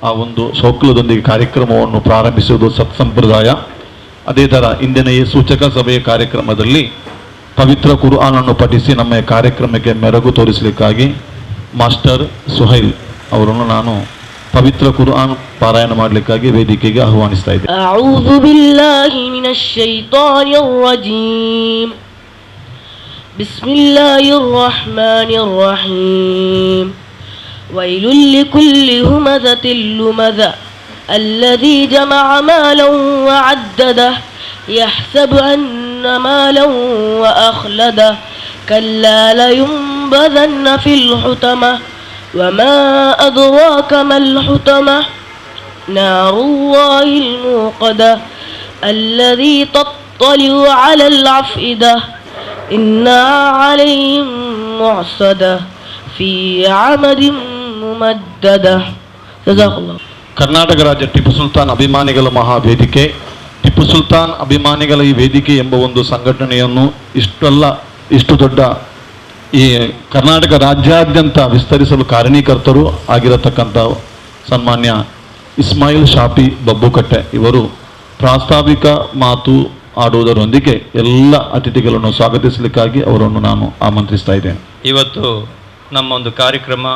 ಆ ಒಂದು ಶೌಕ್ಲದೊಂದಿಗೆ ಕಾರ್ಯಕ್ರಮವನ್ನು ಪ್ರಾರಂಭಿಸುವುದು ಸತ್ಸಂಪ್ರದಾಯ. ಅದೇ ಥರ ಇಂದಿನ ಈ ಸೂಚಕ ಸಭೆಯ ಕಾರ್ಯಕ್ರಮದಲ್ಲಿ ಪವಿತ್ರ ಕುರ್ಆನನ್ನು ಪಠಿಸಿ ನಮ್ಮ ಕಾರ್ಯಕ್ರಮಕ್ಕೆ ಮೆರುಗು ತೋರಿಸಲಿಕ್ಕಾಗಿ ಮಾಸ್ಟರ್ ಸುಹೈಲ್ ಅವರನ್ನು ನಾನು ಪವಿತ್ರ ಕುರ್ಆನ್ ಪಾರಾಯಣ ಮಾಡಲಿಕ್ಕಾಗಿ ವೇದಿಕೆಗೆ ಆಹ್ವಾನಿಸ್ತಾ ಇದ್ದೇನೆ. ಅಊಜು ಬಿಲ್ಲಾಹಿ ಮಿನಶ್ ಶೈತಾನಿರ್ ರಜೀಮ್. ಬಿಸ್ಮಿಲ್ಲಾಹಿರ್ ರಹ್ಮಾನಿರ್ ರಹೀಮ್. ವೈಲುಲ್ ಲಿಕುಲ್ಲಿ ಹುಮಜತಿಲ್ ಲುಮಜ ಅಲ್ಲದೀ ಜಮಅ ಮಾಲನ್ ವಅದ್ದದಹ ಯಹ್ಸಬು ಅನ್ನ ಮಾಲನ್ ವಅಖ್ಲದಹ ಕಲ್ಲಾ ಲಯುಂಬದನ್ನ ಫಿಲ್ ಹುತಮಹ وما أدراك ما الحطمة نار الله الموقدة الذي تطلع على الأفئدة إنها عليهم معصدة في عمد ممددة جزاك الله. ಕರ್ನಾಟಕ ರಾಜ್ಯ ಟಿಪ್ಪು ಸುಲ್ತಾನ್ ಅಭಿಮಾನಿಗಳ ಮಹಾವೇದಿಕೆ, ಟಿಪ್ಪು ಸುಲ್ತಾನ್ ಅಭಿಮಾನಿಗಳ ಈ ವೇದಿಕೆ ಎಂಬ ಒಂದು ಸಂಘಟನೆಯನ್ನು ಇಷ್ಟು ದೊಡ್ಡ ಈ ಕರ್ನಾಟಕ ರಾಜ್ಯಾದ್ಯಂತ ವಿಸ್ತರಿಸಲು ಕಾರಣೀಕರ್ತರು ಆಗಿರತಕ್ಕಂಥ ಸನ್ಮಾನ್ಯ ಇಸ್ಮಾಯಿಲ್ ಶಾಫಿ ಬಬ್ಬುಕಟ್ಟೆ ಇವರು ಪ್ರಾಸ್ತಾವಿಕ ಮಾತು ಆಡುವುದರೊಂದಿಗೆ ಎಲ್ಲ ಅತಿಥಿಗಳನ್ನು ಸ್ವಾಗತಿಸಲಿಕ್ಕಾಗಿ ಅವರನ್ನು ನಾನು ಆಮಂತ್ರಿಸ್ತಾ ಇದ್ದೇನೆ. ಇವತ್ತು ನಮ್ಮ ಒಂದು ಕಾರ್ಯಕ್ರಮ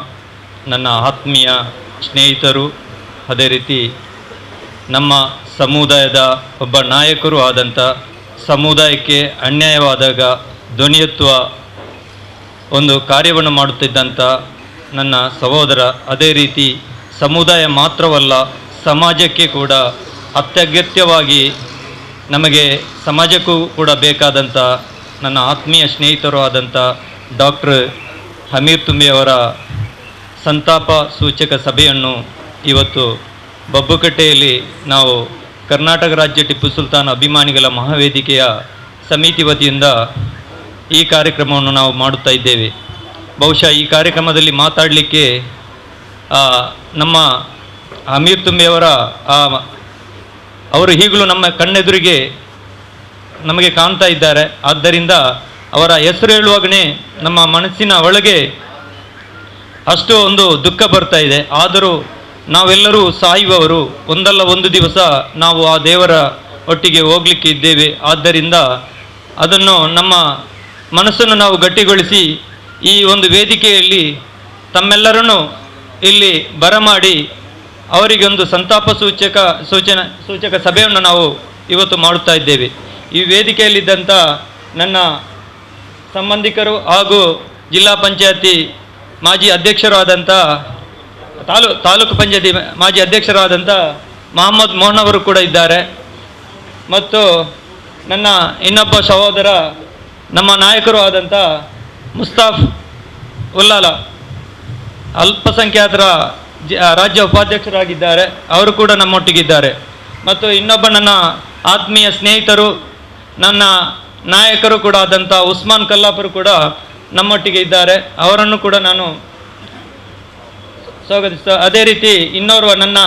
ನನ್ನ ಆತ್ಮೀಯ ಸ್ನೇಹಿತರು, ಅದೇ ರೀತಿ ನಮ್ಮ ಸಮುದಾಯದ ಒಬ್ಬ ನಾಯಕರು ಆದಂಥ, ಸಮುದಾಯಕ್ಕೆ ಅನ್ಯಾಯವಾದಾಗ ಧ್ವನಿಯೆತ್ತುವ ಒಂದು ಕಾರ್ಯವನ್ನು ಮಾಡುತ್ತಿದ್ದಂಥ ನನ್ನ ಸಹೋದರ, ಅದೇ ರೀತಿ ಸಮುದಾಯ ಮಾತ್ರವಲ್ಲ ಸಮಾಜಕ್ಕೆ ಕೂಡ ಅತ್ಯಗತ್ಯವಾಗಿ ನಮಗೆ ಸಮಾಜಕ್ಕೂ ಕೂಡ ಬೇಕಾದಂಥ ನನ್ನ ಆತ್ಮೀಯ ಸ್ನೇಹಿತರು ಆದಂಥ ಡಾಕ್ಟರ್ ಹಮೀರ್ ತುಂಬಿಯವರ ಸಂತಾಪ ಸೂಚಕ ಸಭೆಯನ್ನು ಇವತ್ತು ಬಬ್ಬುಕಟ್ಟೆಯಲ್ಲಿ ನಾವು ಕರ್ನಾಟಕ ರಾಜ್ಯ ಟಿಪ್ಪು ಸುಲ್ತಾನ್ ಅಭಿಮಾನಿಗಳ ಮಹಾವೇದಿಕೆಯ ಸಮಿತಿ ವತಿಯಿಂದ ಈ ಕಾರ್ಯಕ್ರಮವನ್ನು ನಾವು ಮಾಡುತ್ತಾ ಇದ್ದೇವೆ. ಬಹುಶಃ ಈ ಕಾರ್ಯಕ್ರಮದಲ್ಲಿ ಮಾತಾಡಲಿಕ್ಕೆ ನಮ್ಮ ಹಮೀರ್ ತುಂಬಿಯವರ ಅವರು ಈಗಲೂ ನಮ್ಮ ಕಣ್ಣೆದುರಿಗೆ ನಮಗೆ ಕಾಣ್ತಾ ಇದ್ದಾರೆ. ಆದ್ದರಿಂದ ಅವರ ಹೆಸರು ಹೇಳುವಾಗಲೇ ನಮ್ಮ ಮನಸ್ಸಿನ ಒಳಗೆ ಅಷ್ಟು ಒಂದು ದುಃಖ ಬರ್ತಾ ಇದೆ. ಆದರೂ ನಾವೆಲ್ಲರೂ ಸಾಯುವವರು, ಒಂದಲ್ಲ ಒಂದು ದಿವಸ ನಾವು ಆ ದೇವರ ಒಟ್ಟಿಗೆ ಹೋಗಲಿಕ್ಕೆ ಇದ್ದೇವೆ. ಆದ್ದರಿಂದ ಅದನ್ನು ನಮ್ಮ ಮನಸ್ಸನ್ನು ನಾವು ಗಟ್ಟಿಗೊಳಿಸಿ ಈ ಒಂದು ವೇದಿಕೆಯಲ್ಲಿ ತಮ್ಮೆಲ್ಲರನ್ನು ಇಲ್ಲಿ ಬರಮಾಡಿ ಅವರಿಗೆ ಒಂದು ಸಂತಾಪ ಸೂಚಕ ಸಭೆಯನ್ನು ನಾವು ಇವತ್ತು ಮಾಡುತ್ತಾ ಇದ್ದೇವೆ. ಈ ವೇದಿಕೆಯಲ್ಲಿದ್ದಂಥ ನನ್ನ ಸಂಬಂಧಿಕರು ಹಾಗೂ ಜಿಲ್ಲಾ ಪಂಚಾಯತಿ ಮಾಜಿ ಅಧ್ಯಕ್ಷರು ಆದಂಥ ತಾಲೂಕು ಪಂಚಾಯತಿ ಮಾಜಿ ಅಧ್ಯಕ್ಷರಾದಂಥ ಮೊಹಮ್ಮದ್ ಮೋಹನ್ ಅವರು ಕೂಡ ಇದ್ದಾರೆ. ಮತ್ತು ನನ್ನ ಇನ್ನೊಬ್ಬ ಸಹೋದರ ನಮ್ಮ ನಾಯಕರು ಆದಂಥ ಮುಸ್ತಾಫ್ ಉಲ್ಲಾಲ ಅಲ್ಪಸಂಖ್ಯಾತರ ರಾಜ್ಯ ಉಪಾಧ್ಯಕ್ಷರಾಗಿದ್ದಾರೆ, ಅವರು ಕೂಡ ನಮ್ಮೊಟ್ಟಿಗಿದ್ದಾರೆ. ಮತ್ತು ಇನ್ನೊಬ್ಬ ನನ್ನ ಆತ್ಮೀಯ ಸ್ನೇಹಿತರು, ನನ್ನ ನಾಯಕರು ಕೂಡ ಆದಂಥ ಉಸ್ಮಾನ್ ಕಲ್ಲಾಪುರ್ ಕೂಡ ನಮ್ಮೊಟ್ಟಿಗೆ ಇದ್ದಾರೆ, ಅವರನ್ನು ಕೂಡ ನಾನು ಸ್ವಾಗತಿಸ್ತಾ. ಅದೇ ರೀತಿ ಇನ್ನೋರ್ವ ನನ್ನ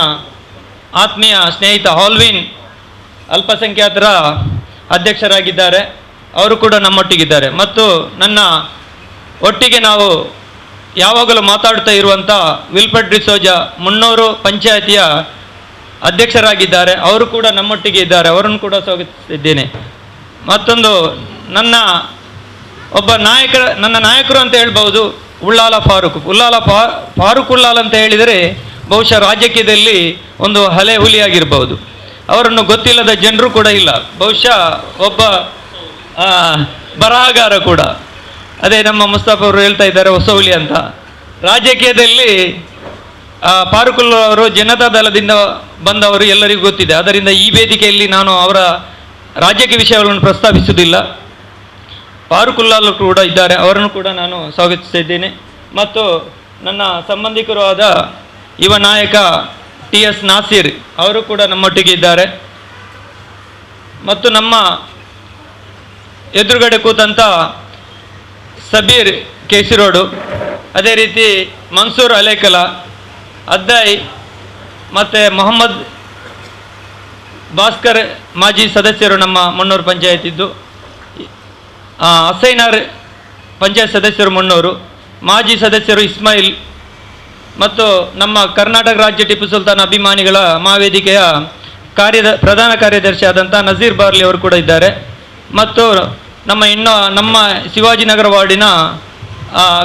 ಆತ್ಮೀಯ ಸ್ನೇಹಿತ ಹಾಲ್ವಿನ್ ಅಲ್ಪಸಂಖ್ಯಾತರ ಅಧ್ಯಕ್ಷರಾಗಿದ್ದಾರೆ, ಅವರು ಕೂಡ ನಮ್ಮೊಟ್ಟಿಗಿದ್ದಾರೆ. ಮತ್ತು ನನ್ನ ಒಟ್ಟಿಗೆ ನಾವು ಯಾವಾಗಲೂ ಮಾತಾಡ್ತಾ ಇರುವಂಥ ವಿಲ್ಫರ್ಡ್ ಡಿಸೋಜಾ ಮುನ್ನೂರು ಪಂಚಾಯತಿಯ ಅಧ್ಯಕ್ಷರಾಗಿದ್ದಾರೆ, ಅವರು ಕೂಡ ನಮ್ಮೊಟ್ಟಿಗೆ ಇದ್ದಾರೆ, ಅವರನ್ನು ಕೂಡ ಸ್ವಾಗತಿಸಿದ್ದೇನೆ. ಮತ್ತೊಂದು ನನ್ನ ನಾಯಕರು ಅಂತ ಹೇಳ್ಬೋದು, ಉಳ್ಳಾಲ ಫಾರೂಕ್ ಉಳ್ಳಾಲ್ ಅಂತ ಹೇಳಿದರೆ ಬಹುಶಃ ರಾಜಕೀಯದಲ್ಲಿ ಒಂದು ಹಳೆ ಹುಲಿಯಾಗಿರ್ಬೋದು. ಅವರನ್ನು ಗೊತ್ತಿಲ್ಲದ ಜನರು ಕೂಡ ಇಲ್ಲ. ಬಹುಶಃ ಒಬ್ಬ ಬರಹಗಾರ ಕೂಡ. ಅದೇ ನಮ್ಮ ಮುಸ್ತಫಾ ಅವರು ಹೇಳ್ತಾ ಇದ್ದಾರೆ ಹೊಸ ಹುಲಿ ಅಂತ. ರಾಜಕೀಯದಲ್ಲಿ ಫಾರೂಕ್ ಉಳ್ಳಾಲ್ ಅವರು ಜನತಾ ದಳದಿಂದ ಬಂದವರು ಎಲ್ಲರಿಗೂ ಗೊತ್ತಿದೆ. ಅದರಿಂದ ಈ ವೇದಿಕೆಯಲ್ಲಿ ನಾನು ಅವರ ರಾಜಕೀಯ ವಿಷಯಗಳನ್ನು ಪ್ರಸ್ತಾಪಿಸುವುದಿಲ್ಲ. ಫಾರೂಕ್ ಉಳ್ಳಾಲ್ ಕೂಡ ಇದ್ದಾರೆ, ಅವರನ್ನು ಕೂಡ ನಾನು ಸ್ವಾಗತಿಸಿದ್ದೇನೆ. ಮತ್ತು ನನ್ನ ಸಂಬಂಧಿಕರು ಆದ ಯುವ ನಾಯಕ TS ನಾಸೀರ್ ಅವರು ಕೂಡ ನಮ್ಮೊಟ್ಟಿಗೆ ಇದ್ದಾರೆ. ಮತ್ತು ನಮ್ಮ ಎದುರುಗಡೆ ಕೂತಂಥ ಸಬೀರ್ ಕೇಸಿರೋಡು, ಅದೇ ರೀತಿ ಮನ್ಸೂರ್ ಅಲೇಕಲ, ಅದ್ದಾಯ್ ಮತ್ತು ಮೊಹಮ್ಮದ್ ಭಾಸ್ಕರ್ ಮಾಜಿ ಸದಸ್ಯರು ನಮ್ಮ ಮುನ್ನೂರು ಪಂಚಾಯತಿದ್ದು, ಹಸೈನಾರ್ ಪಂಚಾಯತ್ ಸದಸ್ಯರು ಮುನ್ನೂರು, ಮಾಜಿ ಸದಸ್ಯರು ಇಸ್ಮಾಯಿಲ್ ಮತ್ತು ನಮ್ಮ ಕರ್ನಾಟಕ ರಾಜ್ಯ ಟಿಪ್ಪು ಸುಲ್ತಾನ್ ಅಭಿಮಾನಿಗಳ ಮಹಾವೇದಿಕೆಯ ಪ್ರಧಾನ ಕಾರ್ಯದರ್ಶಿ ಆದಂಥ ನಜೀರ್ ಬಾರ್ಲಿ ಅವರು ಕೂಡ ಇದ್ದಾರೆ. ಮತ್ತು ನಮ್ಮ ಶಿವಾಜಿನಗರ ವಾರ್ಡಿನ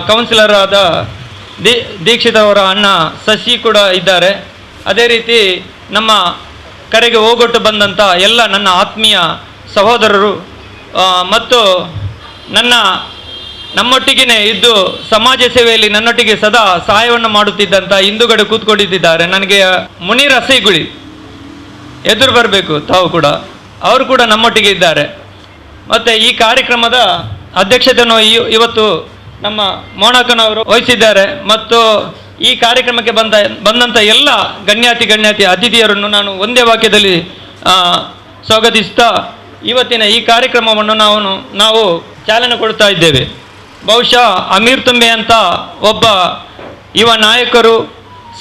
ಕೌನ್ಸಿಲರ್ ಆದ ದೀಕ್ಷಿತ್ ಅವರ ಅಣ್ಣ ಶಶಿ ಕೂಡ ಇದ್ದಾರೆ. ಅದೇ ರೀತಿ ನಮ್ಮ ಕರೆಗೆ ಹೋಗೊಟ್ಟು ಬಂದಂಥ ಎಲ್ಲ ನನ್ನ ಆತ್ಮೀಯ ಸಹೋದರರು ಮತ್ತು ನಮ್ಮೊಟ್ಟಿಗೆ ಇದ್ದು ಸಮಾಜ ಸೇವೆಯಲ್ಲಿ ನನ್ನೊಟ್ಟಿಗೆ ಸದಾ ಸಹಾಯವನ್ನು ಮಾಡುತ್ತಿದ್ದಂಥ ಹಿಂದೂಗಳು ಕೂತ್ಕೊಂಡಿದ್ದಾರೆ. ನನಗೆ ಮುನೀರ್ ಅಸೈಗುಳಿ ಎದುರು ಬರಬೇಕು, ತಾವು ಕೂಡ ಅವರು ಕೂಡ ನಮ್ಮೊಟ್ಟಿಗೆ ಇದ್ದಾರೆ. ಮತ್ತು ಈ ಕಾರ್ಯಕ್ರಮದ ಅಧ್ಯಕ್ಷತೆಯನ್ನು ಇವತ್ತು ನಮ್ಮ ಮೋಣಕನವರು ವಹಿಸಿದ್ದಾರೆ. ಮತ್ತು ಈ ಕಾರ್ಯಕ್ರಮಕ್ಕೆ ಬಂದಂಥ ಎಲ್ಲ ಗಣ್ಯಾತಿ ಅತಿಥಿಯರನ್ನು ನಾನು ಒಂದೇ ವಾಕ್ಯದಲ್ಲಿ ಸ್ವಾಗತಿಸ್ತಾ ಇವತ್ತಿನ ಈ ಕಾರ್ಯಕ್ರಮವನ್ನು ನಾವು ಚಾಲನೆ ಕೊಡ್ತಾ ಇದ್ದೇವೆ. ಬಹುಶಃ ಅಮೀರ್ ತುಂಬೆ ಅಂತ ಒಬ್ಬ ಯುವ ನಾಯಕರು,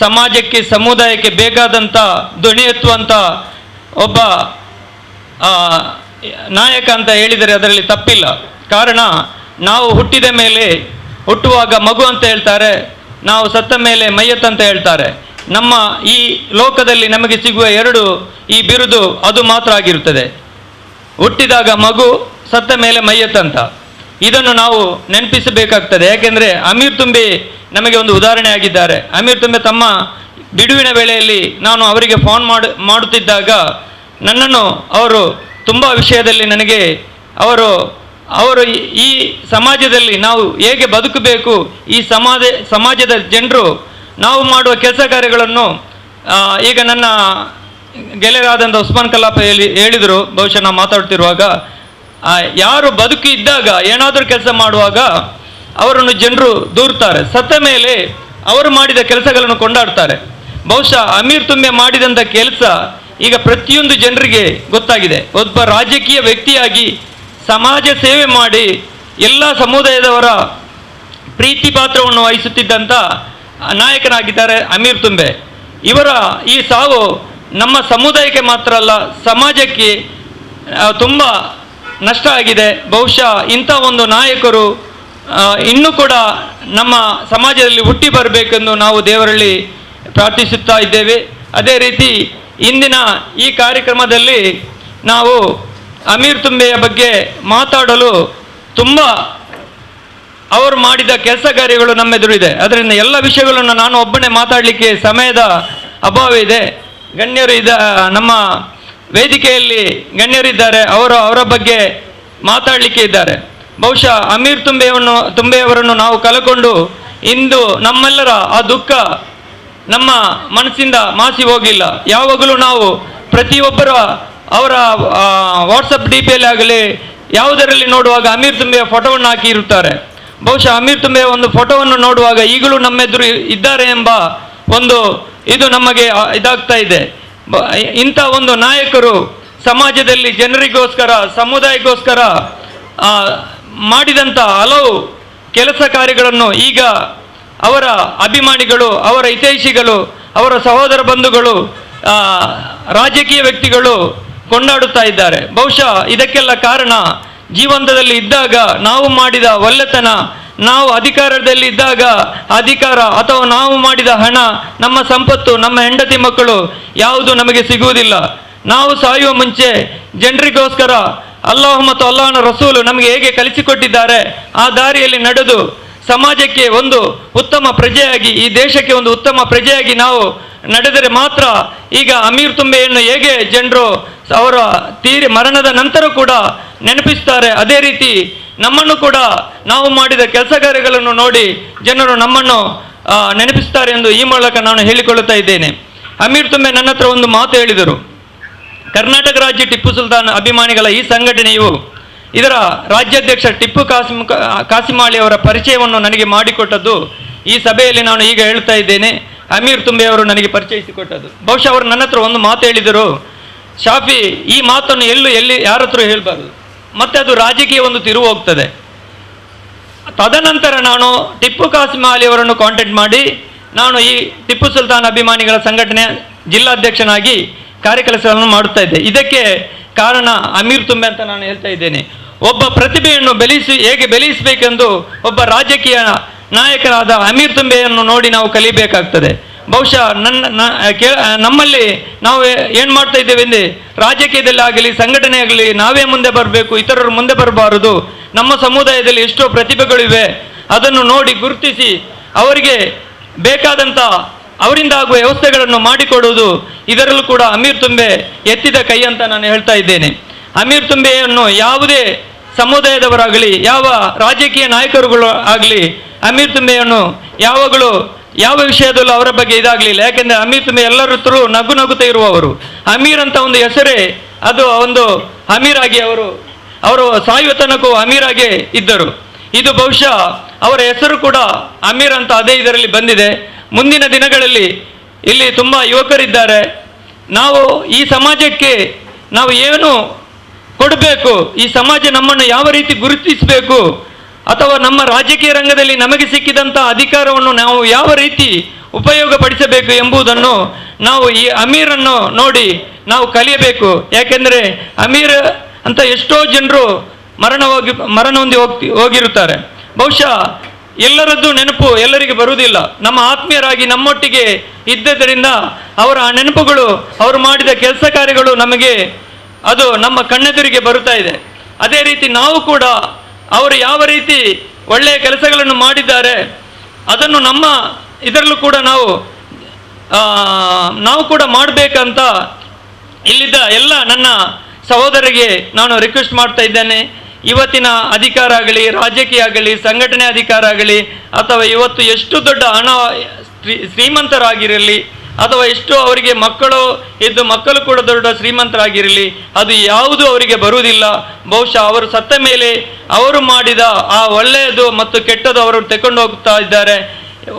ಸಮಾಜಕ್ಕೆ ಸಮುದಾಯಕ್ಕೆ ಬೇಕಾದಂಥ ಧ್ವನಿ ಎತ್ತುವಂಥ ಒಬ್ಬ ನಾಯಕ ಅಂತ ಹೇಳಿದರೆ ಅದರಲ್ಲಿ ತಪ್ಪಿಲ್ಲ. ಕಾರಣ ನಾವು ಹುಟ್ಟುವಾಗ ಮಗು ಅಂತ ಹೇಳ್ತಾರೆ, ನಾವು ಸತ್ತ ಮೇಲೆ ಮಯ್ಯತ್ ಅಂತ ಹೇಳ್ತಾರೆ. ನಮ್ಮ ಈ ಲೋಕದಲ್ಲಿ ನಮಗೆ ಸಿಗುವ ಈ ಬಿರುದು ಅದು ಮಾತ್ರ ಆಗಿರುತ್ತದೆ. ಹುಟ್ಟಿದಾಗ ಮಗು, ಸತ್ತ ಮೇಲೆ ಮಯ್ಯತ್ ಅಂತ. ಇದನ್ನು ನಾವು ನೆನಪಿಸಬೇಕಾಗ್ತದೆ. ಯಾಕೆಂದರೆ ಅಮೀರ್ ತುಂಬೆ ನಮಗೆ ಒಂದು ಉದಾಹರಣೆ ಆಗಿದ್ದಾರೆ. ಅಮೀರ್ ತುಂಬೆ ತಮ್ಮ ಬಿಡುವಿನ ವೇಳೆಯಲ್ಲಿ ನಾನು ಅವರಿಗೆ ಫೋನ್ ಮಾಡುತ್ತಿದ್ದಾಗ ನನ್ನನ್ನು ಅವರು ತುಂಬ ವಿಷಯದಲ್ಲಿ ನನಗೆ ಅವರು ಈ ಸಮಾಜದಲ್ಲಿ ನಾವು ಹೇಗೆ ಬದುಕಬೇಕು, ಈ ಸಮಾಜದ ಜನರು ನಾವು ಮಾಡುವ ಕೆಲಸ ಕಾರ್ಯಗಳನ್ನು ಈಗ ನನ್ನ ಗೆಳೆಯರಾದಂಥ ಉಸ್ಮಾನ್ ಕಲ್ಲಾಪ ಹೇಳಿದರು. ಬಹುಶಃ ನಾವು ಮಾತಾಡ್ತಿರುವಾಗ ಯಾರು ಬದುಕಿ ಇದ್ದಾಗ ಏನಾದರೂ ಕೆಲಸ ಮಾಡುವಾಗ ಅವರನ್ನು ಜನರು ದೂರ್ತಾರೆ, ಸತ್ತ ಮೇಲೆ ಅವರು ಮಾಡಿದ ಕೆಲಸಗಳನ್ನು ಕೊಂಡಾಡ್ತಾರೆ. ಬಹುಶಃ ಅಮೀರ್ ತುಂಬೆ ಮಾಡಿದಂಥ ಕೆಲಸ ಈಗ ಪ್ರತಿಯೊಂದು ಜನರಿಗೆ ಗೊತ್ತಾಗಿದೆ. ಒಬ್ಬ ರಾಜಕೀಯ ವ್ಯಕ್ತಿಯಾಗಿ ಸಮಾಜ ಸೇವೆ ಮಾಡಿ ಎಲ್ಲ ಸಮುದಾಯದವರ ಪ್ರೀತಿ ಪಾತ್ರವನ್ನು ವಹಿಸುತ್ತಿದ್ದಂಥ ನಾಯಕನಾಗಿದ್ದಾರೆ ಅಮೀರ್ ತುಂಬೆ. ಇವರ ಈ ಸಾವು ನಮ್ಮ ಸಮುದಾಯಕ್ಕೆ ಮಾತ್ರ ಅಲ್ಲ, ಸಮಾಜಕ್ಕೆ ತುಂಬ ನಷ್ಟ ಆಗಿದೆ. ಬಹುಶಃ ಇಂಥ ಒಂದು ನಾಯಕರು ಇನ್ನೂ ಕೂಡ ನಮ್ಮ ಸಮಾಜದಲ್ಲಿ ಹುಟ್ಟಿ ಬರಬೇಕೆಂದು ನಾವು ದೇವರಲ್ಲಿ ಪ್ರಾರ್ಥಿಸುತ್ತಾ ಇದ್ದೇವೆ. ಅದೇ ರೀತಿ ಇಂದಿನ ಈ ಕಾರ್ಯಕ್ರಮದಲ್ಲಿ ನಾವು ಅಮೀರ್ ತುಂಬೆಯ ಬಗ್ಗೆ ಮಾತಾಡಲು ತುಂಬ ಅವರು ಮಾಡಿದ ಕೆಲಸ ಕಾರ್ಯಗಳು ನಮ್ಮೆದುರಿದೆ. ಅದರಿಂದ ಎಲ್ಲ ವಿಷಯಗಳನ್ನು ನಾನು ಒಬ್ಬನೇ ಮಾತಾಡಲಿಕ್ಕೆ ಸಮಯದ ಅಭಾವ ಇದೆ. ಗಣ್ಯರು ನಮ್ಮ ವೇದಿಕೆಯಲ್ಲಿ ಗಣ್ಯರಿದ್ದಾರೆ, ಅವರ ಬಗ್ಗೆ ಮಾತಾಡಲಿಕ್ಕೆ ಇದ್ದಾರೆ. ಬಹುಶಃ ಅಮೀರ್ ತುಂಬೆಯವರನ್ನು ನಾವು ಕಳ್ಕೊಂಡು ಇಂದು ನಮ್ಮೆಲ್ಲರ ಆ ದುಃಖ ನಮ್ಮ ಮನಸ್ಸಿಂದ ಮಾಸಿ ಹೋಗಿಲ್ಲ. ಯಾವಾಗಲೂ ನಾವು ಪ್ರತಿಯೊಬ್ಬರ ಅವರ ವಾಟ್ಸಪ್ ಡಿ ಪಿಯಲ್ಲಿ ಆಗಲಿ ಯಾವುದರಲ್ಲಿ ನೋಡುವಾಗ ಅಮೀರ್ ತುಂಬೆಯ ಫೋಟೋವನ್ನು ಹಾಕಿ ಇರುತ್ತಾರೆ. ಬಹುಶಃ ಅಮೀರ್ ತುಂಬೆಯ ಒಂದು ಫೋಟೋವನ್ನು ನೋಡುವಾಗ ಈಗಲೂ ನಮ್ಮೆದುರು ಇದ್ದಾರೆ ಎಂಬ ಒಂದು ಇದು ನಮಗೆ ಇದಾಗ್ತಾ ಇದೆ. ಇಂಥ ಒಂದು ನಾಯಕರು ಸಮಾಜದಲ್ಲಿ ಜನರಿಗೋಸ್ಕರ, ಸಮುದಾಯಕ್ಕೋಸ್ಕರ ಮಾಡಿದಂಥ ಹಲವು ಕೆಲಸ ಕಾರ್ಯಗಳನ್ನು ಈಗ ಅವರ ಅಭಿಮಾನಿಗಳು, ಅವರ ಹಿತೈಷಿಗಳು, ಅವರ ಸಹೋದರ ಬಂಧುಗಳು, ರಾಜಕೀಯ ವ್ಯಕ್ತಿಗಳು ಕೊಂಡಾಡುತ್ತಾ ಇದ್ದಾರೆ. ಬಹುಶಃ ಇದಕ್ಕೆಲ್ಲ ಕಾರಣ ಜೀವಂತದಲ್ಲಿ ಇದ್ದಾಗ ನಾವು ಮಾಡಿದ ಒಳ್ಳೆತನ, ನಾವು ಅಧಿಕಾರದಲ್ಲಿ ಇದ್ದಾಗ ಅಧಿಕಾರ ಅಥವಾ ನಾವು ಮಾಡಿದ ಹಣ, ನಮ್ಮ ಸಂಪತ್ತು, ನಮ್ಮ ಹೆಂಡತಿ ಮಕ್ಕಳು ಯಾವುದು ನಮಗೆ ಸಿಗುವುದಿಲ್ಲ. ನಾವು ಸಾಯುವ ಮುಂಚೆ ಜನರಿಗೋಸ್ಕರ ಅಲ್ಲಾಹ್ ಮತ್ತು ಅಲ್ಲಾಹನ ರಸೂಲು ನಮಗೆ ಹೇಗೆ ಕಲಿಸಿಕೊಟ್ಟಿದ್ದಾರೆ ಆ ದಾರಿಯಲ್ಲಿ ನಡೆದು ಸಮಾಜಕ್ಕೆ ಒಂದು ಉತ್ತಮ ಪ್ರಜೆಯಾಗಿ, ಈ ದೇಶಕ್ಕೆ ಒಂದು ಉತ್ತಮ ಪ್ರಜೆಯಾಗಿ ನಾವು ನಡೆದರೆ ಮಾತ್ರ ಈಗ ಅಮೀರ್ ತುಂಬೆಯನ್ನು ಹೇಗೆ ಜನರು ಅವರ ಮರಣದ ನಂತರ ಕೂಡ ನೆನಪಿಸ್ತಾರೆ, ಅದೇ ರೀತಿ ನಮ್ಮನ್ನು ಕೂಡ ನಾವು ಮಾಡಿದ ಕೆಲಸ ಕಾರ್ಯಗಳನ್ನು ನೋಡಿ ಜನರು ನಮ್ಮನ್ನು ನೆನಪಿಸ್ತಾರೆ ಎಂದು ಈ ಮೂಲಕ ನಾನು ಹೇಳಿಕೊಳ್ಳುತ್ತಾ ಇದ್ದೇನೆ. ಅಮೀರ್ ತುಂಬೆ ನನ್ನ ಹತ್ರ ಒಂದು ಮಾತು ಹೇಳಿದರು. ಕರ್ನಾಟಕ ರಾಜ್ಯ ಟಿಪ್ಪು ಸುಲ್ತಾನ್ ಅಭಿಮಾನಿಗಳ ಈ ಸಂಘಟನೆಯು ಇದರ ರಾಜ್ಯಾಧ್ಯಕ್ಷ ಟಿಪ್ಪು ಕಾಸಿಮಾಳಿ ಅವರ ಪರಿಚಯವನ್ನು ನನಗೆ ಮಾಡಿಕೊಟ್ಟದ್ದು ಈ ಸಭೆಯಲ್ಲಿ ನಾನು ಈಗ ಹೇಳ್ತಾ ಇದ್ದೇನೆ. ಅಮೀರ್ ತುಂಬೆ ಅವರು ನನಗೆ ಪರಿಚಯಿಸಿಕೊಟ್ಟದ್ದು. ಬಹುಶಃ ಅವರು ನನ್ನ ಹತ್ರ ಒಂದು ಮಾತು ಹೇಳಿದರು, ಶಾಫಿ ಈ ಮಾತನ್ನು ಎಲ್ಲಿ ಯಾರ ಹತ್ರ ಹೇಳಬಾರ್ದು, ಮತ್ತೆ ಅದು ರಾಜಕೀಯ ಒಂದು ತಿರುವು ಹೋಗ್ತದೆ. ತದನಂತರ ನಾನು ಟಿಪ್ಪು ಕಾಸಿಮಾಳಿ ಅವರನ್ನು ಕಾಂಟ್ಯಾಕ್ಟ್ ಮಾಡಿ ನಾನು ಈ ಟಿಪ್ಪು ಸುಲ್ತಾನ್ ಅಭಿಮಾನಿಗಳ ಸಂಘಟನೆ ಜಿಲ್ಲಾಧ್ಯಕ್ಷನಾಗಿ ಕಾರ್ಯಕೆಲಸಗಳನ್ನು ಮಾಡುತ್ತಾ ಇದ್ದೆ. ಇದಕ್ಕೆ ಕಾರಣ ಅಮೀರ್ ತುಂಬೆ ಅಂತ ನಾನು ಹೇಳ್ತಾ ಇದ್ದೇನೆ. ಒಬ್ಬ ಪ್ರತಿಭೆಯನ್ನು ಹೇಗೆ ಬೆಳೆಸಬೇಕೆಂದು ಒಬ್ಬ ರಾಜಕೀಯ ನಾಯಕರಾದ ಅಮೀರ್ ತುಂಬೆಯನ್ನು ನೋಡಿ ನಾವು ಕಲಿಬೇಕಾಗ್ತದೆ. ಬಹುಶಃ ನಮ್ಮಲ್ಲಿ ನಾವು ಏನು ಮಾಡ್ತಾ ಇದ್ದೇವೆ ಅಂದರೆ, ರಾಜಕೀಯದಲ್ಲಿ ಆಗಲಿ ಸಂಘಟನೆ ಆಗಲಿ ನಾವೇ ಮುಂದೆ ಬರಬೇಕು, ಇತರರು ಮುಂದೆ ಬರಬಾರದು. ನಮ್ಮ ಸಮುದಾಯದಲ್ಲಿ ಎಷ್ಟೋ ಪ್ರತಿಭೆಗಳಿವೆ, ಅದನ್ನು ನೋಡಿ ಗುರುತಿಸಿ ಅವರಿಗೆ ಬೇಕಾದಂಥ ಅವರಿಂದ ಆಗುವ ವ್ಯವಸ್ಥೆಗಳನ್ನು ಮಾಡಿಕೊಡುವುದು, ಇದರಲ್ಲೂ ಕೂಡ ಅಮೀರ್ ತುಂಬೆ ಎತ್ತಿದ ಕೈ ಅಂತ ನಾನು ಹೇಳ್ತಾ ಇದ್ದೇನೆ. ಅಮೀರ್ ತುಂಬೆಯನ್ನು ಯಾವುದೇ ಸಮುದಾಯದವರಾಗಲಿ ಯಾವ ರಾಜಕೀಯ ನಾಯಕರುಗಳು ಆಗಲಿ ಅಮೀರ್ ತುಂಬೆಯನ್ನು ಯಾವಾಗಲೂ ಯಾವ ವಿಷಯದಲ್ಲೂ ಅವರ ಬಗ್ಗೆ ಇದಾಗಲಿಲ್ಲ. ಯಾಕೆಂದರೆ ಅಮೀರ್ ತುಂಬೆ ಎಲ್ಲರ ಹತ್ರ ನಗು ನಗುತ್ತಾ ಇರುವವರು. ಅಮೀರ್ ಅಂತ ಒಂದು ಹೆಸರೇ ಅದು ಒಂದು ಅಮೀರಾಗಿ ಅವರು ಸಾಯುವ ತನಕ ಅಮೀರಾಗೆ ಇದ್ದರು. ಇದು ಬಹುಶಃ ಅವರ ಹೆಸರು ಕೂಡ ಅಮೀರ್ ಅಂತ ಅದೇ ಇದರಲ್ಲಿ ಬಂದಿದೆ. ಮುಂದಿನ ದಿನಗಳಲ್ಲಿ ಇಲ್ಲಿ ತುಂಬ ಯುವಕರಿದ್ದಾರೆ. ನಾವು ಈ ಸಮಾಜಕ್ಕೆ ನಾವು ಏನು ಕೊಡಬೇಕು, ಈ ಸಮಾಜ ನಮ್ಮನ್ನು ಯಾವ ರೀತಿ ಗುರುತಿಸಬೇಕು, ಅಥವಾ ನಮ್ಮ ರಾಜಕೀಯ ರಂಗದಲ್ಲಿ ನಮಗೆ ಸಿಕ್ಕಿದಂಥ ಅಧಿಕಾರವನ್ನು ನಾವು ಯಾವ ರೀತಿ ಉಪಯೋಗಪಡಿಸಬೇಕು ಎಂಬುದನ್ನು ನಾವು ಈ ಅಮೀರನ್ನು ನೋಡಿ ನಾವು ಕಲಿಯಬೇಕು. ಯಾಕೆಂದರೆ ಅಮೀರ್ ಅಂತ ಎಷ್ಟೋ ಜನರು ಮರಣ ಹೊಂದಿ ಹೋಗಿರುತ್ತಾರೆ. ಬಹುಶಃ ಎಲ್ಲರದ್ದು ನೆನಪು ಎಲ್ಲರಿಗೆ ಬರುವುದಿಲ್ಲ. ನಮ್ಮ ಆತ್ಮೀಯರಾಗಿ ನಮ್ಮೊಟ್ಟಿಗೆ ಇದ್ದದರಿಂದ ಅವರ ಆ ನೆನಪುಗಳು, ಅವರು ಮಾಡಿದ ಕೆಲಸ ಕಾರ್ಯಗಳು ನಮಗೆ ಅದು ನಮ್ಮ ಕಣ್ಣೆದುರಿಗೆ ಬರುತ್ತಾ ಇದೆ. ಅದೇ ರೀತಿ ನಾವು ಕೂಡ ಅವರು ಯಾವ ರೀತಿ ಒಳ್ಳೆಯ ಕೆಲಸಗಳನ್ನು ಮಾಡಿದ್ದಾರೆ ಅದನ್ನು ನಮ್ಮ ಇದರಲ್ಲೂ ಕೂಡ ನಾವು ಕೂಡ ಮಾಡಬೇಕಂತ ಇಲ್ಲಿದ್ದ ಎಲ್ಲ ನನ್ನ ಸಹೋದರಿಗೆ ನಾನು ರಿಕ್ವೆಸ್ಟ್ ಮಾಡ್ತಾ ಇದ್ದೇನೆ. ಇವತ್ತಿನ ಅಧಿಕಾರ ಆಗಲಿ, ರಾಜಕೀಯ ಆಗಲಿ, ಸಂಘಟನೆ ಅಧಿಕಾರ ಆಗಲಿ, ಅಥವಾ ಇವತ್ತು ಎಷ್ಟು ದೊಡ್ಡ ಹಣ ಶ್ರೀಮಂತರಾಗಿರಲಿ, ಅಥವಾ ಎಷ್ಟು ಅವರಿಗೆ ಮಕ್ಕಳು ಕೂಡ ದೊಡ್ಡ ಶ್ರೀಮಂತರಾಗಿರಲಿ, ಅದು ಯಾವುದು ಅವರಿಗೆ ಬರುವುದಿಲ್ಲ. ಬಹುಶಃ ಅವರು ಸತ್ತ ಮೇಲೆ ಅವರು ಮಾಡಿದ ಆ ಒಳ್ಳೆಯದು ಮತ್ತು ಕೆಟ್ಟದ್ದು ಅವರು ತೆಕೊಂಡು ಹೋಗ್ತಾ ಇದ್ದಾರೆ.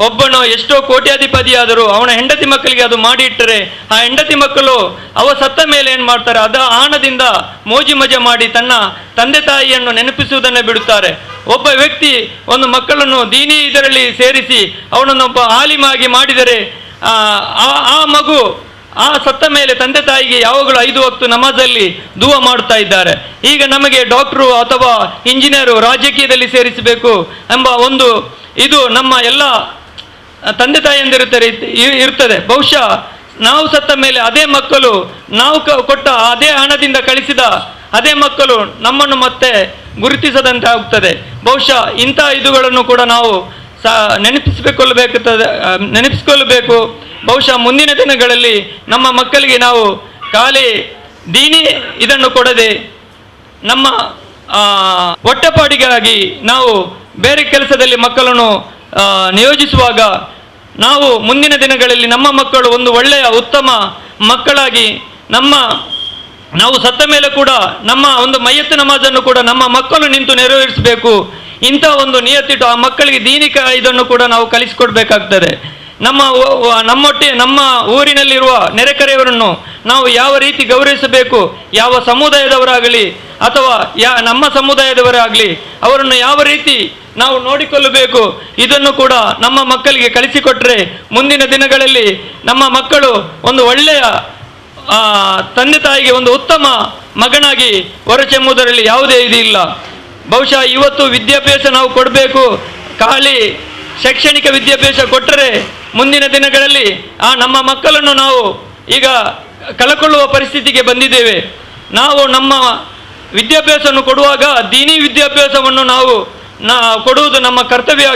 ಒಬ್ಬನು ಎಷ್ಟೋ ಕೋಟ್ಯಾಧಿಪತಿಯಾದರೂ ಅವನ ಹೆಂಡತಿ ಮಕ್ಕಳಿಗೆ ಅದು ಮಾಡಿ ಇಟ್ಟರೆ ಆ ಹೆಂಡತಿ ಮಕ್ಕಳು ಸತ್ತ ಮೇಲೆ ಏನು ಮಾಡ್ತಾರೆ, ಹಣದಿಂದ ಮೋಜಿ ಮಜಾ ಮಾಡಿ ತನ್ನ ತಂದೆ ತಾಯಿಯನ್ನು ನೆನಪಿಸುವುದನ್ನೇ ಬಿಡುತ್ತಾರೆ. ಒಬ್ಬ ವ್ಯಕ್ತಿ ಒಂದು ಮಕ್ಕಳನ್ನು ದೀನಿ ಇದರಲ್ಲಿ ಸೇರಿಸಿ ಅವನನ್ನೊಬ್ಬ ಆಲಿಮಾಗಿ ಮಾಡಿದರೆ ಆ ಮಗು ಸತ್ತ ಮೇಲೆ ತಂದೆ ತಾಯಿಗೆ ಯಾವಾಗಲೂ 5 ವಕ್ತು ನಮಾಜಲ್ಲಿ ದುವಾ ಮಾಡುತ್ತಾ ಇದ್ದಾರೆ. ಈಗ ನಮಗೆ ಡಾಕ್ಟ್ರು ಅಥವಾ ಇಂಜಿನಿಯರು ರಾಜಕೀಯದಲ್ಲಿ ಸೇರಿಸಬೇಕು ಎಂಬ ಒಂದು ಇದು ನಮ್ಮ ಎಲ್ಲ ತಂದೆ ಇರ್ತದೆ. ಬಹುಶಃ ನಾವು ಸತ್ತ ಮೇಲೆ ಅದೇ ಮಕ್ಕಳು ನಾವು ಕೊಟ್ಟ ಅದೇ ಹಣದಿಂದ ಕಳಿಸಿದ ಅದೇ ಮಕ್ಕಳು ನಮ್ಮನ್ನು ಮತ್ತೆ ಗುರುತಿಸದಂತೆ ಆಗುತ್ತದೆ. ಬಹುಶಃ ಇಂಥ ಇದುಗಳನ್ನು ಕೂಡ ನಾವು ನೆನಪಿಸಿಕೊಳ್ಳಬೇಕು. ಬಹುಶಃ ಮುಂದಿನ ದಿನಗಳಲ್ಲಿ ನಮ್ಮ ಮಕ್ಕಳಿಗೆ ನಾವು ಖಾಲಿ ದೀನಿ ಇದನ್ನು ಕೊಡದೆ ನಮ್ಮ ಹೊಟ್ಟೆಪಾಡಿಗಾಗಿ ನಾವು ಬೇರೆ ಕೆಲಸದಲ್ಲಿ ಮಕ್ಕಳನ್ನು ನಿಯೋಜಿಸುವಾಗ ನಾವು ಮುಂದಿನ ದಿನಗಳಲ್ಲಿ ನಮ್ಮ ಮಕ್ಕಳು ಒಂದು ಒಳ್ಳೆಯ ಉತ್ತಮ ಮಕ್ಕಳಾಗಿ ನಾವು ಸತ್ತ ಮೇಲೆ ಕೂಡ ನಮ್ಮ ಒಂದು ಮಯ್ಯತ್ತು ನಮಾಜನ್ನು ಕೂಡ ನಮ್ಮ ಮಕ್ಕಳು ನಿಂತು ನೆರವೇರಿಸಬೇಕು. ಇಂಥ ಒಂದು ನಿಯತ್ತಿಟ್ಟು ಆ ಮಕ್ಕಳಿಗೆ ದೀನಿಕ ಇದನ್ನು ಕೂಡ ನಾವು ಕಲಿಸಿಕೊಡ್ಬೇಕಾಗ್ತದೆ. ನಮ್ಮ ಊರಿನಲ್ಲಿರುವ ನೆರೆಕರೆಯವರನ್ನು ನಾವು ಯಾವ ರೀತಿ ಗೌರವಿಸಬೇಕು, ಯಾವ ಸಮುದಾಯದವರಾಗಲಿ ಅಥವಾ ನಮ್ಮ ಸಮುದಾಯದವರಾಗಲಿ ಅವರನ್ನು ಯಾವ ರೀತಿ ನಾವು ನೋಡಿಕೊಳ್ಳಬೇಕು, ಇದನ್ನು ಕೂಡ ನಮ್ಮ ಮಕ್ಕಳಿಗೆ ಕಲಿಸಿಕೊಟ್ರೆ ಮುಂದಿನ ದಿನಗಳಲ್ಲಿ ನಮ್ಮ ಮಕ್ಕಳು ಒಂದು ಒಳ್ಳೆಯ ತಂದೆ ತಾಯಿಗೆ ಒಂದು ಉತ್ತಮ ಮಗನಾಗಿ ಹೊರಚೆಂಬುದರಲ್ಲಿ ಯಾವುದೇ ಇದಿಲ್ಲ. ಬಹುಶಃ ಇವತ್ತು ವಿದ್ಯಾಭ್ಯಾಸ ನಾವು ಕೊಡಬೇಕು. ಖಾಲಿ ಶೈಕ್ಷಣಿಕ ವಿದ್ಯಾಭ್ಯಾಸ ಕೊಟ್ಟರೆ ಮುಂದಿನ ದಿನಗಳಲ್ಲಿ ನಮ್ಮ ಮಕ್ಕಳನ್ನು ನಾವು ಈಗ ಕಳಕೊಳ್ಳುವ ಪರಿಸ್ಥಿತಿಗೆ ಬಂದಿದ್ದೇವೆ. ನಾವು ನಮ್ಮ ವಿದ್ಯಾಭ್ಯಾಸವನ್ನು ಕೊಡುವಾಗ ದೀನಿ ವಿದ್ಯಾಭ್ಯಾಸವನ್ನು ನಾವು ಕೊಡುವುದು ನಮ್ಮ ಕರ್ತವ್ಯ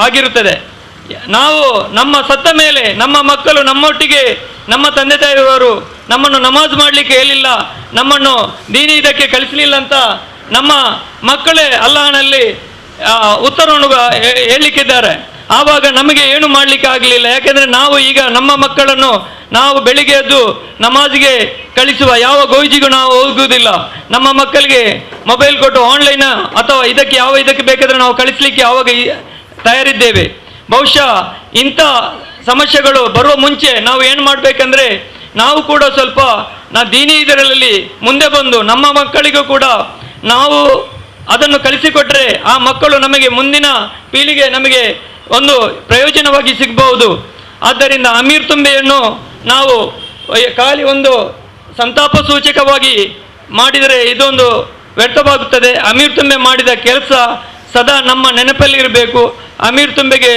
ಆಗಿರುತ್ತದೆ. ನಾವು ನಮ್ಮ ಸತ್ತ ಮೇಲೆ ನಮ್ಮ ಮಕ್ಕಳು ನಮ್ಮೊಟ್ಟಿಗೆ ನಮ್ಮ ತಂದೆ ತಾಯಿಯವರು ನಮ್ಮನ್ನು ನಮಾಜ್ ಮಾಡಲಿಕ್ಕೆ ಹೇಳಿಲ್ಲ, ನಮ್ಮನ್ನು ದೀನಿ ಇದಕ್ಕೆ ಕಲಿಸಲಿಲ್ಲ ಅಂತ ನಮ್ಮ ಮಕ್ಕಳೇ ಅಲ್ಲಾಹನಲ್ಲಿ ಉತ್ತರವನ್ನು ಹೇಳಲಿಕ್ಕಿದ್ದಾರೆ. ಆವಾಗ ನಮಗೆ ಏನು ಮಾಡಲಿಕ್ಕೆ ಆಗಲಿಲ್ಲ. ಯಾಕೆಂದರೆ ನಾವು ಈಗ ನಮ್ಮ ಮಕ್ಕಳನ್ನು ನಾವು ಬೆಳಿಗ್ಗೆ ಎದ್ದು ನಮಾಜ್ಗೆ ಕಳಿಸುವ ಯಾವ ಗೋಯ್ಜಿಗೂ ನಾವು ಹೋಗುವುದಿಲ್ಲ. ನಮ್ಮ ಮಕ್ಕಳಿಗೆ ಮೊಬೈಲ್ ಕೊಟ್ಟು ಆನ್ಲೈನ್ ಅಥವಾ ಇದಕ್ಕೆ ಬೇಕಾದರೆ ನಾವು ಕಳಿಸಲಿಕ್ಕೆ ಆವಾಗ ತಯಾರಿದ್ದೇವೆ. ಬಹುಶಃ ಇಂಥ ಸಮಸ್ಯೆಗಳು ಬರುವ ಮುಂಚೆ ನಾವು ಏನು ಮಾಡಬೇಕಂದ್ರೆ ನಾವು ಕೂಡ ಸ್ವಲ್ಪ ದೀನಿ ಇದರಲ್ಲಿ ಮುಂದೆ ಬಂದು ನಮ್ಮ ಮಕ್ಕಳಿಗೂ ಕೂಡ ನಾವು ಅದನ್ನು ಕಲಿಸಿಕೊಟ್ರೆ ಆ ಮಕ್ಕಳು ನಮಗೆ ಮುಂದಿನ ಪೀಳಿಗೆ ನಮಗೆ ಒಂದು ಪ್ರಯೋಜನವಾಗಿ ಸಿಗಬಹುದು. ಆದ್ದರಿಂದ ಅಮೀರ್ ತುಂಬೆಯನ್ನು ನಾವು ಖಾಲಿ ಒಂದು ಸಂತಾಪ ಸೂಚಕವಾಗಿ ಮಾಡಿದರೆ ಇದೊಂದು ವ್ಯರ್ಥವಾಗುತ್ತದೆ. ಅಮೀರ್ ತುಂಬೆ ಮಾಡಿದ ಕೆಲಸ ಸದಾ ನಮ್ಮ ನೆನಪಲ್ಲಿರಬೇಕು. ಅಮೀರ್ ತುಂಬೆಗೆ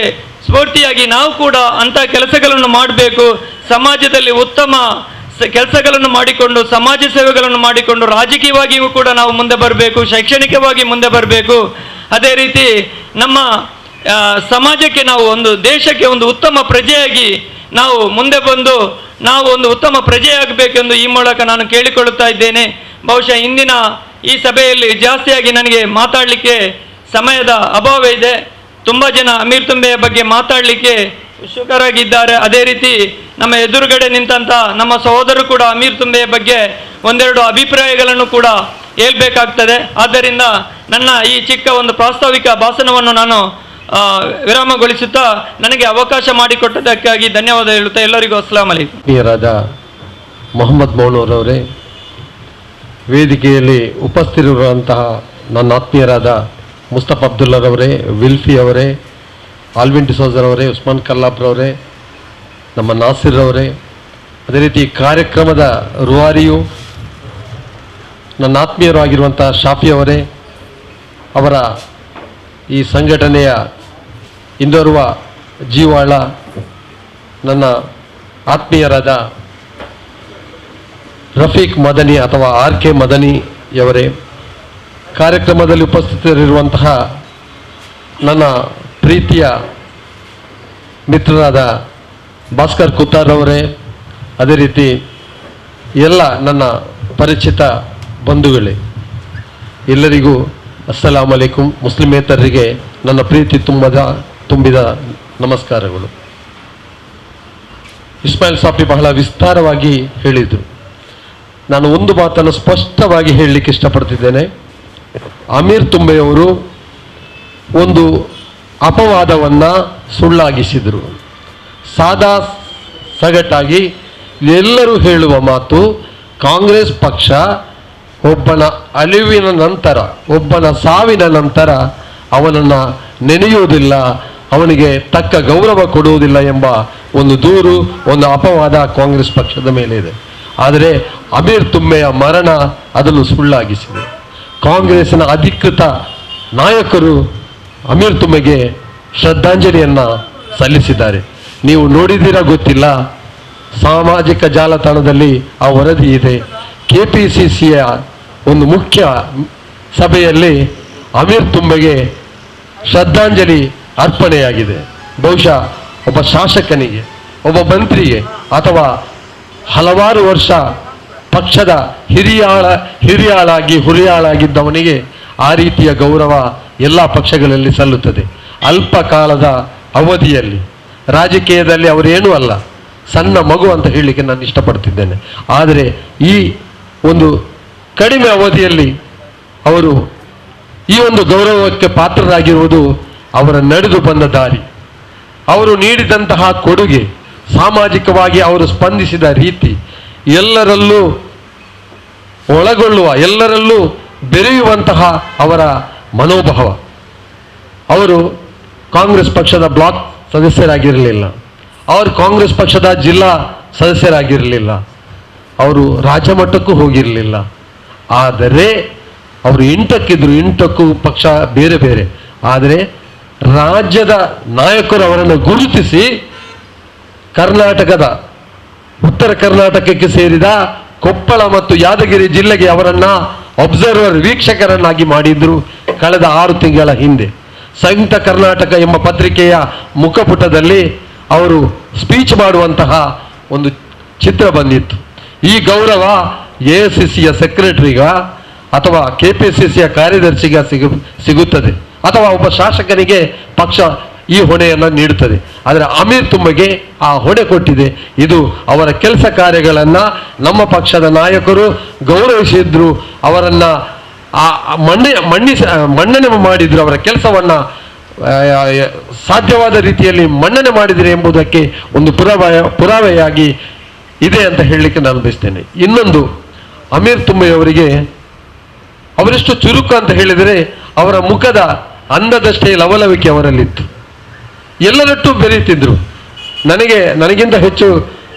ಸ್ಫೂರ್ತಿಯಾಗಿ ನಾವು ಕೂಡ ಅಂಥ ಕೆಲಸಗಳನ್ನು ಮಾಡಬೇಕು. ಸಮಾಜದಲ್ಲಿ ಉತ್ತಮ ಕೆಲಸಗಳನ್ನು ಮಾಡಿಕೊಂಡು, ಸಮಾಜ ಸೇವೆಗಳನ್ನು ಮಾಡಿಕೊಂಡು, ರಾಜಕೀಯವಾಗಿಯೂ ಕೂಡ ನಾವು ಮುಂದೆ ಬರಬೇಕು, ಶೈಕ್ಷಣಿಕವಾಗಿ ಮುಂದೆ ಬರಬೇಕು. ಅದೇ ರೀತಿ ನಮ್ಮ ಸಮಾಜಕ್ಕೆ ನಾವು ಒಂದು ದೇಶಕ್ಕೆ ಒಂದು ಉತ್ತಮ ಪ್ರಜೆಯಾಗಿ ನಾವು ಮುಂದೆ ಬಂದು ನಾವು ಒಂದು ಉತ್ತಮ ಪ್ರಜೆಯಾಗಬೇಕೆಂದು ಈ ಮೂಲಕ ನಾನು ಕೇಳಿಕೊಳ್ಳುತ್ತಾ ಇದ್ದೇನೆ. ಬಹುಶಃ ಇಂದಿನ ಈ ಸಭೆಯಲ್ಲಿ ಜಾಸ್ತಿಯಾಗಿ ನನಗೆ ಮಾತಾಡಲಿಕ್ಕೆ ಸಮಯದ ಅಭಾವ ಇದೆ. ತುಂಬ ಜನ ಅಮೀರ್ ತುಂಬೆಯ ಬಗ್ಗೆ ಮಾತಾಡಲಿಕ್ಕೆ ಉತ್ಸುಕರಾಗಿದ್ದಾರೆ. ಅದೇ ರೀತಿ ನಮ್ಮ ಎದುರುಗಡೆ ನಿಂತಹ ನಮ್ಮ ಸಹೋದರರು ಕೂಡ ಅಮೀರ್ ತುಂಬೆಯ ಬಗ್ಗೆ ಒಂದೆರಡು ಅಭಿಪ್ರಾಯಗಳನ್ನು ಕೂಡ ಹೇಳ್ಬೇಕಾಗ್ತದೆ. ಆದ್ದರಿಂದ ನನ್ನ ಈ ಚಿಕ್ಕ ಒಂದು ಪ್ರಾಸ್ತಾವಿಕ ಭಾಷಣವನ್ನು ನಾನು ವಿರಾಮಗೊಳಿಸುತ್ತಾ ನನಗೆ ಅವಕಾಶ ಮಾಡಿಕೊಟ್ಟದಕ್ಕಾಗಿ ಧನ್ಯವಾದ ಹೇಳುತ್ತಾ ಎಲ್ಲರಿಗೂ ಅಸ್ಸಲಾಂ ಅಲೈಕುಂ. ಆತ್ಮೀಯರಾದ ಮೊಹಮ್ಮದ್ ಮೌನೂರವರೇ, ವೇದಿಕೆಯಲ್ಲಿ ಉಪಸ್ಥಿತರಿರುವಂತಹ ನನ್ನ ಆತ್ಮೀಯರಾದ ಮುಸ್ತಫಾ ಅಬ್ದುಲ್ಲರವರೇ, ವಿಲ್ಫಿ ಅವರೇ, ಆಲ್ವಿನ್ ಡಿಸೋಜರ್ ಅವರೇ, ಉಸ್ಮಾನ್ ಕಲ್ಲಾಪ್ರವರೇ, ನಮ್ಮ ನಾಸಿರ್ ಅವರೇ, ಅದೇ ರೀತಿ ಕಾರ್ಯಕ್ರಮದ ರೂವಾರಿಯು ನನ್ನ ಆತ್ಮೀಯರು ಆಗಿರುವಂಥ ಶಾಫಿ ಅವರೇ, ಅವರ ಈ ಸಂಘಟನೆಯ ಇನ್ನೋರ್ವ ಜೀವಾಳ ನನ್ನ ಆತ್ಮೀಯರಾದ ರಫೀಕ್ ಮದನಿ ಅಥವಾ RK ಮದನಿಯವರೇ, ಕಾರ್ಯಕ್ರಮದಲ್ಲಿ ಉಪಸ್ಥಿತರಿರುವಂತಹ ನನ್ನ ಪ್ರೀತಿಯ ಮಿತ್ರರಾದ ಭಾಸ್ಕರ್ ಕುತ್ತಾರ್ ಅವರೇ, ಅದೇ ರೀತಿ ಎಲ್ಲ ನನ್ನ ಪರಿಚಿತ ಬಂಧುಗಳೇ, ಎಲ್ಲರಿಗೂ ಅಸ್ಸಲಾಂ ಅಲೈಕುಂ. ಮುಸ್ಲಿಮೇತರರಿಗೆ ನನ್ನ ಪ್ರೀತಿ ತುಂಬಿದ ನಮಸ್ಕಾರಗಳು. ಇಸ್ಮಾಯಿಲ್ ಸಾಫಿ ಬಹಳ ವಿಸ್ತಾರವಾಗಿ ಹೇಳಿದರು. ನಾನು ಒಂದು ಮಾತನ್ನು ಸ್ಪಷ್ಟವಾಗಿ ಹೇಳಲಿಕ್ಕೆ ಇಷ್ಟಪಡ್ತಿದ್ದೇನೆ. ಅಮೀರ್ ತುಂಬೆಯವರು ಒಂದು ಅಪವಾದವನ್ನು ಸುಳ್ಳಾಗಿಸಿದರು. ಸಾದಾ ಸಗಟಾಗಿ ಎಲ್ಲರೂ ಹೇಳುವ ಮಾತು, ಕಾಂಗ್ರೆಸ್ ಪಕ್ಷ ಒಬ್ಬನ ಅಳಿವಿನ ನಂತರ, ಒಬ್ಬನ ಸಾವಿನ ನಂತರ ಅವನನ್ನು ನೆನೆಯುವುದಿಲ್ಲ, ಅವನಿಗೆ ತಕ್ಕ ಗೌರವ ಕೊಡುವುದಿಲ್ಲ ಎಂಬ ಒಂದು ದೂರು, ಒಂದು ಅಪವಾದ ಕಾಂಗ್ರೆಸ್ ಪಕ್ಷದ ಮೇಲೆ ಇದೆ. ಆದರೆ ಅಮೀರ್ ತುಂಬೆಯ ಮರಣ ಅದನ್ನು ಸುಳ್ಳಾಗಿಸಿದೆ. ಕಾಂಗ್ರೆಸ್ನ ಅಧಿಕೃತ ನಾಯಕರು ಅಮೀರ್ ತುಂಬೆಗೆ ಶ್ರದ್ಧಾಂಜಲಿಯನ್ನು ಸಲ್ಲಿಸಿದ್ದಾರೆ. ನೀವು ನೋಡಿದ್ದೀರಾ ಗೊತ್ತಿಲ್ಲ, ಸಾಮಾಜಿಕ ಜಾಲತಾಣದಲ್ಲಿ ಆ ವರದಿ ಇದೆ. KPCCಯ ಒಂದು ಮುಖ್ಯ ಸಭೆಯಲ್ಲಿ ಅಮೀರ್ ತುಂಬೆಗೆ ಶ್ರದ್ಧಾಂಜಲಿ ಅರ್ಪಣೆಯಾಗಿದೆ. ಬಹುಶಃ ಒಬ್ಬ ಶಾಸಕನಿಗೆ, ಒಬ್ಬ ಮಂತ್ರಿಗೆ ಅಥವಾ ಹಲವಾರು ವರ್ಷ ಪಕ್ಷದ ಹುರಿಯಾಳಾಗಿದ್ದವನಿಗೆ ಆ ರೀತಿಯ ಗೌರವ ಎಲ್ಲ ಪಕ್ಷಗಳಲ್ಲಿ ಸಲ್ಲುತ್ತದೆ. ಅಲ್ಪ ಕಾಲದ ಅವಧಿಯಲ್ಲಿ ರಾಜಕೀಯದಲ್ಲಿ ಅವರೇನೂ ಅಲ್ಲ, ಸಣ್ಣ ಮಗು ಅಂತ ಹೇಳಲಿಕ್ಕೆ ನಾನು ಇಷ್ಟಪಡ್ತಿದ್ದೇನೆ. ಆದರೆ ಈ ಒಂದು ಕಡಿಮೆ ಅವಧಿಯಲ್ಲಿ ಅವರು ಈ ಒಂದು ಗೌರವಕ್ಕೆ ಪಾತ್ರರಾಗಿರುವುದು ಅವರ ನಡೆದು ಬಂದ ದಾರಿ, ಅವರು ನೀಡಿದಂತಹ ಕೊಡುಗೆ, ಸಾಮಾಜಿಕವಾಗಿ ಅವರು ಸ್ಪಂದಿಸಿದ ರೀತಿ, ಎಲ್ಲರಲ್ಲೂ ಒಳಗೊಳ್ಳುವ, ಎಲ್ಲರಲ್ಲೂ ಬೆರೆಯುವಂತಹ ಅವರ ಮನೋಭಾವ. ಅವರು ಕಾಂಗ್ರೆಸ್ ಪಕ್ಷದ ಬ್ಲಾಕ್ ಸದಸ್ಯರಾಗಿರಲಿಲ್ಲ, ಅವರು ಕಾಂಗ್ರೆಸ್ ಪಕ್ಷದ ಜಿಲ್ಲಾ ಸದಸ್ಯರಾಗಿರಲಿಲ್ಲ, ಅವರು ರಾಜ್ಯ ಮಟ್ಟಕ್ಕೂ ಹೋಗಿರಲಿಲ್ಲ. ಆದರೆ ಅವರು 8 ಪಕ್ಷ ಬೇರೆ ಬೇರೆ. ಆದರೆ ರಾಜ್ಯದ ನಾಯಕರು ಅವರನ್ನು ಗುರುತಿಸಿ ಕರ್ನಾಟಕದ ಉತ್ತರ ಕರ್ನಾಟಕಕ್ಕೆ ಸೇರಿದ ಕೊಪ್ಪಳ ಮತ್ತು ಯಾದಗಿರಿ ಜಿಲ್ಲೆಗೆ ಅವರನ್ನು ಅಬ್ಸರ್ವರ್, ವೀಕ್ಷಕರನ್ನಾಗಿ ಮಾಡಿದ್ರು ಕಳೆದ 6 ತಿಂಗಳ ಹಿಂದೆ. ಸಂಯುಕ್ತ ಕರ್ನಾಟಕ ಎಂಬ ಪತ್ರಿಕೆಯ ಮುಖಪುಟದಲ್ಲಿ ಅವರು ಸ್ಪೀಚ್ ಮಾಡುವಂತಹ ಒಂದು ಚಿತ್ರ ಬಂದಿತ್ತು. ಈ ಗೌರವ AICCಯ ಸೆಕ್ರೆಟರಿಗ ಅಥವಾ KPCCಯ ಕಾರ್ಯದರ್ಶಿಗೆ ಸಿಗುತ್ತದೆ, ಅಥವಾ ಒಬ್ಬ ಶಾಸಕನಿಗೆ ಪಕ್ಷ ಈ ಹೊಣೆಯನ್ನು ನೀಡುತ್ತದೆ. ಆದರೆ ಅಮೀರ್ ತುಂಬೆಗೆ ಆ ಹೊಣೆ ಕೊಟ್ಟಿದೆ. ಇದು ಅವರ ಕೆಲಸ ಕಾರ್ಯಗಳನ್ನು ನಮ್ಮ ಪಕ್ಷದ ನಾಯಕರು ಗೌರವಿಸಿದ್ರು, ಅವರನ್ನು ಮನ್ನಣೆ ಮಾಡಿದ್ರು, ಅವರ ಕೆಲಸವನ್ನು ಸಾಧ್ಯವಾದ ರೀತಿಯಲ್ಲಿ ಮನ್ನಣೆ ಮಾಡಿದರೆ ಎಂಬುದಕ್ಕೆ ಒಂದು ಪುರಾವೆಯಾಗಿ ಇದೆ ಅಂತ ಹೇಳಲಿಕ್ಕೆ ನಾನು ಬಯಸ್ತೇನೆ. ಇನ್ನೊಂದು, ಅಮೀರ್ ತುಂಬೆಯವರಿಗೆ ಅವರೆಷ್ಟು ಚುರುಕು ಅಂತ ಹೇಳಿದರೆ ಅವರ ಮುಖದ ಅಂದದಷ್ಟೇ ಲವಲವಿಕೆ ಅವರಲ್ಲಿತ್ತು. ಎಲ್ಲರಟ್ಟು ಬೆರೀತಿದ್ರು. ನನಗಿಂತ ಹೆಚ್ಚು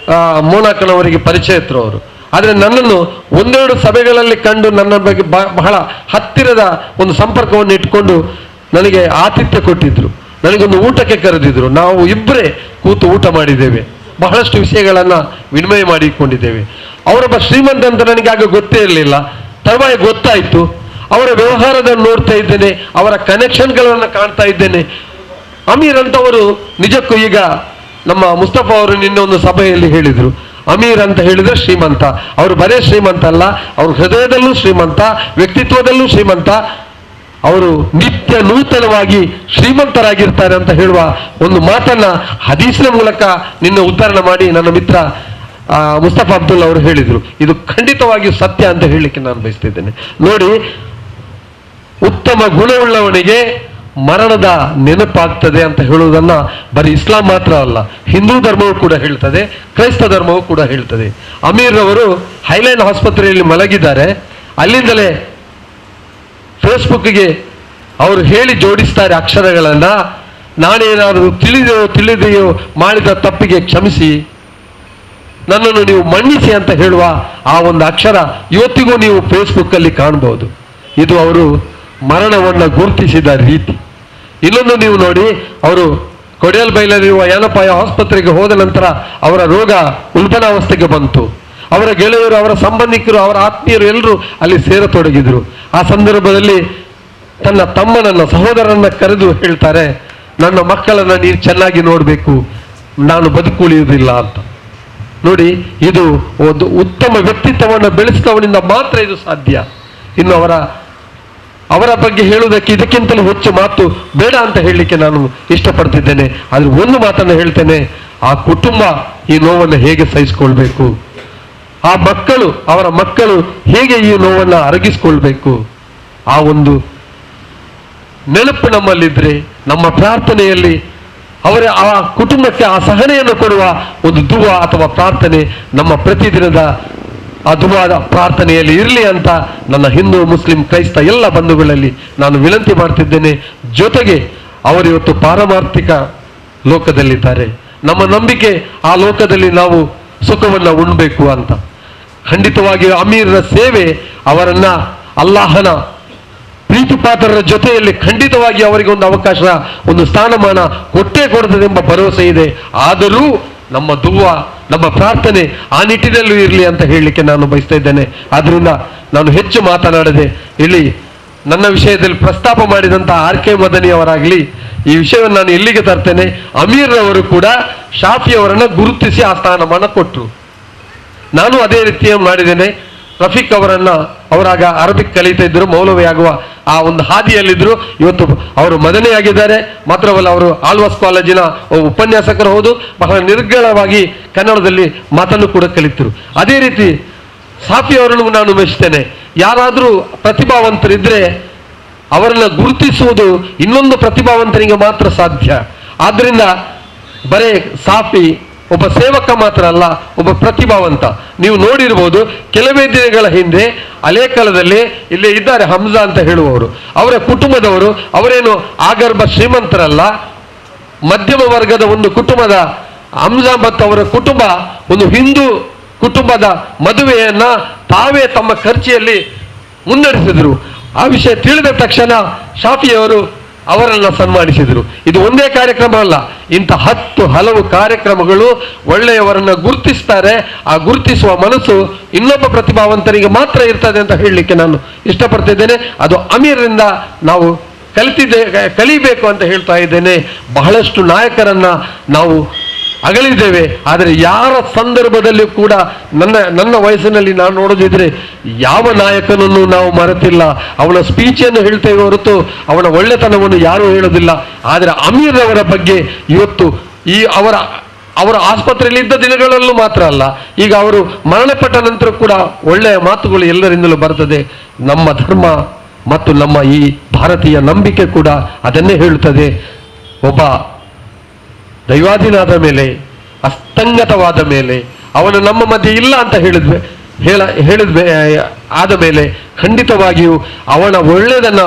ಮೋನಾಕನವರಿಗೆ ಪರಿಚಯ ಇದ್ರು ಅವರು. ಆದರೆ ನನ್ನನ್ನು ಒಂದೆರಡು ಸಭೆಗಳಲ್ಲಿ ಕಂಡು ನನ್ನ ಬಗ್ಗೆ ಬಹಳ ಹತ್ತಿರದ ಒಂದು ಸಂಪರ್ಕವನ್ನು ಇಟ್ಕೊಂಡು ನನಗೆ ಆತಿಥ್ಯ ಕೊಟ್ಟಿದ್ರು, ನನಗೊಂದು ಊಟಕ್ಕೆ ಕರೆದಿದ್ರು. ನಾವು ಇಬ್ಬರೇ ಕೂತು ಊಟ ಮಾಡಿದ್ದೇವೆ, ಬಹಳಷ್ಟು ವಿಷಯಗಳನ್ನ ವಿನಿಮಯ ಮಾಡಿಕೊಂಡಿದ್ದೇವೆ. ಅವರೊಬ್ಬ ಶ್ರೀಮಂತ ಅಂತ ನನಗೆ ಆಗ ಗೊತ್ತೇ ಇರಲಿಲ್ಲ. ತರುವಾಯ ಗೊತ್ತಾಯ್ತು. ಅವರ ವ್ಯವಹಾರವನ್ನು ನೋಡ್ತಾ ಇದ್ದೇನೆ, ಅವರ ಕನೆಕ್ಷನ್ಗಳನ್ನು ಕಾಣ್ತಾ ಇದ್ದೇನೆ. ಅಮೀರ್ ಅಂತವರು ನಿಜಕ್ಕೂ ಈಗ ನಮ್ಮ ಮುಸ್ತಫಾ ಅವರು ನಿನ್ನೆ ಒಂದು ಸಭೆಯಲ್ಲಿ ಹೇಳಿದರು, ಅಮೀರ್ ಅಂತ ಹೇಳಿದ್ರೆ ಶ್ರೀಮಂತ. ಅವರು ಬರೇ ಶ್ರೀಮಂತ ಅಲ್ಲ, ಅವರು ಹೃದಯದಲ್ಲೂ ಶ್ರೀಮಂತ, ವ್ಯಕ್ತಿತ್ವದಲ್ಲೂ ಶ್ರೀಮಂತ. ಅವರು ನಿತ್ಯ ನೂತನವಾಗಿ ಶ್ರೀಮಂತರಾಗಿರ್ತಾರೆ ಅಂತ ಹೇಳುವ ಒಂದು ಮಾತನ್ನ ಹದೀಸಿನ ಮೂಲಕ ನಿನ್ನೆ ಉದ್ಧಾರಣೆ ಮಾಡಿ ನನ್ನ ಮಿತ್ರ ಮುಸ್ತಫಾ ಅಬ್ದುಲ್ ಅವರು ಹೇಳಿದರು. ಇದು ಖಂಡಿತವಾಗಿಯೂ ಸತ್ಯ ಅಂತ ಹೇಳಲಿಕ್ಕೆ ನಾನು ಬಯಸ್ತಿದ್ದೇನೆ. ನೋಡಿ, ಉತ್ತಮ ಗುಣವುಳ್ಳವನಿಗೆ ಮರಣದ ನೆನಪಾಗ್ತದೆ ಅಂತ ಹೇಳುವುದನ್ನ ಬರೀ ಇಸ್ಲಾಂ ಮಾತ್ರ ಅಲ್ಲ, ಹಿಂದೂ ಧರ್ಮವೂ ಕೂಡ ಹೇಳ್ತದೆ, ಕ್ರೈಸ್ತ ಧರ್ಮವೂ ಕೂಡ ಹೇಳ್ತದೆ. ಅಮೀರ್ ಅವರು ಹೈಲೈನ್ ಆಸ್ಪತ್ರೆಯಲ್ಲಿ ಮಲಗಿದ್ದಾರೆ. ಅಲ್ಲಿಂದಲೇ ಫೇಸ್ಬುಕ್ಗೆ ಅವರು ಹೇಳಿ ಜೋಡಿಸ್ತಾರೆ ಅಕ್ಷರಗಳನ್ನ, ನಾನೇನಾದರೂ ತಿಳಿದೆಯೋ ಮಾಡಿದ ತಪ್ಪಿಗೆ ಕ್ಷಮಿಸಿ, ನನ್ನನ್ನು ನೀವು ಮನ್ನಿಸಿ ಅಂತ ಹೇಳುವ ಆ ಒಂದು ಅಕ್ಷರ ಇವತ್ತಿಗೂ ನೀವು ಫೇಸ್ಬುಕ್ ಅಲ್ಲಿ ಕಾಣಬಹುದು. ಇದು ಅವರು ಮರಣವನ್ನು ಗುರುತಿಸಿದ ರೀತಿ. ಇನ್ನೊಂದು ನೀವು ನೋಡಿ, ಅವರು ಕೊಡಿಯಲ್ ಬೈಲಲ್ಲಿರುವ ಯಾನಪಾಯ ಆಸ್ಪತ್ರೆಗೆ ಹೋದ ನಂತರ ಅವರ ರೋಗ ಉಲ್ಬಣಾವಸ್ಥೆಗೆ ಬಂತು. ಅವರ ಗೆಳೆಯರು, ಅವರ ಸಂಬಂಧಿಕರು, ಅವರ ಆತ್ಮೀಯರು ಎಲ್ಲರೂ ಅಲ್ಲಿ ಸೇರತೊಡಗಿದ್ರು. ಆ ಸಂದರ್ಭದಲ್ಲಿ ತನ್ನ ತಮ್ಮನನ್ನ, ಸಹೋದರನ್ನ ಕರೆದು ಹೇಳ್ತಾರೆ, ನನ್ನ ಮಕ್ಕಳನ್ನ ನೀನು ಚೆನ್ನಾಗಿ ನೋಡಬೇಕು, ನಾನು ಬದುಕುಳಿಯುವುದಿಲ್ಲ ಅಂತ. ನೋಡಿ, ಇದು ಒಂದು ಉತ್ತಮ ವ್ಯಕ್ತಿತ್ವವನ್ನು ಬೆಳೆಸಿದವನಿಂದ ಮಾತ್ರ ಇದು ಸಾಧ್ಯ. ಇನ್ನು ಅವರ ಬಗ್ಗೆ ಹೇಳುವುದಕ್ಕೆ ಇದಕ್ಕಿಂತಲೂ ಹೆಚ್ಚು ಮಾತು ಬೇಡ ಅಂತ ಹೇಳಲಿಕ್ಕೆ ನಾನು ಇಷ್ಟಪಡ್ತಿದ್ದೇನೆ. ಆದ್ರೆ ಒಂದು ಮಾತನ್ನು ಹೇಳ್ತೇನೆ, ಆ ಕುಟುಂಬ ಈ ನೋವನ್ನು ಹೇಗೆ ಸಹಿಸಿಕೊಳ್ಬೇಕು, ಆ ಮಕ್ಕಳು, ಅವರ ಮಕ್ಕಳು ಹೇಗೆ ಈ ನೋವನ್ನು ಅರಗಿಸಿಕೊಳ್ಬೇಕು, ಆ ಒಂದು ನೆನಪು ನಮ್ಮಲ್ಲಿದ್ರೆ, ನಮ್ಮ ಪ್ರಾರ್ಥನೆಯಲ್ಲಿ ಅವರ ಆ ಕುಟುಂಬಕ್ಕೆ ಆ ಸಹನೆಯನ್ನು ಕೊಡುವ ಒಂದು ದುವಾ ಅಥವಾ ಪ್ರಾರ್ಥನೆ ನಮ್ಮ ಪ್ರತಿದಿನದ ಆ ದುವಾದ ಪ್ರಾರ್ಥನೆಯಲ್ಲಿ ಇರಲಿ ಅಂತ ನನ್ನ ಹಿಂದೂ, ಮುಸ್ಲಿಂ, ಕ್ರೈಸ್ತ ಎಲ್ಲ ಬಂಧುಗಳಲ್ಲಿ ನಾನು ವಿನಂತಿ ಮಾಡ್ತಿದ್ದೇನೆ. ಜೊತೆಗೆ ಅವರು ಇವತ್ತು ಪಾರಮಾರ್ಥಿಕ ಲೋಕದಲ್ಲಿದ್ದಾರೆ. ನಮ್ಮ ನಂಬಿಕೆ ಆ ಲೋಕದಲ್ಲಿ ನಾವು ಸುಖವನ್ನು ಉಣ್ಬೇಕು ಅಂತ. ಖಂಡಿತವಾಗಿಯೂ ಅಮೀರರ ಸೇವೆ ಅವರನ್ನ ಅಲ್ಲಾಹನ ಪ್ರೀತಿ ಪಾತ್ರರ ಜೊತೆಯಲ್ಲಿ ಖಂಡಿತವಾಗಿ ಅವರಿಗೆ ಒಂದು ಅವಕಾಶ, ಒಂದು ಸ್ಥಾನಮಾನ ಕೊಟ್ಟೇ ಕೊಡುತ್ತದೆ ಎಂಬ ಭರವಸೆ ಇದೆ. ಆದರೂ ನಮ್ಮ ದುವಾ, ನಮ್ಮ ಪ್ರಾರ್ಥನೆ ಆ ನಿಟ್ಟಿನಲ್ಲೂ ಇರಲಿ ಅಂತ ಹೇಳಲಿಕ್ಕೆ ನಾನು ಬಯಸ್ತಾ ಇದ್ದೇನೆ. ಆದ್ರಿಂದ ನಾನು ಹೆಚ್ಚು ಮಾತನಾಡದೆ ಇಲ್ಲಿ ನನ್ನ ವಿಷಯದಲ್ಲಿ ಪ್ರಸ್ತಾಪ ಮಾಡಿದಂತಹ RK ಮದನಿ ಅವರಾಗಲಿ, ಈ ವಿಷಯವನ್ನು ನಾನು ಎಲ್ಲಿಗೆ ತರ್ತೇನೆ, ಅಮೀರ್ ಅವರು ಕೂಡ ಶಾಫಿ ಅವರನ್ನ ಗುರುತಿಸಿ ಆ ಸ್ಥಾನಮಾನ ಕೊಟ್ಟರು. ನಾನು ಅದೇ ರೀತಿಯ ಮಾಡಿದ್ದೇನೆ. ರಫೀಕ್ ಅವರನ್ನ, ಅವರಾಗ ಅರಬಿಕ್ ಕಲಿತಾ ಇದ್ರು, ಮೌಲವಿ ಆಗುವ ಆ ಒಂದು ಹಾದಿಯಲ್ಲಿದ್ರು. ಇವತ್ತು ಅವರು ಮದನಿ ಆಗಿದ್ದಾರೆ. ಮಾತ್ರವಲ್ಲ, ಅವರು ಆಳ್ವಾಸ್ ಕಾಲೇಜಿನ ಉಪನ್ಯಾಸಕರು ಹೌದು, ಬಹಳ ನಿರ್ಗಳವಾಗಿ ಕನ್ನಡದಲ್ಲಿ ಮಾತನ್ನು ಕೂಡ ಕಲಿತರು. ಅದೇ ರೀತಿ ಸಾಫಿ ಅವರನ್ನು ನಾನು ಮೆಚ್ಚುತ್ತೇನೆ. ಯಾರಾದರೂ ಪ್ರತಿಭಾವಂತರಿದ್ರೆ ಅವರನ್ನ ಗುರುತಿಸುವುದು ಇನ್ನೊಂದು ಪ್ರತಿಭಾವಂತನಿಗೆ ಮಾತ್ರ ಸಾಧ್ಯ. ಆದ್ರಿಂದ ಬರೇ ಸಾಫಿ ಒಬ್ಬ ಸೇವಕ ಮಾತ್ರ ಅಲ್ಲ, ಒಬ್ಬ ಪ್ರತಿಭಾವಂತ. ನೀವು ನೋಡಿರ್ಬೋದು, ಕೆಲವೇ ದಿನಗಳ ಹಿಂದೆ ಅಲೇಕಲದಲ್ಲಿ ಇಲ್ಲಿ ಇದ್ದಾರೆ ಹಮ್ಜಾ ಅಂತ ಹೇಳುವವರು, ಅವರ ಕುಟುಂಬದವರು, ಅವರೇನು ಆಗರ್ಭ ಶ್ರೀಮಂತರಲ್ಲ, ಮಧ್ಯಮ ವರ್ಗದ ಒಂದು ಕುಟುಂಬದ ಹಮ್ಜಾ ಮತ್ತು ಅವರ ಕುಟುಂಬ ಒಂದು ಹಿಂದೂ ಕುಟುಂಬದ ಮದುವೆಯನ್ನ ತಾವೇ ತಮ್ಮ ಖರ್ಚಿಯಲ್ಲಿ ಮುನ್ನಡೆಸಿದ್ರು. ಆ ವಿಷಯ ತಿಳಿದ ತಕ್ಷಣ ಶಾಫಿಯವರು ಅವರನ್ನ ಸನ್ಮಾನಿಸಿದರು. ಇದು ಒಂದೇ ಕಾರ್ಯಕ್ರಮ ಅಲ್ಲ, ಇಂಥ 10 ಹಲವು ಕಾರ್ಯಕ್ರಮಗಳು ಒಳ್ಳೆಯವರನ್ನ ಗುರುತಿಸ್ತಾರೆ. ಆ ಗುರುತಿಸುವ ಮನಸ್ಸು ಇನ್ನೊಬ್ಬ ಪ್ರತಿಭಾವಂತರಿಗೆ ಮಾತ್ರ ಇರ್ತದೆ ಅಂತ ಹೇಳಲಿಕ್ಕೆ ನಾನು ಇಷ್ಟಪಡ್ತಿದ್ದೇನೆ. ಅದು ಅಮೀರರಿಂದ ನಾವು ಕಲಿಬೇಕು ಅಂತ ಹೇಳ್ತಾ ಇದ್ದೇನೆ. ಬಹಳಷ್ಟು ನಾಯಕರನ್ನ ನಾವು ಅಗಲಿದ್ದೇವೆ, ಆದರೆ ಯಾರ ಸಂದರ್ಭದಲ್ಲಿ ಕೂಡ ನನ್ನ ವಯಸ್ಸಿನಲ್ಲಿ ನಾನು ನೋಡೋದಿದ್ರೆ ಯಾವ ನಾಯಕನನ್ನು ನಾವು ಮರೆತಿಲ್ಲ. ಅವನ ಸ್ಪೀಚನ್ನು ಹೇಳ್ತೇವೆ ಹೊರತು ಅವನ ಒಳ್ಳೆತನವನ್ನು ಯಾರೂ ಹೇಳೋದಿಲ್ಲ. ಆದರೆ ಅಮೀರ್ ಅವರ ಬಗ್ಗೆ ಇವತ್ತು ಈ ಅವರ ಆಸ್ಪತ್ರೆಯಲ್ಲಿ ಇದ್ದ ದಿನಗಳಲ್ಲೂ ಮಾತ್ರ ಅಲ್ಲ, ಈಗ ಅವರು ಮರಣಪಟ್ಟ ನಂತರ ಕೂಡ ಒಳ್ಳೆಯ ಮಾತುಗಳು ಎಲ್ಲರಿಂದಲೂ ಬರ್ತದೆ. ನಮ್ಮ ಧರ್ಮ ಮತ್ತು ನಮ್ಮ ಈ ಭಾರತೀಯ ನಂಬಿಕೆ ಕೂಡ ಅದನ್ನೇ ಹೇಳುತ್ತದೆ. ಒಬ್ಬ ದೈವಾಧೀನಾದ ಮೇಲೆ, ಅಸ್ತಂಗತವಾದ ಮೇಲೆ, ಅವನು ನಮ್ಮ ಮಧ್ಯೆ ಇಲ್ಲ ಅಂತ ಹೇಳಿದ್ವೆ ಆದ ಮೇಲೆ ಖಂಡಿತವಾಗಿಯೂ ಅವನ ಒಳ್ಳೆಯದನ್ನ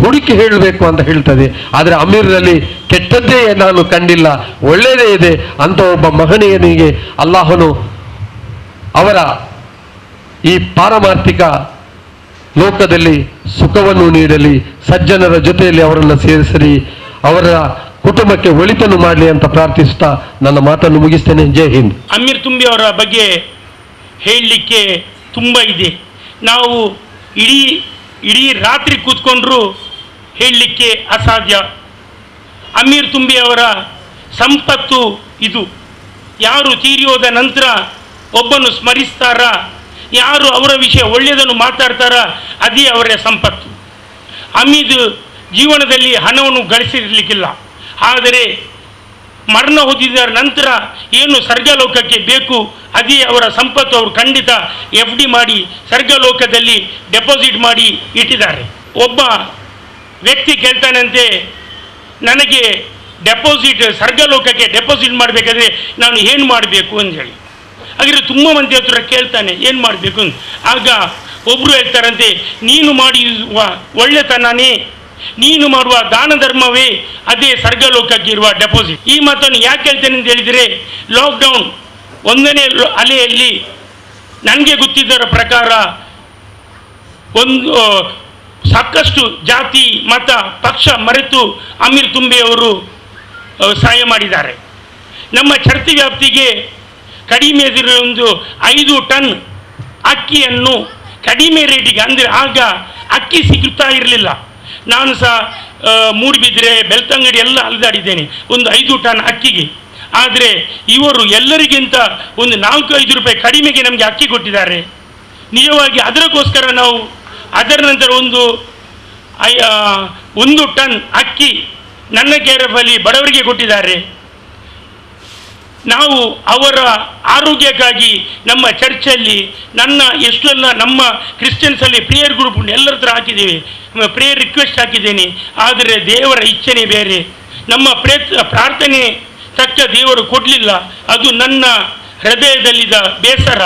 ಹುಡುಕಿ ಹೇಳಬೇಕು ಅಂತ ಹೇಳ್ತದೆ. ಆದರೆ ಅಮೀರ್ನಲ್ಲಿ ಕೆಟ್ಟದ್ದೇ ನಾನು ಕಂಡಿಲ್ಲ, ಒಳ್ಳೆಯದೇ ಇದೆ ಅಂತ ಒಬ್ಬ ಮಹನೀಯನಿಗೆ ಅಲ್ಲಾಹನು ಅವರ ಈ ಪಾರಮಾರ್ಥಿಕ ಲೋಕದಲ್ಲಿ ಸುಖವನ್ನು ನೀಡಲಿ, ಸಜ್ಜನರ ಜೊತೆಯಲ್ಲಿ ಅವರನ್ನು ಸೇರಿಸಲಿ, ಅವರ ಕುಟುಂಬಕ್ಕೆ ಒಳಿತನ್ನು ಮಾಡಲಿ ಅಂತ ಪ್ರಾರ್ಥಿಸ್ತಾ ನನ್ನ ಮಾತನ್ನು ಮುಗಿಸ್ತೇನೆ. ಜೈ ಹಿಂದ್. ಅಮೀರ್ ತುಂಬಿ ಅವರ ಬಗ್ಗೆ ಹೇಳಲಿಕ್ಕೆ ತುಂಬ ಇದೆ. ನಾವು ಇಡೀ ರಾತ್ರಿ ಕೂತ್ಕೊಂಡ್ರೂ ಹೇಳಲಿಕ್ಕೆ ಅಸಾಧ್ಯ. ಅಮೀರ್ ತುಂಬಿ ಅವರ ಸಂಪತ್ತು ಇದು. ಯಾರು ತೀರಿ ಹೋದ ನಂತರ ಒಬ್ಬನು ಸ್ಮರಿಸ್ತಾರ, ಯಾರು ಅವರ ವಿಷಯ ಒಳ್ಳೆಯದನ್ನು ಮಾತಾಡ್ತಾರ, ಅದೇ ಅವರ ಸಂಪತ್ತು. ಅಮೀದ್ ಜೀವನದಲ್ಲಿ ಹಣವನ್ನು ಗಳಿಸಿರಲಿಕ್ಕಿಲ್ಲ, ಆದರೆ ಮರಣ ಹೊಂದಿದ ನಂತರ ಏನು ಸ್ವರ್ಗಲೋಕಕ್ಕೆ ಬೇಕು ಅದೇ ಅವರ ಸಂಪತ್ತು. ಅವರು ಖಂಡಿತ FD ಮಾಡಿ ಸ್ವರ್ಗಲೋಕದಲ್ಲಿ ಡೆಪಾಸಿಟ್ ಮಾಡಿ ಇಟ್ಟಿದ್ದಾರೆ. ಒಬ್ಬ ವ್ಯಕ್ತಿ ಕೇಳ್ತಾನಂತೆ, ನನಗೆ ಸ್ವರ್ಗಲೋಕಕ್ಕೆ ಡೆಪಾಸಿಟ್ ಮಾಡಬೇಕಾದ್ರೆ ನಾನು ಏನು ಮಾಡಬೇಕು ಅಂತ ಹೇಳಿ. ಹಾಗಿದ್ರೆ ತುಂಬ ಮಂದಿ ಹತ್ರ ಕೇಳ್ತಾನೆ ಏನು ಮಾಡಬೇಕು ಅಂತ. ಆಗ ಒಬ್ಬರು ಹೇಳ್ತಾರಂತೆ, ನೀನು ಮಾಡುವ ಒಳ್ಳೆತನನೇ, ನೀನು ಮಾಡುವ ದಾನ ಧರ್ಮವೇ ಅದೇ ಸ್ವರ್ಗಲೋಕಕ್ಕೆ ಇರುವ ಡೆಪಾಸಿಟ್. ಈ ಮಾತನ್ನು ಯಾಕೆ ಹೇಳ್ತೇನೆ ಅಂತ ಹೇಳಿದರೆ, ಲಾಕ್ಡೌನ್ 1ನೇ ಅಲೆಯಲ್ಲಿ ನನಗೆ ಗೊತ್ತಿದ್ದರ ಪ್ರಕಾರ ಸಾಕಷ್ಟು ಜಾತಿ ಮತ ಪಕ್ಷ ಮರೆತು ಅಮೀರ್ ತುಂಬಿ ಅವರು ಸಹಾಯ ಮಾಡಿದ್ದಾರೆ. ನಮ್ಮ ಚರ್ತಿ ವ್ಯಾಪ್ತಿಗೆ ಕಡಿಮೆ ಒಂದು 5 ಟನ್ ಅಕ್ಕಿಯನ್ನು ಕಡಿಮೆ ರೇಟಿಗೆ, ಅಂದರೆ ಆಗ ಅಕ್ಕಿ ಸಿಗುತ್ತಾ ಇರಲಿಲ್ಲ. ನಾನು ಸಹ ಮೂಡುಬಿದ್ರೆ ಬೆಳ್ತಂಗಡಿ ಎಲ್ಲ ಅಲೆದಾಡಿದ್ದೇನೆ ಒಂದು 5 ಟನ್ ಅಕ್ಕಿಗೆ. ಆದರೆ ಇವರು ಎಲ್ಲರಿಗಿಂತ ಒಂದು 4-5 ರೂಪಾಯಿ ಕಡಿಮೆಗೆ ನಮಗೆ ಅಕ್ಕಿ ಕೊಟ್ಟಿದ್ದಾರೆ. ನಿಜವಾಗಿ ಅದಕ್ಕೋಸ್ಕರ ನಾವು ಅದರ ನಂತರ ಒಂದು ಟನ್ ಅಕ್ಕಿ ನನ್ನ ಕೇರಫಲ್ಲಿ ಬಡವರಿಗೆ ಕೊಟ್ಟಿದ್ದಾರೆ. ನಾವು ಅವರ ಆರೋಗ್ಯಕ್ಕಾಗಿ ನಮ್ಮ ಚರ್ಚಲ್ಲಿ ಎಷ್ಟೆಲ್ಲ ನಮ್ಮ ಕ್ರಿಶ್ಚಿಯನ್ಸಲ್ಲಿ ಪ್ರೇಯರ್ ಗ್ರೂಪ್ ಎಲ್ಲರ ಹತ್ರ ಹಾಕಿದ್ದೀವಿ, ಪ್ರೇಯರ್ ರಿಕ್ವೆಸ್ಟ್ ಹಾಕಿದ್ದೇನೆ. ಆದರೆ ದೇವರ ಇಚ್ಛೆನೇ ಬೇರೆ. ನಮ್ಮ ಪ್ರಾರ್ಥನೆ ತಕ್ಕ ದೇವರು ಕೊಡಲಿಲ್ಲ. ಅದು ನನ್ನ ಹೃದಯದಲ್ಲಿದ್ದ ಬೇಸರ.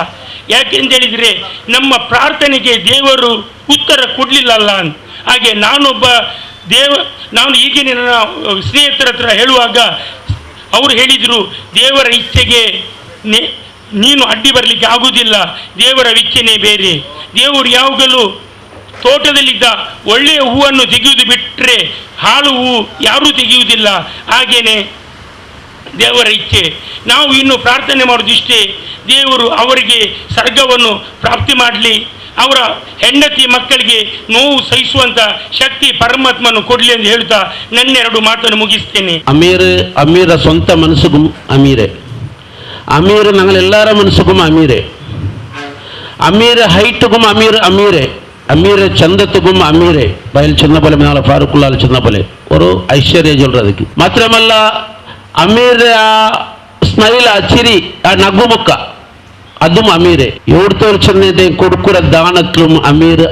ಯಾಕೆಂತೇಳಿದರೆ ನಮ್ಮ ಪ್ರಾರ್ಥನೆಗೆ ದೇವರು ಉತ್ತರ ಕೊಡಲಿಲ್ಲಲ್ಲ ಅಂತ. ಹಾಗೆ ನಾನು ಈಗಿನ ನನ್ನ ಸ್ನೇಹಿತರ ಹತ್ರ ಹೇಳುವಾಗ ಅವರು ಹೇಳಿದರು, ದೇವರ ಇಚ್ಛೆಗೆ ನೀನು ಅಡ್ಡಿ ಬರಲಿಕ್ಕೆ ಆಗುವುದಿಲ್ಲ, ದೇವರ ಇಚ್ಛೆನೇ ಬೇರೆ. ದೇವರು ಯಾವಾಗಲೂ ತೋಟದಲ್ಲಿದ್ದ ಒಳ್ಳೆಯ ಹೂವನ್ನು ತೆಗೆಯುವುದು ಬಿಟ್ಟರೆ ಹಾಳು ಹೂವು ಯಾರೂ ತೆಗೆಯುವುದಿಲ್ಲ. ಹಾಗೇನೆ ದೇವರ ಇಚ್ಛೆ. ನಾವು ಇನ್ನು ಪ್ರಾರ್ಥನೆ ಮಾಡೋದಿಷ್ಟೇ, ದೇವರು ಅವರಿಗೆ ಸ್ವರ್ಗವನ್ನು ಪ್ರಾಪ್ತಿ ಮಾಡಲಿ, ಅವರ ಹೆಂಡತಿ ಮಕ್ಕಳಿಗೆ ನೋವು ಸಹಿಸುವಂಥ ಶಕ್ತಿ ಪರಮಾತ್ಮನು ಕೊಡಲಿ ಎಂದು ಹೇಳ್ತಾ ನನ್ನೆರಡು ಮಾತನ್ನು ಮುಗಿಸ್ತೇನೆ. അമീർ സ്വന്തം മനസ്സുകും അമീരെ, അമീർ ഞങ്ങളെല്ലാവരുടെ മനസ്സുകും അമീരെ, അമീർ ഹൈറ്റുകും അമീരെ, അമീർ ചന്തത്തുകും അമീരെ. ബയൽ ചെന്ന പോലെ നാളെ ഫാറൂഖുല്ലാൽ ചെന്ന പോലെ ഒരു ഐശ്വര്യ ചൊല്ലറதுக்கு മാത്രമല്ല ಅಮೀರ್ ಸ್ಮೈಲ್, ಆ ಚಿರಿ, ಆ ನಗುಮುಖ, അതും അമീരെ. എവിടുത്തോരു ചെന്നേ കൊടുക്കുற ദാനത്തിലും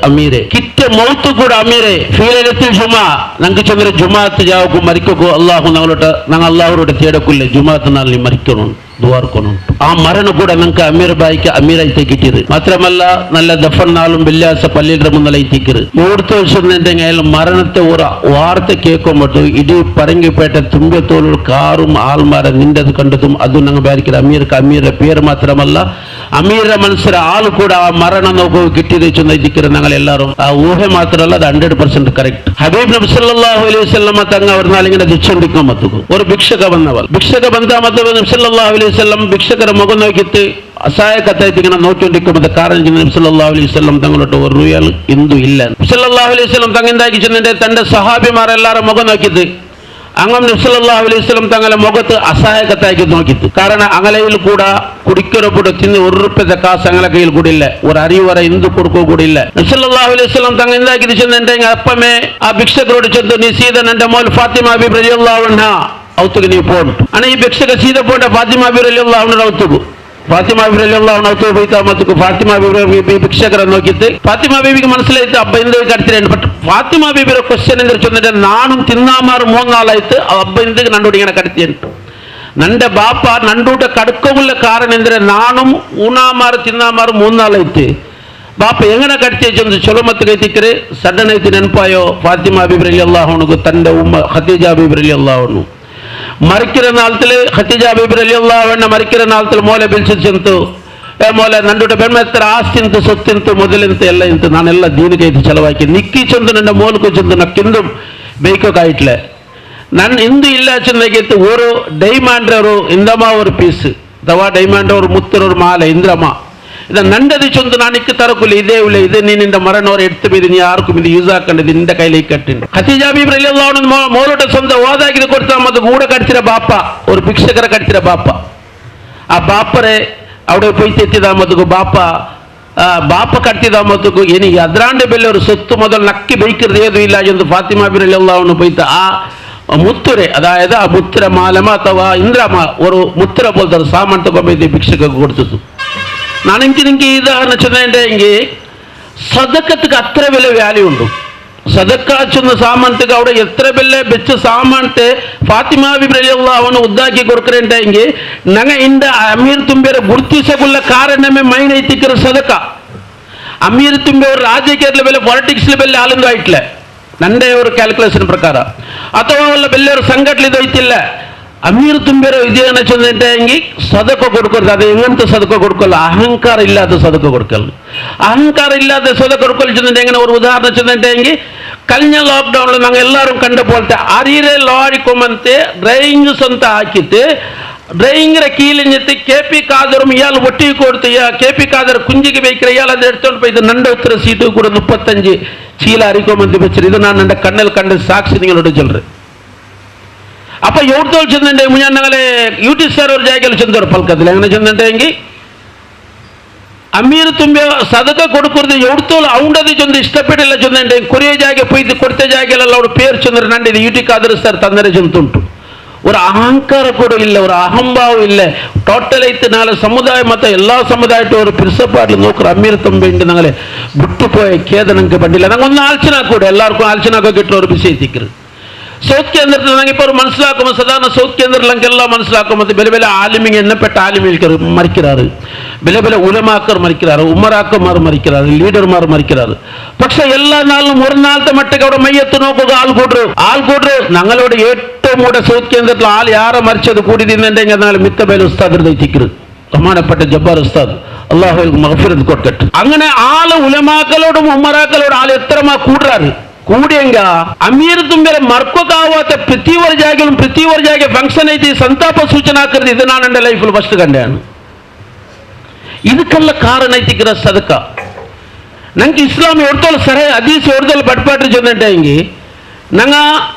അമീരെ. കിറ്റ മൗത്ത് കൂടെ അമീരെ. ഫീലത്തിൽ ജുമാ ഞങ്ങൾക്ക് ചെന്നൊരു ജുമാത്ത് ജാവക്കും മരിക്കോ അള്ളാഹു ഞങ്ങൾ അള്ളാഹുരോട് തേടക്കില്ല. ജുമാത്ത് നാളിൽ മരിക്കണം, ദ്വാർക്കണം. ആ മരണം കൂടെ ഞങ്ങൾക്ക് അമീർ ബായിക്ക് അമീറായി കിട്ടിയത് മാത്രമല്ല നല്ല ദഫൻ നാളും വെള്ളിയാഴ്ച പള്ളിയുടെ മുന്നിലായി തിക്കറ്. എവിടുത്തോരു ചെന്നേ മരണത്തെ ഒരു വാർത്ത കേൾക്കുമ്പോട്ട് ഇടി പറങ്കിപ്പേട്ട തുമ്പത്തോളൂർ കാറും ആൾമാരെ നിന്റത് കണ്ടതും അതും ഞങ്ങൾ ബാരിക്കുന്ന അമീരുടെ പേര് മാത്രമല്ല ಅಮೀರ ಮನಸ್ಸರ ಆಳು ಕೂಡ ಆ ಮರಣ ನೋವು ಕಿಟ್ಟಿದೆ ಚಂದಿಕ್ಕಿರ ഞങ്ങളെല്ലാവരും ಆ ಊಹೆ ಮಾತ್ರಲ್ಲ, ಅದು 100% ಕರೆಕ್ಟ್. ಹಬೀಬ್ ನಬಿ ಸಲ್ಲಲ್ಲಾಹು ಅಲೈಹಿ ವಸಲ್ಲಂ ತಂಗ ಅವ್ರ ನಾಲಿಂಗನ ದಿಚ್ಚಂಡಿಕ ಮತ್ತು ಒಂದು ಭಿಕ್ಷಕ ಬಂದ ಮತ್ತು ನಬಿ ಸಲ್ಲಲ್ಲಾಹು ಅಲೈಹಿ ವಸಲ್ಲಂ ಭಿಕ್ಷಕರ ಮಗನ നോക്കിയിട്ട് അസഹായകത്തായിട്ട് നോക്കിക്കൊണ്ടിരിക്കുമ്പോൾ കാരಣ നബി സല്ലല്ലാഹു അലൈഹി വസല്ലം തങ്ങളോട്ട് ഒരു റിയൽ ഇന്ദു ഇല്ല. സല്ലല്ലാഹു അലൈഹി വസല്ലം തങ്ങൾ എന്താക്കി ചെന്നിട്ട് തന്റെ സഹാബിമാരെല്ലാവരും മുഖം നോക്കിയിട്ട് അങ്ങനെ നബി സല്ലല്ലാഹു അലൈഹി വസല്ലം തങ്ങളെ മുഖത്ത് അസഹായകത്താക്കി നോക്കിയിട്ട്. കാരണം അങ്ങളയിൽ കൂടെ കുടിക്കൊരപ്പൊട്ട് തിന്ന് 1 ರೂಪಾಯಿ ಕಾಸು ಅಂಗಳ ಕೈಯಲ್ಲಿ ಕೂಡಿಲ್ಲ, ഒരു ಅರಿವರ ಇಂದು ಕೊಡ್ಕೋ ಕೂಡಿಲ್ಲ. ನಬಿ ಸಲ್ಲಲ್ಲಾಹು ಅಲೈಹಿ ವಸಲ್ಲಂ ತಂಗ എന്താക്കി ചെന്നിട്ട് അപ്പമേ ആ ഭിക്ഷകരോട് ചെന്ന് നീ സീത എൻ്റെ മോൾ ഫാത്തിമ ബീബി റളിയല്ലാഹു അൻഹ ಅವತ್ತಿಗೆ ನೀವು ಪೋಂಡು ಅಣ್ಣ ಈ ಭಿಕ್ಷಕ ಸೀದ ಪೋಂಡ ಫಾತಿಮಾ ಬೀಬಿ ರಲಿಯಲ್ಲಾಹು ಅನ್ಹಾ ಅವತ್ತಿಗೂ ಫಾತಿಮಾ ಬೀಬಿ ರಲಿಯಲ್ಲಾಹು ಅನ್ಹಾ ಅವತ್ತು ಬೈತಾ ಮತ್ತು ಫಾತಿಮಾ ಬೀಬಿ ಭಿಕ್ಷಕರನ್ನು ನೋಕಿತ್ತು. ಫಾತಿಮಾ ಬೀಬಿಗೆ ಮನಸ್ಸಿಲಾಯ್ತು ಅಬ್ಬ ಇಂದ ಕಟ್ತೀರೇನು. ಬಟ್ ಫಾತಿಮಾ ಬೀಬಿರ ಕ್ವಶನ್ ಎಂದ್ರೆ ಚೊಂದಿದೆ, ನಾನು ತಿನ್ನಾಮಾರು 3 ನಾಳಾಯ್ತು ಅಬ್ಬ ಇಂದಿಗೆ ನಂಡೋಡಿ ಇങ്ങനെ ಕಟ್ತೀಯಂಟು. ನಂಡೆ ಬಾಪ ನಂಡೂಟ ಕಡ್ಕೋಗುಲ್ಲ ಕಾರಣ ಎಂದ್ರೆ ನಾನು ಊನಾಮಾರು ತಿನ್ನಾಮಾರು 3 ನಾಳಾಯ್ತು ಬಾಪ ಎಂಗನ ಕಟ್ತೀಯ ಚೊಂದು ಚಲೋ ಮತ್ತು ಕೈತಿಕ್ಕರೆ ಸಡನ್ ಐತಿ ನೆನಪಾಯೋ ಫಾತಿಮಾ ಬೀಬಿ ರಲಿಯಲ್ಲಾಹು ಅನ್ಹಾ ತಂದೆ ಉಮ್ಮ ಖದೀಜಾ ಬೀಬಿ ರಲಿಯಲ್ಲಾಹು ಅನ್ಹಾ മരിക്കുന്ന നാളത്തിൽ ഖദീജ ബീബി റളിയല്ലാഹു അൻഹ മരിക്കുന്ന നാളത്തിൽ മോലെ പിലിച്ചു ചെന്നു ಮೊಲೆ ನಂಡುಟ ಬೆನ್ಮೆತ್ತರ ಆಸ್ತಿ ಇಂತು ಸೊತ್ತಿಂತು ಮೊದಲಿಂತ ಎಲ್ಲ ಇಂತು ನಾನೆಲ್ಲ ದೀನಿಗೆ ಇದು ಚೆಲವಾಕಿ ನಿಕ್ಕಿ ಚಂದು ನನ್ನ ಮೂಲಕ ಚಂದು ನಕ್ಕಿಂದು ಬೇಯ್ಕೋಕಾಯಿಟ್ಲೆ ನನ್ನ ಇಂದು ಇಲ್ಲ ಚಂದಾಗಿತ್ತು ஒரு டைமண்ட் ஒரு இந்தமா ஒரு பீஸ் தவா டைமண்ட் ஒரு முத்தர் ஒரு மாலை இந்திரமா இதை நண்டது சொந்து நாளைக்கு தரக்குள்ள இதே உள்ள இது நீ இந்த மரணம் எடுத்து மீது நீ யாருக்கும் இது யூஸ் ஆக்கண்டது இந்த கையில கட்டிண்டு ಖದೀಜಾ ಬೀಬಿ ರಲಿಯಲ್ಲಾಹು ಅನ್ಹಾ ಮೋಲೋಟ ಸ್ವಂತ ಓದಾಗಿದ್ದು ಕೊಡ್ತಾ ಮತ್ತು ಕೂಡ ಕಟ್ತಿರ ಬಾಪ ஒரு ಭಿಕ್ಷಕರ ಕಟ್ತಿರ ಬಾಪ ಆ ಬಾಪರೇ അവിടെ പോയി തെറ്റിದ ಮದುಗು ಬಾಪ ಬಾಪ ಕಟ್ತಿದ ಮದುಗು ಏನಿಗೆ ಅದ್ರಾಂಡೆ ಬೆಲೆ ಅವರು ಸೊತ್ತು ಮೊದಲು ನಕ್ಕಿ ಬೈಕಿರದು ಏದು ಇಲ್ಲ ಎಂದು ಫಾತಿಮಾ ಬೀಬಿ ರಲಿಯಲ್ಲಾಹು ಅನ್ಹಾ போய்த்த ಆ ಮುತ್ತರೆ ಅದಾയത് ಆ ಮುತ್ತಿರ ಮಾಲಮ ಅಥವಾ ಇಂದ್ರಮ ஒரு ಮುತ್ತಿರ போல்ತಾರೆ ಸಾಮಾನ್ ತಗೊಂಡು ಭಿಕ್ಷಕಕ್ಕೆ ಕೊಡ್ತಿತ್ತು நான் இங்கே இதாக சொன்னேன் சதக்கத்துக்கு அத்தனை விலை வேல்யூ உண்டு சதக்கா சொன்ன சாமான்த்துக்கு அவட எத்தனை விலை பெச்ச சாமான்ட்டு ஃபாத்திமா பிபி ரலியல்லாஹு அன்ஹா உದ್ದಾக்கி கொடுக்கிறேன் இங்கே நாங்கள் இந்த அமீர் தும்பேர ಗುರುತಿಸಗುள்ள ಕಾರಣமே மைனை திக்கிற சதக்கா ಅಮೀರ್ ತುಂಬೆ ಅವರು ರಾಜಕೀಯದ ಬೆಲೆ ಪಾಲಿಟಿಕ್ಸ್ ಬೆಲೆ ಆಲಂದು ಆಯ್ತಲೆ ನಂದೇ ஒரு ಕ್ಯಾಲ್ಕುಲೇಷನ್ ಪ್ರಕಾರ ಅಥವಾ ಅವರ ಬೆಲೆ ಅವರು ಸಂಘಟನೆ ಹೋಯ್ತಿಲ್ಲ ಅಮೀರ್ ತುಂಬೇರೋ ಇದೇನ ಚಂದಂಗೆ ಸದಕ ಕೊಡ್ಕೊಳ್ದು ಅದು ಹೆಂಗಂತ ಸದಕ ಕೊಡ್ಕೊಲ್ಲ ಅಹಂಕಾರ ಇಲ್ಲದ ಸದಕ ಕೊಡ್ಕಲ್ಲ ಅಹಂಕಾರ ಇಲ್ಲದ ಸದಕ ಕೊಡ್ಕೊಲ್ಲ ಚಂದಂಗೆ ಹೆಂಗೆ ஒரு ಉದಾಹರಣೆ ಚಂದಂಗೆ ಕಲ್ನ ಲಾಕ್ಡೌನ್లో நாங்கள் எல்லாரும் கண்ட போல்ತೆ ಅರಿರೆ ಲಾಡಿಕೊಂಬಂತೆ ಡ್ರೈವಿಂಗ್ ಸ್ವಂತ ಹಾಕಿತ್ತು ಡ್ರೈವಿಂಗ್ರ ಕೀಲಿಂಜತ್ತು ಕೆಪಿ ಕಾದರು ಇಯಾಳು ಒಟ್ಟಿಗೆ ಕೊಡ್ತೀಯ ಕೆಪಿ ಕಾದರ್ ಕುಂಜಿಗೆ ಬೇಕಿರ ಇಯಾಳು ಅದು ಎಡ್ತೊಂಡು போய் ಇದು ನಂಡ ಉತ್ತರ ಸೀಟು ಕೂಡ 35 ಚೀಲ ಅರಿಕೊಂಬಂದು ಬೆಚ್ಚರು ಇದು ನಾನು ನನ್ನ ಕಣ್ಣಲ್ಲಿ ಕಂಡ ಸಾಕ್ಷಿ ನಿங்களோட சொல்றேன் அப்ப எவ்வளவு சொன்னேன் முன்னாங்களே யூடி சார் ஒரு ஜாய்கள் சொந்தவர் பல்கத்தில் எங்கே சொன்னேன் ಅಮೀರ್ ತುಂಬೆ ಸದಕ ಕೊಡ್ಕೊಡ್ದು ಎವ್ತೋಳು ಅವನದು ಚಂದ ಇಷ್ಟಪಟ್ಟಿಲ್ಲ ಚಂದಂಡೆ ಕೊರಿಯ ಜಾಗೆ ಪೊಯ್ದು ಕೊಡ್ತೆ ಜಾಗೆಲ್ಲ ಅವ್ರ ಪೇರು ಚಂದ್ರ ನಂಡಿದೆ ಯೂಟಿ ಕಾದರು ಸರ್ ತಂದರೆ ಚಂದುಂಟು ஒரு அகங்கார கூட இல்லை ஒரு அகம்பாவம் இல்லை டோட்டல் ஐத்து நாளை சமுதாயம் மற்ற எல்லா சமுதாயத்தையும் ஒரு பிரிசப்பாட்டில் நோக்கிற அமீர் தம்பிண்டு நாங்களே விட்டு போய் கேதனங்க பண்ணிಲ್ಲ நாங்கள் ஒன்றும் ஆலோசனை கூட எல்லாருக்கும் ஆலோசனை கிட்ட ஒரு விஷயத்திக்கிறது ಸೌತ್ ಕೇಂದ್ರದಲ್ಲಿ ನಂಗೆ ಇಬ್ಬರು ಮನಸ್ಸಿಲಾಕುವ ಸಾಧಾರಣ ಸೌತ್ ಕೇಂದ್ರ ನಂಗೆಲ್ಲ ಮನಸ್ಸಿಲಾಕುವ ಮತ್ತು ಬೆಲೆ ಬೆಲೆ ಆಲಿಮಿಗೆ ಎನ್ನಪೆಟ್ಟ ಆಲಿಮಿಗಳು ಮರಿಕ್கிறாரு ಬೆಲೆ ಬೆಲೆ ಉಲಮಾಕರು ಮರಿಕ್கிறாரு ಉಮರಾಕಮಾರು ಮರಿಕ್கிறாரு ಲೀಡರ್ಮಾರು ಮರಿಕ್கிறாரு പക്ഷെ എല്ലാ നാളും ഒരു നാളത്തെ മട്ടിಗೆ അവിടെ മയ്യത്ത് നോക്കുക ആൾ കൂടರು ഞങ്ങളോട് ഏറ്റവും കൂടെ സൗത്ത് കേന്ദ്രത്തിൽ ആൾ യാരെ മരിച്ചത് കൂടിയിരുന്നുണ്ടെങ്കിൽ എന്നാൽ മിത്ത ബേൽ ഉസ്താദ് എത്തിക്കരുത് ബഹുമാനപ്പെട്ട ജബ്ബാർ ഉസ്താദ് അള്ളാഹു മഗ്ഫിറത്ത് കൊടുക്കട്ടെ അങ്ങനെ ആള് ഉലമാക്കളോടും ഉമറാക്കളോടും ആൾ എത്രമാ കൂടുறாரு ಕೂಡಿಯಂಗ ಅಮೀರ್ ತುಂಬೇರ ಮರ್ಕೋಕಾವಾತ ಪ್ರತಿ ಜಾಗ ಫಂಕ್ಷನ್ ಐತಿ ಸಂತಾಪ ಸೂಚನಾ ಹಾಕಿದ್ರೆ ಇದು ನಾನು ನನ್ನ ಲೈಫ್ ಫಸ್ಟ್ ಕಂಡೆ ಇದಕ್ಕೆಲ್ಲ ಕಾರಣ ಐತಿಕ್ಕಿರ ಸದಕ ನಂಗೆ ಇಸ್ಲಾಂ ಹೊಡ್ತೋಳು ಸರಿ ಅದೀಸ್ ಹೊಡ್ದೋಳು ಬಟ್ಪಾಟ್ರಿ ಚಂದಂಟೆ ಹಿಂಗೆ ನಂಗ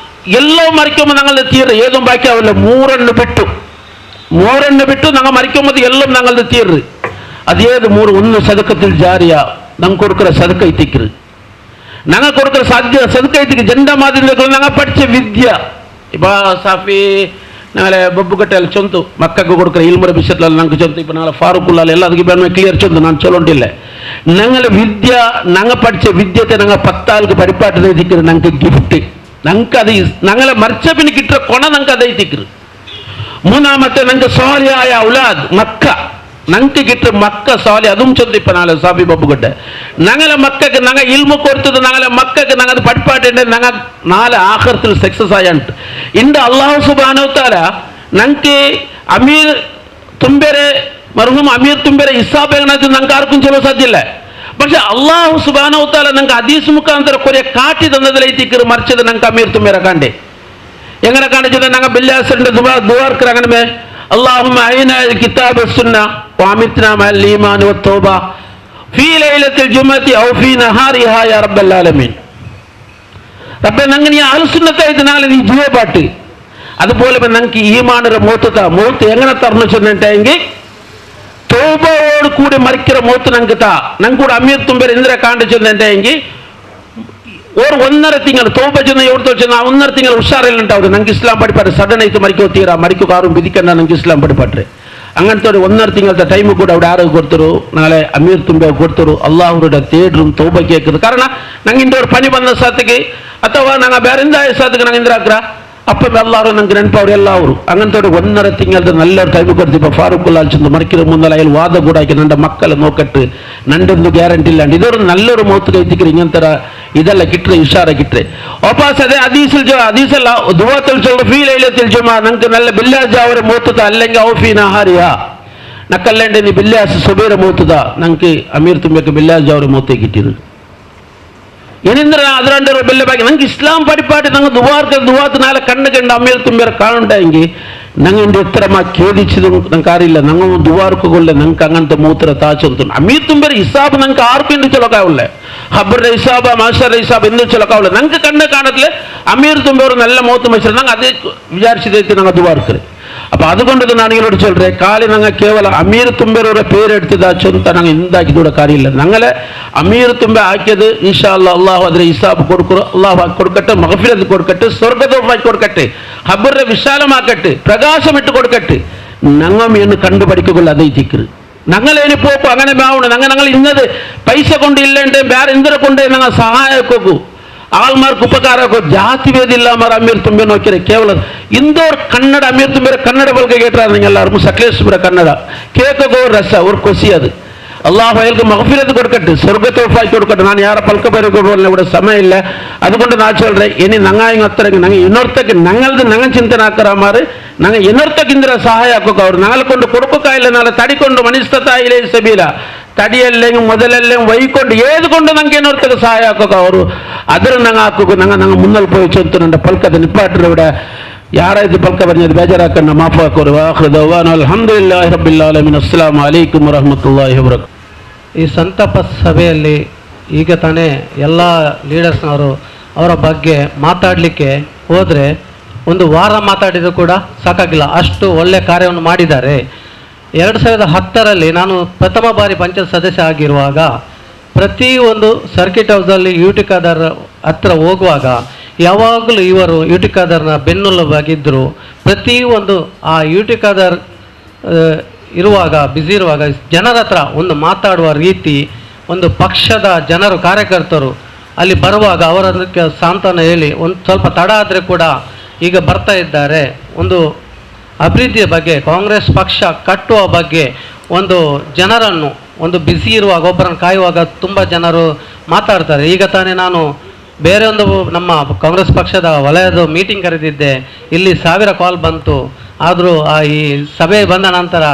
ಎಲ್ಲೋ ಮರಿಕೊಂಬ ನಂಗಲ್ದ ತೀರ್ರಿ ಏದೋ ಬಾಕಿ ಅವಲ್ಲ ಮೂರನ್ನು ಬಿಟ್ಟು ನಂಗೆ ಮರಿಕೊಂಬದು ಎಲ್ಲೋ ನಂಗಲ್ದ ತೀರ್ರಿ ಅದೇದು ಮೂರು ಒಂದು ಸದಕത്തിൽ ಜಾರಿಯ ನಂಗೆ ಕೊಡ್ಕರ ಸದಕ ಐತಿಕ್ಕಿರಿ நாங்கள் கொடுக்குற சதுக்கத்துக்கு ஜெண்டா மாதிரி நாங்கள் படித்த வித்யா இப்போ சாஃபி நாங்கள் பப்புக்கட்டையில் சொந்து மக்களுக்கு கொடுக்குற இல்முறை விஷயத்தில் நாங்கள் சொந்து இப்போ நாங்கள் ஃபாரூக்குள்ளால் எல்லாத்துக்கும் இப்போ கிளியர் சொந்து நான் சொல்லிட்டு இல்லை நாங்கள் வித்யா நாங்கள் படித்த வித்தியத்தை நாங்கள் 10 ஆளுக்கு படிப்பாட்டு திக்கிறது நாங்கள் கிஃப்ட்டு நாங்கள் அதை நாங்களை மறைச்ச பின் கிட்ட கொண நாங்கள் அதை திக்கிறது மூணாமத்தை நாங்கள் சாலியாய உலாத் மக்கா ನಂಗೆ ಗಿಟ್ಟ ಮಕ್ಕ ಸಾಲಿ ಅದೂ ಚಂದಿಪ್ಪ ನಾಳೆ ಸಾಫಿ ಬಬ್ಬುಗಡ್ಡ ನಂಗಲ ಮಕ್ಕಕ್ಕೆ ನಂಗೆ ಇಲ್ಮು ಕೊಡ್ತದೆ ನಂಗಲ ಮಕ್ಕಕ್ಕೆ ನಂಗೆ ಅದು ಪಡ್ಪಾಟೆ ನಂಗೆ ನಾಳೆ ಆಖರ್ತಿಲ್ ಸಕ್ಸಸ್ ಆಯಂಟ್ ಇಂದ ಅಲ್ಲಾಹು ಸುಬ್ಹಾನಹು ತಾಲ ನಂಗೆ ಅಮೀರ್ ತುಂಬೇರೆ ಮರ್ಹೂಮ್ ಅಮೀರ್ ತುಂಬೇರೆ ಹಿಸಾಬ್ ನಂಗೆ ಆರ್ಕು ಚಲೋ ಸಾಧ್ಯ ಇಲ್ಲ പക്ഷെ ಅಲ್ಲಾಹು ಸುಬ್ಹಾನಹು ತಾಲ ನಂಗೆ ಹದೀಸ್ ಮುಖಾಂತರ ಕೊರೆ ಕಾಟಿ ತಂದದಲ್ಲಿ ಐತಿಕ್ಕರು ಮರ್ಚದ ನಂಗೆ ಅಮೀರ್ ತುಂಬೇರೆ ಕಾಂಡೆ ಹೆಂಗನ ಕಾಣಿಸಿದ ನಂಗೆ ಬಿಲ್ಲಾಸಂಡ ದುವಾರ್ಕರ ಅಂಗನಮೆ اللهم أعنا الكتاب والسنة وأمتنا مع الإيمان والتوبة في ليلة الجمعة أو في نهارها يا رب العالمين رب نغني أهل السنة إذنال دي جوا باட்டு അതുപോലെ നമുക്ക് ഈമാനര മൂത്ത് എങ്ങനെ തറന്നു ചെന്നിട്ടെങ്കിൽ തൗബയോട് കൂടി മരിക്കുന്ന മൂത്ത് നമുക്ക് കൂടെ അമീർ തുമ്പേർ എന്തിനാ കാണ്ടു ചെന്നിട്ടെങ്കിൽ ஒரு 1.5 ತಿಂಗಳು ತೌಬಾ ಜನ ಎವ್ತೋ ಜನ 1.5 ತಿಂಗಳು ಹುಷಾರಿಲ್ಲಂಟಾವ್ರು ನಂಗೆ ಇಸ್ಲಾಂ ಪಡಿಪಾಟ್ರೆ ಸಡನ್ ಆಯ್ತು ಮರಿಕೋತೀರಾ ಮರಿಕೋಕಾರು ಬಿದಿಕನ್ನ ನಂಗೆ ಇಸ್ಲಾಂ ಪಡಿಪಾಟ್ರೆ അങ്ങനത്തെ 1.5 ತಿಂಗಳದ ಟೈಮು ಕೂಡ അവിടെ ആരോ കൊടുത്തರು നാളെ അമീർ തുമ്പ കൊടുത്തರು അള്ളാഹുരുടെ തേടും തൗബ കേൾക്കുന്നത് കാരണം ನಂಗೆ ಇಂದ ஒரு ಪನಿ ಬಂದ ಸಾತಿಗೆ ಅಥವಾ ನಂಗೆ ಬೇರೆಂದ ಸಾತಿಗೆ ನಂಗೆ ಇಂದ್ರಾಕ್ರ അപ്പം എല്ലാവരും ನಂಗೆ ನೆನಪವ್ರು ಎಲ್ಲವರು അങ്ങനത്തെ 1.5 ತಿಂಗಳದ നല്ലൊരു ടൈം കൊടുത്തിപ്പോൾ ഫാറൂഖുല്ലാൽ ചെന്ന് മറിക്കുന്ന മുന്നല്ല അയാൾ വാദ കൂടാക്കി ನನ್ನ ಮಕ್ಕಳ ನೋಕಟ್ಟು ನಂದೊಂದು ಗ್ಯಾರಂಟಿ ಇಲ್ಲ ಇದೊಂದು നല്ലൊരു ಮೌತ್ ಕೈತಿಕ್ರಿ ಇಂಗಂತರ ಇದೆಲ್ಲ ಕಿಟ್ರೆ ಇಶಾರ ಕಿಟ್ರೆ ವಾಪಸ್ ಅದೇ ಹದೀಸಲ್ಲ ದುವಾತಲ್ ಚೊಲ್ಲ ಫೀ ಲೈಲತಿಲ್ ಜುಮಾ ನಂಗೆ ನಲ್ಲ ಬಿಲ್ಲಾಜ್ ಅವರ ಮೌತದ ಅಲ್ಲಂಗೆ ಔ ಫೀ ನಹಾರಿಯಾ ನಕ್ಕಲ್ಲಂಡೆ ನೀ ಬಿಲ್ಲಾಸ್ ಸುಬೇರ ಮೂತದ ನಂಗೆ ಅಮೀರ್ ತುಂಬಕ್ಕೆ ಬಿಲ್ಲಾಸ್ ಜವರ ಮೂತೆ ಗಿಟ್ಟಿರು ಏನಿಂದ್ರೆ ಅದರಂಡ ಬೆಲ್ಲ ಬಾಗಿ ನಂಗೆ ಇಸ್ಲಾಂ ಪಡಿಪಾಟಿ ನಂಗೆ ದುವಾತ್ ನಾಳೆ ಕಣ್ಣು ಅಮೀರ್ ತುಂಬೇರ ಕಾಣುಂಟ ಹಿಂಗೆ ನಂಗೆ ಎತ್ತರ ಮಾ ಕೇದಿಸಿದು ನಂಗೆ ಕಾರಿಲ್ಲ ನಂಗೆ ದುವಾರ್ಕೊಳ್ಳೆ ನಂಗೆ ಹಂಗಂತ ಮೂತ್ರ ತಾಚಂತು ಅಮೀರ್ ತುಂಬೇರ ಹಿಸಾಬ್ ನಂಗೆ ಆರ್ಕು ಎಂದು ಚಲೋಕಾವಲ್ಲೆ ಹಬ್ಬರ ಹಿಸಾಬ ಮಾಸ್ಟರ್ ಹಿಸಾಬ್ ಎಂದು ಚಲೋಕಾವಲ್ಲೆ ನಂಗೆ ಕಣ್ಣು ಕಾಣತ್ಲೆ ಅಮೀರ್ ತುಂಬೇರು ನೆಲ್ಲ ಮೂತು ಮೈಸರು ನಂಗೆ ಅದೇ ವಿಚಾರಿಸಿದೈತಿ ನಂಗೆ ದುವಾರ್ಕರೆ ಅಪ್ಪ അതുകൊണ്ടത് ನಾನು ಏನೋട് சொல்றேன் ಕಾಲಿ ನಂಗೆ ಕೇವಲ ಅಮೀರ್ ತುಂಬೇರವರ ಪೇರು ಎಡ್ತಿದ್ದಾಚು ಅಂತ ನಂಗೆ ಇಂದಾಕಿ ದೂಡ ಕಾರಿಲ್ಲ ನಂಗಲೆ ಅಮೀರ್ ತುಂಬೆ ಹಾಕಿയത് ಇನ್ಶಾ ಅಲ್ಲಾಹ್ ಅದರ ಹಿಸಾಬ್ കൊടുക്കರು അല്ലാഹു കൊടുക്കട്ടെ മഗ്ഫിറത്ത് കൊടുക്കട്ടെ സ്വർഗ്ഗതോഫായി കൊടുക്കട്ടെ ഖബറിനെ വിശാലമാക്കട്ടെ പ്രകാശം ഇട്ട് കൊടുക്കട്ടെ ഞങ്ങൾ എന്ന് കണ്ടുപഠിക്കുകയുള്ളൂ അതേ തിക്കറ് ഞങ്ങളേനി പോപ്പോ അങ്ങനെ ആവണം ഞങ്ങൾ ഇന്നത് പൈസ കൊണ്ട് ഇല്ലേണ്ടേ വേറെ എന്തിനെ കൊണ്ട് ഞങ്ങൾ സഹായക്കോക്കൂ ಆಲ್ಮಾರ್ಕ್ ಉಪಕಾರಕ್ಕೂ ಜಾತಿ ಭೇದ ಇಲ್ಲ ಮಾರ ಅಮೀರ್ ತುಂಬೆ ನೋಕಿರೆ ಕೇವಲ ಇಂದೋರ್ ಕನ್ನಡ ಅಮೀರ್ ತುಂಬೆ ಕನ್ನಡ ಬಲ್ಗೆ ಕೇಟ್ರ ನಿಂಗೆಲ್ಲಾರು ಸಕಲೇಶ್ವರ ಕನ್ನಡ ಕೇಕಗೋ ರಸ ಅವ್ರ ಕೊಸಿ ಅದು അള്ളാഹു അയാൾക്ക് മഗ്ഫിറത്ത് കൊടുക്കട്ടെ സ്വർഗ്ഗത്തോഫാക്കി കൊടുക്കട്ടെ ഞാൻ യാറെ പൽക്ക പേരെ ഇവിടെ സമയമില്ല അതുകൊണ്ട് ഞാൻ ചൊല്ലേ ഇനി ഞങ്ങൾ അത്ര ഞങ്ങൾ ಇನ್ನೊರ್ತಕ್ಕೆ ഞങ്ങളത് ഞങ്ങൾ ಚಿಂತನೆ ಹಾಕರಾಮಾರು ഞങ്ങൾ ಇನ್ನೊರ್ತಕ್ಕಿಂದ್ರ ಸಹಾಯ ಹಾಕೋಕೆ ಅವ್ರು ഞങ്ങളെ കൊണ്ട് കൊടുക്കായില്ല നാളെ തടിക്കൊണ്ട് മനുഷ്യത്തായില്ലേ ಸಬೀಲ ತಡಿಯಲ್ಲೆಂಗ್ ಮೊದಲೆಲ್ಲೆಂಗ್ ವೈಕೊಂಡು ಏದುಕೊಂಡು ನಂಗೆ ಇನ್ನೊರ್ತಕ್ಕೆ ಸಹಾಯ ಹಾಕೋಕೆ ಅವರು ಅದರ ನಂಗೆ ಹಾಕೋಕೆ ನಂಗೆ ಮುನ್ನಲ್ಲಿ പോയി ಚೊಂತು ನನ್ನ ಪಲ್ಕದ ನಿಪ್ಪಾಟ್ರ ഇവിടെ ಯಾರಾಯ್ತು ಪಲ್ಕ ಬಂದಿದ್ದು ಬೇಜಾರಾಕಣ್ಣ ಮಾಫ್ ಹಾಕೋರು ವಾಹೃದವಾನ ಅಲ್ಹಮ್ದುಲಿಲ್ಲಾಹಿ ರಬ್ಬಿಲ್ ಆಲಮೀನ್ ಅಸ್ಸಲಾಮು ಅಲೈಕುಂ ವರಹಮತುಲ್ಲಾಹಿ ವಬರಕಾತುಹು. ಈ ಸಂತಾಪ ಸಭೆಯಲ್ಲಿ ಈಗ ತಾನೇ ಎಲ್ಲ ಲೀಡರ್ಸ್ನವರು ಅವರ ಬಗ್ಗೆ ಮಾತಾಡಲಿಕ್ಕೆ ಹೋದರೆ ಒಂದು ವಾರ ಮಾತಾಡಿದರೂ ಕೂಡ ಸಾಕಾಗಿಲ್ಲ, ಅಷ್ಟು ಒಳ್ಳೆಯ ಕಾರ್ಯವನ್ನು ಮಾಡಿದ್ದಾರೆ. 2010ರಲ್ಲಿ ನಾನು ಪ್ರಥಮ ಬಾರಿ ಪಂಚಾಯತ್ ಸದಸ್ಯ ಆಗಿರುವಾಗ ಪ್ರತಿಯೊಂದು ಸರ್ಕಿಟ್ ಹೌಸಲ್ಲಿ ಯುಟಿಕಾದರ್ ಹತ್ರ ಹೋಗುವಾಗ ಯಾವಾಗಲೂ ಇವರು ಯುಟಿಕಾದರ್ನ ಬೆನ್ನೆಲುಬಾಗಿದ್ದರು. ಪ್ರತಿಯೊಂದು ಆ ಯುಟಿಕಾದರ್ ಇರುವಾಗ ಬ್ಯುಸಿ ಇರುವಾಗ ಜನರ ಹತ್ರ ಒಂದು ಮಾತಾಡುವ ರೀತಿ, ಒಂದು ಪಕ್ಷದ ಜನರು ಕಾರ್ಯಕರ್ತರು ಅಲ್ಲಿ ಬರುವಾಗ ಅವರದಕ್ಕೆ ಸಾಂತ್ವನ ಹೇಳಿ ಒಂದು ಸ್ವಲ್ಪ ತಡ ಆದರೆ ಕೂಡ ಈಗ ಬರ್ತಾ ಇದ್ದಾರೆ. ಒಂದು ಅಭಿವೃದ್ಧಿಯ ಬಗ್ಗೆ, ಕಾಂಗ್ರೆಸ್ ಪಕ್ಷ ಕಟ್ಟುವ ಬಗ್ಗೆ ಒಂದು ಜನರನ್ನು ಒಂದು ಬ್ಯುಸಿ ಇರುವಾಗ ಒಬ್ಬರನ್ನು ಕಾಯುವಾಗ ತುಂಬ ಜನರು ಮಾತಾಡ್ತಾರೆ. ಈಗ ತಾನೇ ನಾನು ಬೇರೆ ಒಂದು ನಮ್ಮ ಕಾಂಗ್ರೆಸ್ ಪಕ್ಷದ ವಲಯದ ಮೀಟಿಂಗ್ ಕರೆದಿದ್ದೆ, ಇಲ್ಲಿ 1000 ಕಾಲ್ ಬಂತು. ಆದರೂ ಈ ಸಭೆ ಬಂದ ನಂತರ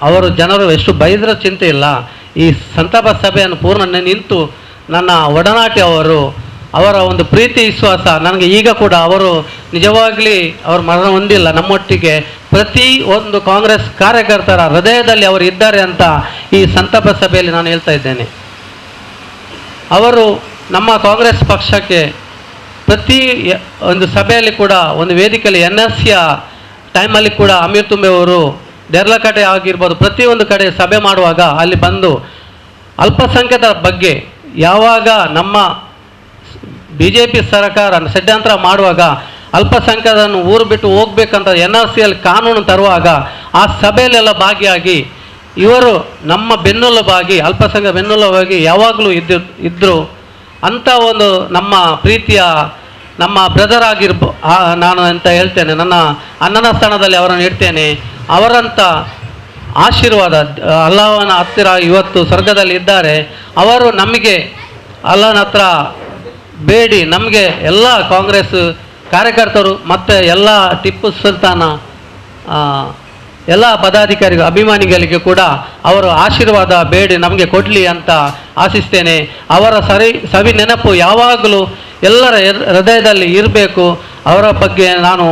ಅವರು ಜನರು ಎಷ್ಟು ಬೈದರೂ ಚಿಂತೆ ಇಲ್ಲ. ಈ ಸಂತಾಪ ಸಭೆಯನ್ನು ಪೂರ್ಣ ನಿಂತು ನನ್ನ ಒಡನಾಟಿ ಅವರ ಒಂದು ಪ್ರೀತಿ ವಿಶ್ವಾಸ ನನಗೆ ಈಗ ಕೂಡ ಅವರು ನಿಜವಾಗಲಿ ಅವರು ಮರಣ ಹೊಂದಿಲ್ಲ, ನಮ್ಮೊಟ್ಟಿಗೆ ಪ್ರತಿ ಒಂದು ಕಾಂಗ್ರೆಸ್ ಕಾರ್ಯಕರ್ತರ ಹೃದಯದಲ್ಲಿ ಅವರು ಇದ್ದಾರೆ ಅಂತ ಈ ಸಂತಾಪ ಸಭೆಯಲ್ಲಿ ನಾನು ಹೇಳ್ತಾ ಇದ್ದೇನೆ. ಅವರು ನಮ್ಮ ಕಾಂಗ್ರೆಸ್ ಪಕ್ಷಕ್ಕೆ ಪ್ರತಿ ಒಂದು ಸಭೆಯಲ್ಲಿ ಕೂಡ ಒಂದು ವೇದಿಕೆಯಲ್ಲಿ NSCಯ ಟೈಮಲ್ಲಿ ಕೂಡ ಅಮೀರ್ ತುಂಬೆ ಅವರು ದೇರ್ಲಕಟೆ ಆಗಿರ್ಬೋದು ಪ್ರತಿಯೊಂದು ಕಡೆ ಸಭೆ ಮಾಡುವಾಗ ಅಲ್ಲಿ ಬಂದು ಅಲ್ಪಸಂಖ್ಯಾತರ ಬಗ್ಗೆ ಯಾವಾಗ ನಮ್ಮ BJP ಸರ್ಕಾರ ಷಡ್ಯಂತ್ರ ಮಾಡುವಾಗ ಅಲ್ಪಸಂಖ್ಯಾತರನ್ನು ಊರು ಬಿಟ್ಟು ಹೋಗ್ಬೇಕಂತ NRCಯಲ್ಲಿ ಕಾನೂನು ತರುವಾಗ ಆ ಸಭೆಯಲ್ಲೆಲ್ಲ ಭಾಗಿಯಾಗಿ ಇವರು ನಮ್ಮ ಬೆನ್ನೆಲುಬಾಗಿ ಅಲ್ಪಸಂಖ್ಯಾತ ಬೆನ್ನೆಲುಬಾಗಿ ಯಾವಾಗಲೂ ಇದ್ದರು ಅಂತ ಒಂದು ನಮ್ಮ ಪ್ರೀತಿಯ ನಮ್ಮ ಬ್ರದರ್ ನಾನು ಅಂತ ಹೇಳ್ತೇನೆ. ನನ್ನ ಅಣ್ಣನ ಸ್ಥಾನದಲ್ಲಿ ಅವರನ್ನು ಇಡ್ತೇನೆ. ಅವರಂಥ ಆಶೀರ್ವಾದ ಅಲ್ಲಾಹನ ಹತ್ತಿರ ಇವತ್ತು ಸ್ವರ್ಗದಲ್ಲಿ ಇದ್ದಾರೆ. ಅವರು ನಮಗೆ ಅಲ್ಲಾಹನ ಹತ್ರ ಬೇಡಿ ನಮಗೆ ಎಲ್ಲ ಕಾಂಗ್ರೆಸ್ ಕಾರ್ಯಕರ್ತರು ಮತ್ತು ಎಲ್ಲ ಟಿಪ್ಪು ಸುಲ್ತಾನ ಎಲ್ಲ ಪದಾಧಿಕಾರಿಗಳು ಅಭಿಮಾನಿಗಳಿಗೆ ಕೂಡ ಅವರು ಆಶೀರ್ವಾದ ಬೇಡಿ ನಮಗೆ ಕೊಡಲಿ ಅಂತ ಆಶಿಸ್ತೇನೆ. ಅವರ ಸವಿ ನೆನಪು ಯಾವಾಗಲೂ ಎಲ್ಲರ ಹೃದಯದಲ್ಲಿ ಇರಬೇಕು. ಅವರ ಬಗ್ಗೆ ನಾನು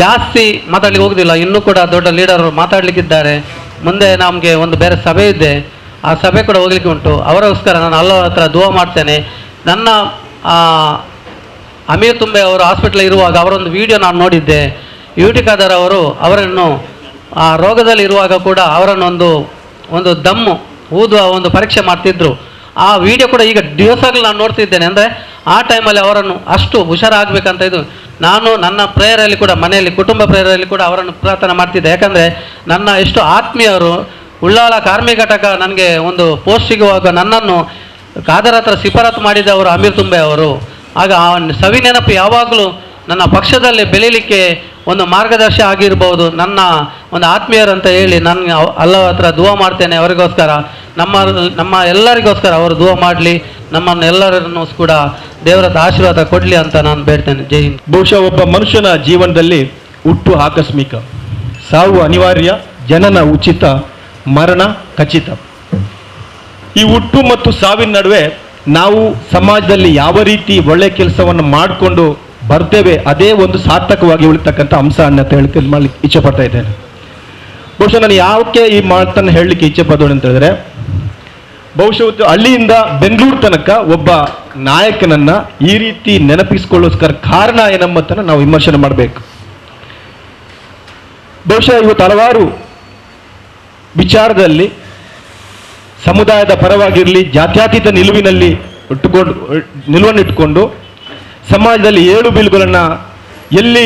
ಜಾಸ್ತಿ ಮಾತಾಡಲಿಕ್ಕೆ ಹೋಗೋದಿಲ್ಲ, ಇನ್ನೂ ಕೂಡ ದೊಡ್ಡ ಲೀಡರ್ ಮಾತಾಡಲಿಕ್ಕಿದ್ದಾರೆ. ಮುಂದೆ ನಮಗೆ ಒಂದು ಬೇರೆ ಸಭೆ ಇದೆ, ಆ ಸಭೆ ಕೂಡ ಹೋಗ್ಲಿಕ್ಕೆ ಉಂಟು. ಅವರಿಗೋಸ್ಕರ ನಾನು ಅಲ್ಲಾಹ್ ಹತ್ರ ದುವಾ ಮಾಡ್ತೇನೆ. ನನ್ನ ಅಮೀರ್ ತುಂಬೆ ಅವರು ಹಾಸ್ಪಿಟ್ಲ್ ಇರುವಾಗ ಅವರೊಂದು ವಿಡಿಯೋ ನಾನು ನೋಡಿದ್ದೆ. ಯುಟಿಕಾದರ್ ಅವರನ್ನು ಆ ರೋಗದಲ್ಲಿ ಇರುವಾಗ ಕೂಡ ಅವರನ್ನು ಒಂದು ದಮ್ಮು ಊದುವ ಒಂದು ಪರೀಕ್ಷೆ ಮಾಡ್ತಿದ್ರು. ಆ ವಿಡಿಯೋ ಕೂಡ ಈಗ ದಿವಸಗಳು ನಾನು ನೋಡ್ತಿದ್ದೇನೆ. ಅಂದರೆ ಆ ಟೈಮಲ್ಲಿ ಅವರನ್ನು ಅಷ್ಟು ಹುಷಾರಾಗಬೇಕಂತ ಇದು ನಾನು ನನ್ನ ಪ್ರೇಯರಲ್ಲಿ ಕೂಡ ಮನೆಯಲ್ಲಿ ಕುಟುಂಬ ಪ್ರೇಯರಲ್ಲಿ ಕೂಡ ಅವರನ್ನು ಪ್ರಾರ್ಥನೆ ಮಾಡ್ತಿದ್ದೆ. ಯಾಕಂದರೆ ನನ್ನ ಎಷ್ಟು ಆತ್ಮೀಯರು ಉಳ್ಳಾಲ ಕಾರ್ಮಿಕ ಘಟಕ ನನಗೆ ಒಂದು ಪೋಸ್ಟ್ ಸಿಗುವಾಗ ನನ್ನನ್ನು ಕಾದರ್ ಹತ್ರ ಶಿಫಾರತು ಮಾಡಿದವರು ಅಮೀರ್ ತುಂಬೆ ಅವರು. ಆಗ ಆ ಸವಿ ನೆನಪು ಯಾವಾಗಲೂ ನನ್ನ ಪಕ್ಷದಲ್ಲಿ ಬೆಳೀಲಿಕ್ಕೆ ಒಂದು ಮಾರ್ಗದರ್ಶಿ ಆಗಿರ್ಬೋದು. ನನ್ನ ಒಂದು ಆತ್ಮೀಯರಂತ ಹೇಳಿ ನನಗೆ ಅಲ್ಲಾಹ್ ಹತ್ರ ದುವಾ ಮಾಡ್ತೇನೆ. ಅವರಿಗೋಸ್ಕರ ನಮ್ಮ ಎಲ್ಲರಿಗೋಸ್ಕರ ಅವರು ದುವಾ ಮಾಡಲಿ, ನಮ್ಮನ್ನು ಎಲ್ಲರನ್ನು ಕೂಡ ದೇವರ ಆಶೀರ್ವಾದ ಕೊಡಲಿ ಅಂತ ನಾನು ಬೇಡ್ತೇನೆ. ಜೈ ಹಿಂದ್. ಬಹುಶಃ ಒಬ್ಬ ಮನುಷ್ಯನ ಜೀವನದಲ್ಲಿ ಹುಟ್ಟು ಆಕಸ್ಮಿಕ, ಸಾವು ಅನಿವಾರ್ಯ, ಜನನ ಉಚಿತ, ಮರಣ ಖಚಿತ. ಈ ಹುಟ್ಟು ಮತ್ತು ಸಾವಿನ ನಡುವೆ ನಾವು ಸಮಾಜದಲ್ಲಿ ಯಾವ ರೀತಿ ಒಳ್ಳೆ ಕೆಲಸವನ್ನು ಮಾಡಿಕೊಂಡು ಬರ್ತೇವೆ, ಅದೇ ಒಂದು ಸಾರ್ಥಕವಾಗಿ ಉಳಿತಕ್ಕಂಥ ಅಂಶ ಅಂತ ಮಾಡ್ಲಿಕ್ಕೆ ಇಚ್ಛೆ ಪಡ್ತಾ ಇದ್ದೇನೆ. ಬಹುಶಃ ನಾನು ಯಾಕೆ ಈ ಮಾತನ್ನು ಹೇಳಲಿಕ್ಕೆ ಇಚ್ಛೆ ಪಡೋಣ ಅಂತ ಹೇಳಿದ್ರೆ, ಬಹುಶಃ ಹಳ್ಳಿಯಿಂದ ಬೆಂಗಳೂರು ತನಕ ಒಬ್ಬ ನಾಯಕನನ್ನ ಈ ರೀತಿ ನೆನಪಿಸಿಕೊಳ್ಳೋಸ್ಕರ ಕಾರಣ ಏನಂಬತ್ತನ್ನು ನಾವು ವಿಮರ್ಶನೆ ಮಾಡಬೇಕು. ಬಹುಶಃ ಇವತ್ತು ಹಲವಾರು ವಿಚಾರದಲ್ಲಿ ಸಮುದಾಯದ ಪರವಾಗಿರಲಿ, ಜಾತ್ಯತೀತ ನಿಲುವನ್ನಿಟ್ಟುಕೊಂಡು ಸಮಾಜದಲ್ಲಿ ಏಳು ಬೀಳುಗಳನ್ನು ಎಲ್ಲಿ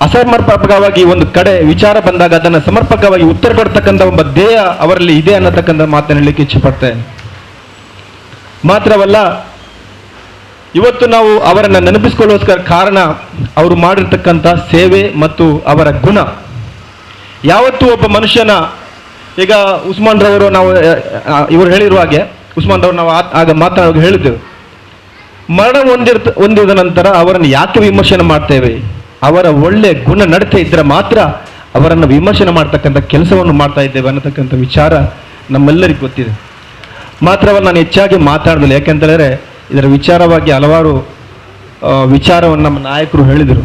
ಅಸಮರ್ಪಕವಾಗಿ ಒಂದು ಕಡೆ ವಿಚಾರ ಬಂದಾಗ ಅದನ್ನು ಸಮರ್ಪಕವಾಗಿ ಉತ್ತರ ಕೊಡ್ತಕ್ಕಂಥ ಒಬ್ಬ ಧ್ಯೇಯ ಅವರಲ್ಲಿ ಇದೆ ಅನ್ನತಕ್ಕಂಥ ಮಾತನ್ನು ಹೇಳಲಿಕ್ಕೆ ಇಚ್ಛೆ ಪಡ್ತೇನೆ. ಮಾತ್ರವಲ್ಲ, ಇವತ್ತು ನಾವು ಅವರನ್ನು ನೆನಪಿಸಿಕೊಳ್ಳೋಸ್ಕರ ಕಾರಣ ಅವರು ಮಾಡಿರ್ತಕ್ಕಂಥ ಸೇವೆ ಮತ್ತು ಅವರ ಗುಣ. ಯಾವತ್ತೂ ಒಬ್ಬ ಮನುಷ್ಯನ, ಈಗ ಉಸ್ಮಾನ್ ರವರು ನಾವು ಇವರು ಹೇಳಿರುವ ಹಾಗೆ, ಉಸ್ಮಾನ್ ರವರು ನಾವು ಆಗ ಮಾತನಾಡುವಾಗ ಹೇಳಿದ್ದೆವು, ಮರಣ ಹೊಂದಿದ ನಂತರ ಅವರನ್ನು ಯಾಕೆ ವಿಮರ್ಶನೆ ಮಾಡ್ತೇವೆ? ಅವರ ಒಳ್ಳೆ ಗುಣ ನಡತೆ ಇದ್ದರೆ ಮಾತ್ರ ಅವರನ್ನು ವಿಮರ್ಶನೆ ಮಾಡ್ತಕ್ಕಂಥ ಕೆಲಸವನ್ನು ಮಾಡ್ತಾ ಇದ್ದೇವೆ ಅನ್ನತಕ್ಕಂಥ ವಿಚಾರ ನಮ್ಮೆಲ್ಲರಿಗೂ ಗೊತ್ತಿದೆ. ಮಾತ್ರವಲ್ಲ, ನಾನು ಹೆಚ್ಚಾಗಿ ಮಾತಾಡೋದಿಲ್ಲ, ಯಾಕೆಂತಂದರೆ ಇದರ ವಿಚಾರವಾಗಿ ಹಲವಾರು ವಿಚಾರವನ್ನು ನಮ್ಮ ನಾಯಕರು ಹೇಳಿದರು.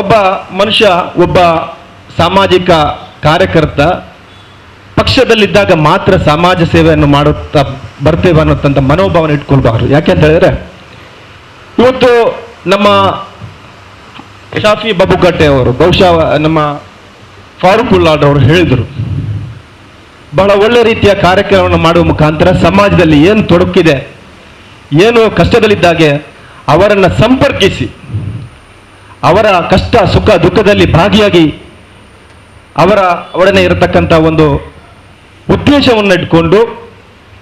ಒಬ್ಬ ಮನುಷ್ಯ, ಒಬ್ಬ ಸಾಮಾಜಿಕ ಕಾರ್ಯಕರ್ತ ಪಕ್ಷದಲ್ಲಿದ್ದಾಗ ಮಾತ್ರ ಸಮಾಜ ಸೇವೆಯನ್ನು ಮಾಡುತ್ತಾ ಬರ್ತೇವೆ ಅನ್ನೋಂಥ ಮನೋಭಾವನೆ ಇಟ್ಕೊಳ್ಬಾರ್ದು. ಯಾಕೆಂತ ಹೇಳಿದ್ರೆ, ಇವತ್ತು ನಮ್ಮ ಶಾಫಿ ಬಬ್ಬುಕಟ್ಟೆ ಅವರು, ಬಹುಶಃ ನಮ್ಮ ಫಾರೂಕ್ ಉಲ್ಲಾಡ್ ಅವರು ಹೇಳಿದರು, ಬಹಳ ಒಳ್ಳೆ ರೀತಿಯ ಕಾರ್ಯಕ್ರಮವನ್ನು ಮಾಡುವ ಮುಖಾಂತರ ಸಮಾಜದಲ್ಲಿ ಏನು ತೊಡಕಿದೆ, ಏನು ಕಷ್ಟದಲ್ಲಿದ್ದಾಗೆ ಅವರನ್ನು ಸಂಪರ್ಕಿಸಿ ಅವರ ಕಷ್ಟ ಸುಖ ದುಃಖದಲ್ಲಿ ಭಾಗಿಯಾಗಿ ಅವರೊಡನೆ ಇರತಕ್ಕಂಥ ಒಂದು ಉದ್ದೇಶವನ್ನು ಇಟ್ಕೊಂಡು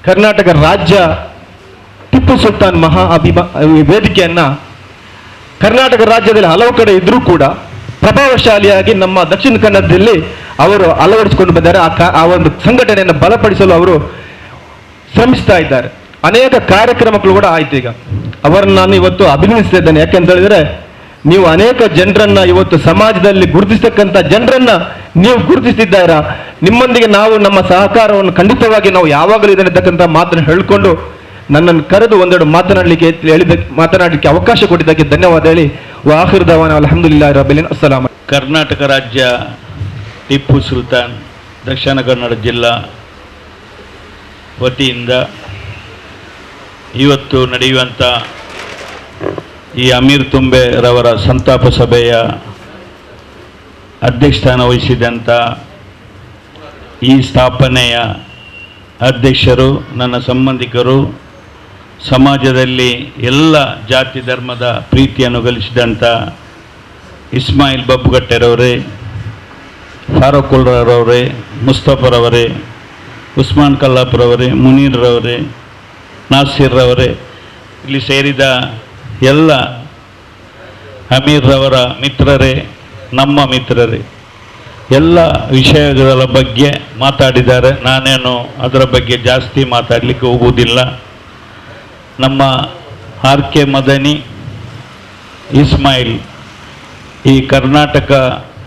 ಕರ್ನಾಟಕ ರಾಜ್ಯ ಟಿಪ್ಪು ಸುಲ್ತಾನ್ ವೇದಿಕೆಯನ್ನ ಕರ್ನಾಟಕ ರಾಜ್ಯದಲ್ಲಿ ಹಲವು ಕಡೆ ಇದ್ರೂ ಕೂಡ ಪ್ರಭಾವಶಾಲಿಯಾಗಿ ನಮ್ಮ ದಕ್ಷಿಣ ಕನ್ನಡದಲ್ಲಿ ಅವರು ಅಳವಡಿಸಿಕೊಂಡು ಬಂದರೆ ಆ ಒಂದು ಸಂಘಟನೆಯನ್ನು ಬಲಪಡಿಸಲು ಅವರು ಶ್ರಮಿಸ್ತಾ ಇದ್ದಾರೆ. ಅನೇಕ ಕಾರ್ಯಕ್ರಮಗಳು ಕೂಡ ಆಯ್ತು. ಈಗ ಅವರನ್ನು ನಾನು ಇವತ್ತು ಅಭಿನಂದಿಸ್ತಾ ಇದ್ದೇನೆ. ಯಾಕೆಂತ ಹೇಳಿದ್ರೆ, ನೀವು ಅನೇಕ ಜನರನ್ನ ಇವತ್ತು ಸಮಾಜದಲ್ಲಿ ಗುರುತಿಸ್ತಕ್ಕಂಥ ಜನರನ್ನ ನೀವು ಗುರುತಿಸ್ತಿದ್ದಾರಾ. ನಿಮ್ಮೊಂದಿಗೆ ನಾವು ನಮ್ಮ ಸಹಕಾರವನ್ನು ಖಂಡಿತವಾಗಿ ನಾವು ಯಾವಾಗಲೂ ಇದನ್ನತಕ್ಕಂಥ ಮಾತನ್ನು ಹೇಳಿಕೊಂಡು ನನ್ನನ್ನು ಕರೆದು ಒಂದೆರಡು ಮಾತನಾಡಲಿಕ್ಕೆ ಅವಕಾಶ ಕೊಟ್ಟಿದ್ದಕ್ಕೆ ಧನ್ಯವಾದ ಹೇಳಿ ವಾಹಿರ್ ದವಾನ ಅಲ್ಹಮ್ದುಲಿಲ್ಲಾಹಿ ರಬ್ಬಿಲ್ ಅಸ್ಸಲಾಮ್. ಕರ್ನಾಟಕ ರಾಜ್ಯ ಟಿಪ್ಪು ಸುಲ್ತಾನ್ ದಕ್ಷಿಣ ಕನ್ನಡ ಜಿಲ್ಲಾ ವತಿಯಿಂದ ಇವತ್ತು ನಡೆಯುವಂಥ ಈ ಅಮೀರ್ ತುಂಬೆ ರವರ ಸಂತಾಪ ಸಭೆಯ ಅಧ್ಯಕ್ಷಸ್ಥಾನ ವಹಿಸಿದಂಥ ಈ ಸ್ಥಾಪನೆಯ ಅಧ್ಯಕ್ಷರು, ನನ್ನ ಸಂಬಂಧಿಕರು, ಸಮಾಜದಲ್ಲಿ ಎಲ್ಲ ಜಾತಿ ಧರ್ಮದ ಪ್ರೀತಿಯನ್ನು ಗಳಿಸಿದಂಥ ಇಸ್ಮಾಯಿಲ್ ಬಬ್ಬುಗಟ್ಟೆರವರೇ, ಫಾರೂಕ್ ಉಲ್ಲಾರವರೇ, ಮುಸ್ತಫರವರೇ, ಉಸ್ಮಾನ್ ಕಲ್ಲಾಪುರವರೇ, ಮುನೀರ್ರವರೇ, ನಾಸಿರ್ರವರೇ, ಇಲ್ಲಿ ಸೇರಿದ ಎಲ್ಲ ಅಮೀರ್ರವರ ಮಿತ್ರರೇ, ನಮ್ಮ ಮಿತ್ರರೇ, ಎಲ್ಲ ವಿಷಯಗಳ ಬಗ್ಗೆ ಮಾತಾಡಿದ್ದಾರೆ. ನಾನೇನು ಅದರ ಬಗ್ಗೆ ಜಾಸ್ತಿ ಮಾತಾಡಲಿಕ್ಕೆ ಹೋಗುವುದಿಲ್ಲ. ನಮ್ಮ ಆರ್ ಕೆ ಮದನಿ ಇಸ್ಮಾಯಿಲ್ ಈ ಕರ್ನಾಟಕ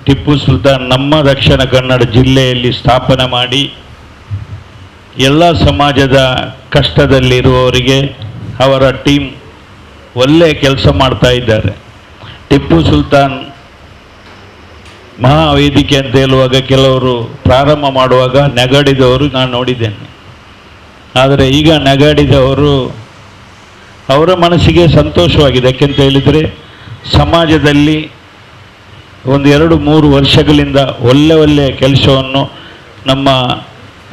ಟಿಪ್ಪು ಸುಲ್ತಾನ್ ನಮ್ಮ ದಕ್ಷಿಣ ಕನ್ನಡ ಜಿಲ್ಲೆಯಲ್ಲಿ ಸ್ಥಾಪನೆ ಮಾಡಿ ಎಲ್ಲ ಸಮಾಜದ ಕಷ್ಟದಲ್ಲಿರುವವರಿಗೆ ಅವರ ಟೀಮ್ ಒಳ್ಳೆಯ ಕೆಲಸ ಮಾಡ್ತಾ ಇದ್ದಾರೆ. ಟಿಪ್ಪು ಸುಲ್ತಾನ್ ಮಹಾವೇದಿಕೆ ಅಂತ ಹೇಳುವಾಗ ಕೆಲವರು ಪ್ರಾರಂಭ ಮಾಡುವಾಗ ನೆಗಡಿದವರು ನಾನು ನೋಡಿದ್ದೇನೆ. ಆದರೆ ಈಗ ನೆಗಡಿದವರು ಅವರ ಮನಸ್ಸಿಗೆ ಸಂತೋಷವಾಗಿದೆ. ಯಾಕೆಂತ ಹೇಳಿದರೆ, ಸಮಾಜದಲ್ಲಿ ಒಂದು 2-3 ವರ್ಷಗಳಿಂದ ಒಳ್ಳೆಯ ಕೆಲಸವನ್ನು ನಮ್ಮ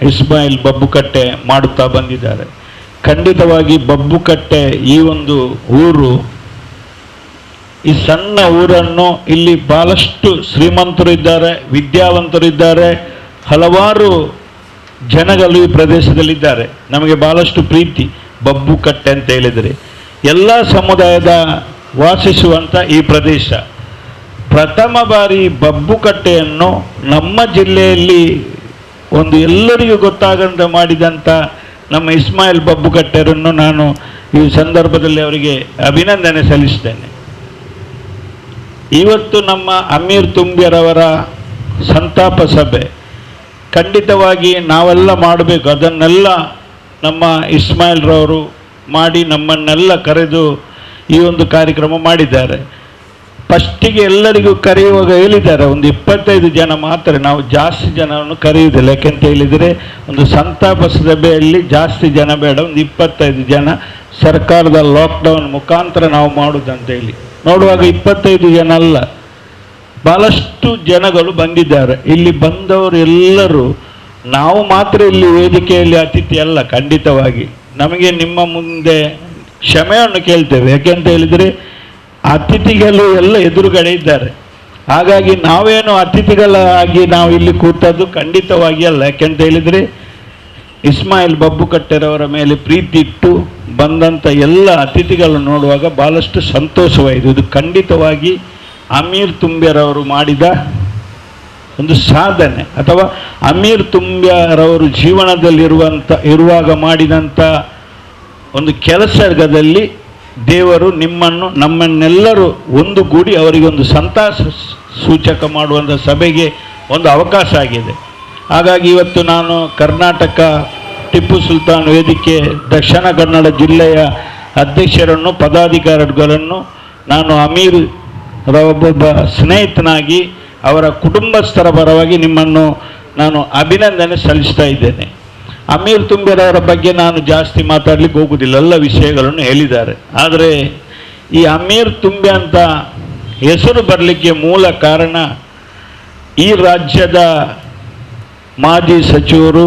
ಇಸ್ಮಾಯಿಲ್ ಬಬ್ಬುಕಟ್ಟೆ ಮಾಡುತ್ತಾ ಬಂದಿದ್ದಾರೆ. ಖಂಡಿತವಾಗಿ ಬಬ್ಬುಕಟ್ಟೆ ಈ ಒಂದು ಊರು, ಈ ಸಣ್ಣ ಊರನ್ನು, ಇಲ್ಲಿ ಬಹಳಷ್ಟು ಶ್ರೀಮಂತರು ಇದ್ದಾರೆ, ವಿದ್ಯಾವಂತರು ಇದ್ದಾರೆ, ಹಲವಾರು ಜನಗಳು ಈ ಪ್ರದೇಶದಲ್ಲಿದ್ದಾರೆ. ನಮಗೆ ಬಹಳಷ್ಟು ಪ್ರೀತಿ ಬಬ್ಬುಕಟ್ಟೆ ಅಂತ ಹೇಳಿದರೆ. ಎಲ್ಲ ಸಮುದಾಯದ ವಾಸಿಸುವಂಥ ಈ ಪ್ರದೇಶ ಪ್ರಥಮ ಬಾರಿ ಬಬ್ಬುಕಟ್ಟೆಯನ್ನು ನಮ್ಮ ಜಿಲ್ಲೆಯಲ್ಲಿ ಒಂದು ಎಲ್ಲರಿಗೂ ಗೊತ್ತಾಗಂತ ಮಾಡಿದಂಥ ನಮ್ಮ ಇಸ್ಮಾಯಿಲ್ ಬಬ್ಬುಕಟ್ಟೆರನ್ನು ನಾನು ಈ ಸಂದರ್ಭದಲ್ಲಿ ಅವರಿಗೆ ಅಭಿನಂದನೆ ಸಲ್ಲಿಸ್ತೇನೆ. ಇವತ್ತು ನಮ್ಮ ಅಮೀರ್ ತುಂಬ್ಯರವರ ಸಂತಾಪ ಸಭೆ ಖಂಡಿತವಾಗಿ ನಾವೆಲ್ಲ ಮಾಡಬೇಕು. ಅದನ್ನೆಲ್ಲ ನಮ್ಮ ಇಸ್ಮಾಯಿಲ್ರವರು ಮಾಡಿ ನಮ್ಮನ್ನೆಲ್ಲ ಕರೆದು ಈ ಒಂದು ಕಾರ್ಯಕ್ರಮ ಮಾಡಿದ್ದಾರೆ. ಫಸ್ಟಿಗೆ ಎಲ್ಲರಿಗೂ ಕರೆಯುವಾಗ ಹೇಳಿದ್ದಾರೆ ಒಂದು 25 ಜನ ಮಾತ್ರ, ನಾವು ಜಾಸ್ತಿ ಜನವನ್ನು ಕರೆಯುವುದಿಲ್ಲ. ಯಾಕೆಂತ ಹೇಳಿದರೆ ಒಂದು ಸಂತಾಪ ಸಭೆಯಲ್ಲಿ ಜಾಸ್ತಿ ಜನ ಬೇಡ, ಒಂದು 25 ಜನ ಸರ್ಕಾರದ ಲಾಕ್ಡೌನ್ ಮುಖಾಂತರ ನಾವು ಮಾಡುವುದಂತ ಹೇಳಿ ನೋಡುವಾಗ 25 ಜನ ಅಲ್ಲ, ಬಹಳಷ್ಟು ಜನಗಳು ಬಂದಿದ್ದಾರೆ. ಇಲ್ಲಿ ಬಂದವರು ಎಲ್ಲರೂ ನಾವು ಮಾತ್ರ ಇಲ್ಲಿ ವೇದಿಕೆಯಲ್ಲಿ ಅತಿಥಿ ಅಲ್ಲ. ಖಂಡಿತವಾಗಿ ನಮಗೆ ನಿಮ್ಮ ಮುಂದೆ ಕ್ಷಮೆಯನ್ನು ಕೇಳ್ತೇವೆ. ಯಾಕೆಂತ ಹೇಳಿದರೆ ಅತಿಥಿಗಳು ಎಲ್ಲ ಎದುರುಗಡೆ ಇದ್ದಾರೆ. ಹಾಗಾಗಿ ನಾವೇನು ಅತಿಥಿಗಳಾಗಿ ನಾವು ಇಲ್ಲಿ ಕೂತದ್ದು ಖಂಡಿತವಾಗಿ ಅಲ್ಲ. ಯಾಕೆಂತ ಹೇಳಿದರೆ ಇಸ್ಮಾಯಿಲ್ ಬಬ್ಬುಕಟ್ಟೆರವರ ಮೇಲೆ ಪ್ರೀತಿ ಇಟ್ಟು ಬಂದಂಥ ಎಲ್ಲ ಅತಿಥಿಗಳನ್ನು ನೋಡುವಾಗ ಭಾಳಷ್ಟು ಸಂತೋಷವಾಯಿತು. ಇದು ಖಂಡಿತವಾಗಿ ಅಮೀರ್ ತುಂಬ್ಯರವರು ಮಾಡಿದ ಒಂದು ಸಾಧನೆ, ಅಥವಾ ಅಮೀರ್ ತುಂಬ್ಯರವರು ಇರುವಾಗ ಮಾಡಿದಂಥ ಒಂದು ಕೆಲಸದಲ್ಲಿ ದೇವರು ನಿಮ್ಮನ್ನು ನಮ್ಮನ್ನೆಲ್ಲರೂ ಒಂದುಗೂಡಿ ಅವರಿಗೊಂದು ಸಂತಾಪ ಸೂಚಕ ಮಾಡುವಂಥ ಸಭೆಗೆ ಒಂದು ಅವಕಾಶ ಆಗಿದೆ. ಹಾಗಾಗಿ ಇವತ್ತು ನಾನು ಕರ್ನಾಟಕ ಟಿಪ್ಪು ಸುಲ್ತಾನ್ ವೇದಿಕೆ ದಕ್ಷಿಣ ಕನ್ನಡ ಜಿಲ್ಲೆಯ ಅಧ್ಯಕ್ಷರನ್ನು ಪದಾಧಿಕಾರಿಗಳನ್ನು ನಾನು ಅಮೀರ್ ಒಬ್ಬ ಸ್ನೇಹಿತನಾಗಿ ಅವರ ಕುಟುಂಬಸ್ಥರ ಪರವಾಗಿ ನಿಮ್ಮನ್ನು ನಾನು ಅಭಿನಂದನೆ ಸಲ್ಲಿಸ್ತಾ ಇದ್ದೇನೆ. ಅಮೀರ್ ತುಂಬ್ಯರವರ ಬಗ್ಗೆ ನಾನು ಜಾಸ್ತಿ ಮಾತಾಡಲಿಕ್ಕೆ ಹೋಗುವುದಿಲ್ಲ, ಎಲ್ಲ ವಿಷಯಗಳನ್ನು ಹೇಳಿದ್ದಾರೆ. ಆದರೆ ಈ ಅಮೀರ್ ತುಂಬ್ಯ ಅಂತ ಹೆಸರು ಬರಲಿಕ್ಕೆ ಮೂಲ ಕಾರಣ ಈ ರಾಜ್ಯದ ಮಾಜಿ ಸಚಿವರು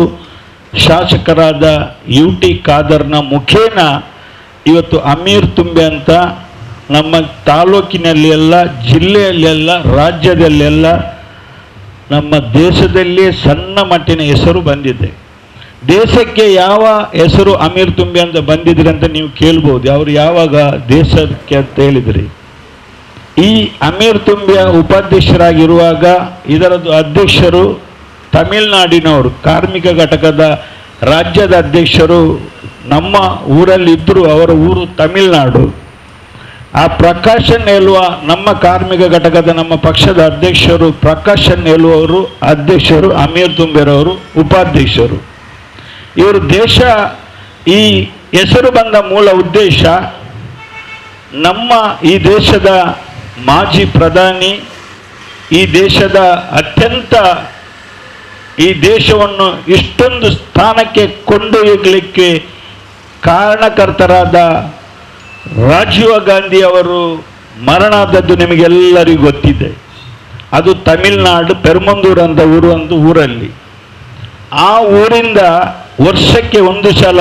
ಶಾಸಕರಾದ UT ಖಾದರ್ನ ಮುಖೇನ ಇವತ್ತು ಅಮೀರ್ ತುಂಬ್ಯ ಅಂತ ನಮ್ಮ ತಾಲೂಕಿನಲ್ಲಿ ಎಲ್ಲ, ಜಿಲ್ಲೆಯಲ್ಲೆಲ್ಲ, ರಾಜ್ಯದಲ್ಲೆಲ್ಲ, ನಮ್ಮ ದೇಶದಲ್ಲೇ ಸಣ್ಣ ಮಟ್ಟಿನ ಹೆಸರು ಬಂದಿದೆ. ದೇಶಕ್ಕೆ ಯಾವ ಹೆಸರು ಅಮೀರ್ ತುಂಬ್ಯ ಅಂತ ಬಂದಿದ್ರಿ ಅಂತ ನೀವು ಕೇಳ್ಬೋದು. ಅವರು ಯಾವಾಗ ದೇಶಕ್ಕೆ ಅಂತ ಹೇಳಿದ್ರಿ? ಈ ಅಮೀರ್ ತುಂಬ್ಯ ಉಪಾಧ್ಯಕ್ಷರಾಗಿರುವಾಗ ಇದರದ್ದು ಅಧ್ಯಕ್ಷರು ತಮಿಳುನಾಡಿನವರು, ಕಾರ್ಮಿಕ ಘಟಕದ ರಾಜ್ಯದ ಅಧ್ಯಕ್ಷರು ನಮ್ಮ ಊರಲ್ಲಿದ್ದರು. ಅವರ ಊರು ತಮಿಳುನಾಡು. ಆ ಪ್ರಕಾಶನ್ ಎಲ್ವ ನಮ್ಮ ಕಾರ್ಮಿಕ ಘಟಕದ ನಮ್ಮ ಪಕ್ಷದ ಅಧ್ಯಕ್ಷರು ಪ್ರಕಾಶನ್ ಎಲ್ವರು ಅಧ್ಯಕ್ಷರು, ಅಮೀರ್ ತುಂಬ್ಯರವರು ಉಪಾಧ್ಯಕ್ಷರು. ಇವರು ದೇಶ ಈ ಹೆಸರು ಬಂದ ಮೂಲ ಉದ್ದೇಶ ನಮ್ಮ ಈ ದೇಶದ ಮಾಜಿ ಪ್ರಧಾನಿ, ಈ ದೇಶದ ಅತ್ಯಂತ ಈ ದೇಶವನ್ನು ಇಷ್ಟೊಂದು ಸ್ಥಾನಕ್ಕೆ ಕೊಂಡೊಯ್ಯಲಿಕ್ಕೆ ಕಾರಣಕರ್ತರಾದ ರಾಜೀವ್ ಗಾಂಧಿ ಅವರು ಮರಣಾದದ್ದು ನಿಮಗೆಲ್ಲರಿಗೂ ಗೊತ್ತಿದೆ. ಅದು ತಮಿಳುನಾಡು ಪೆರ್ಮಂದೂರು ಅಂತ ಊರಲ್ಲಿ. ಆ ಊರಿಂದ ವರ್ಷಕ್ಕೆ ಒಂದು ಸಲ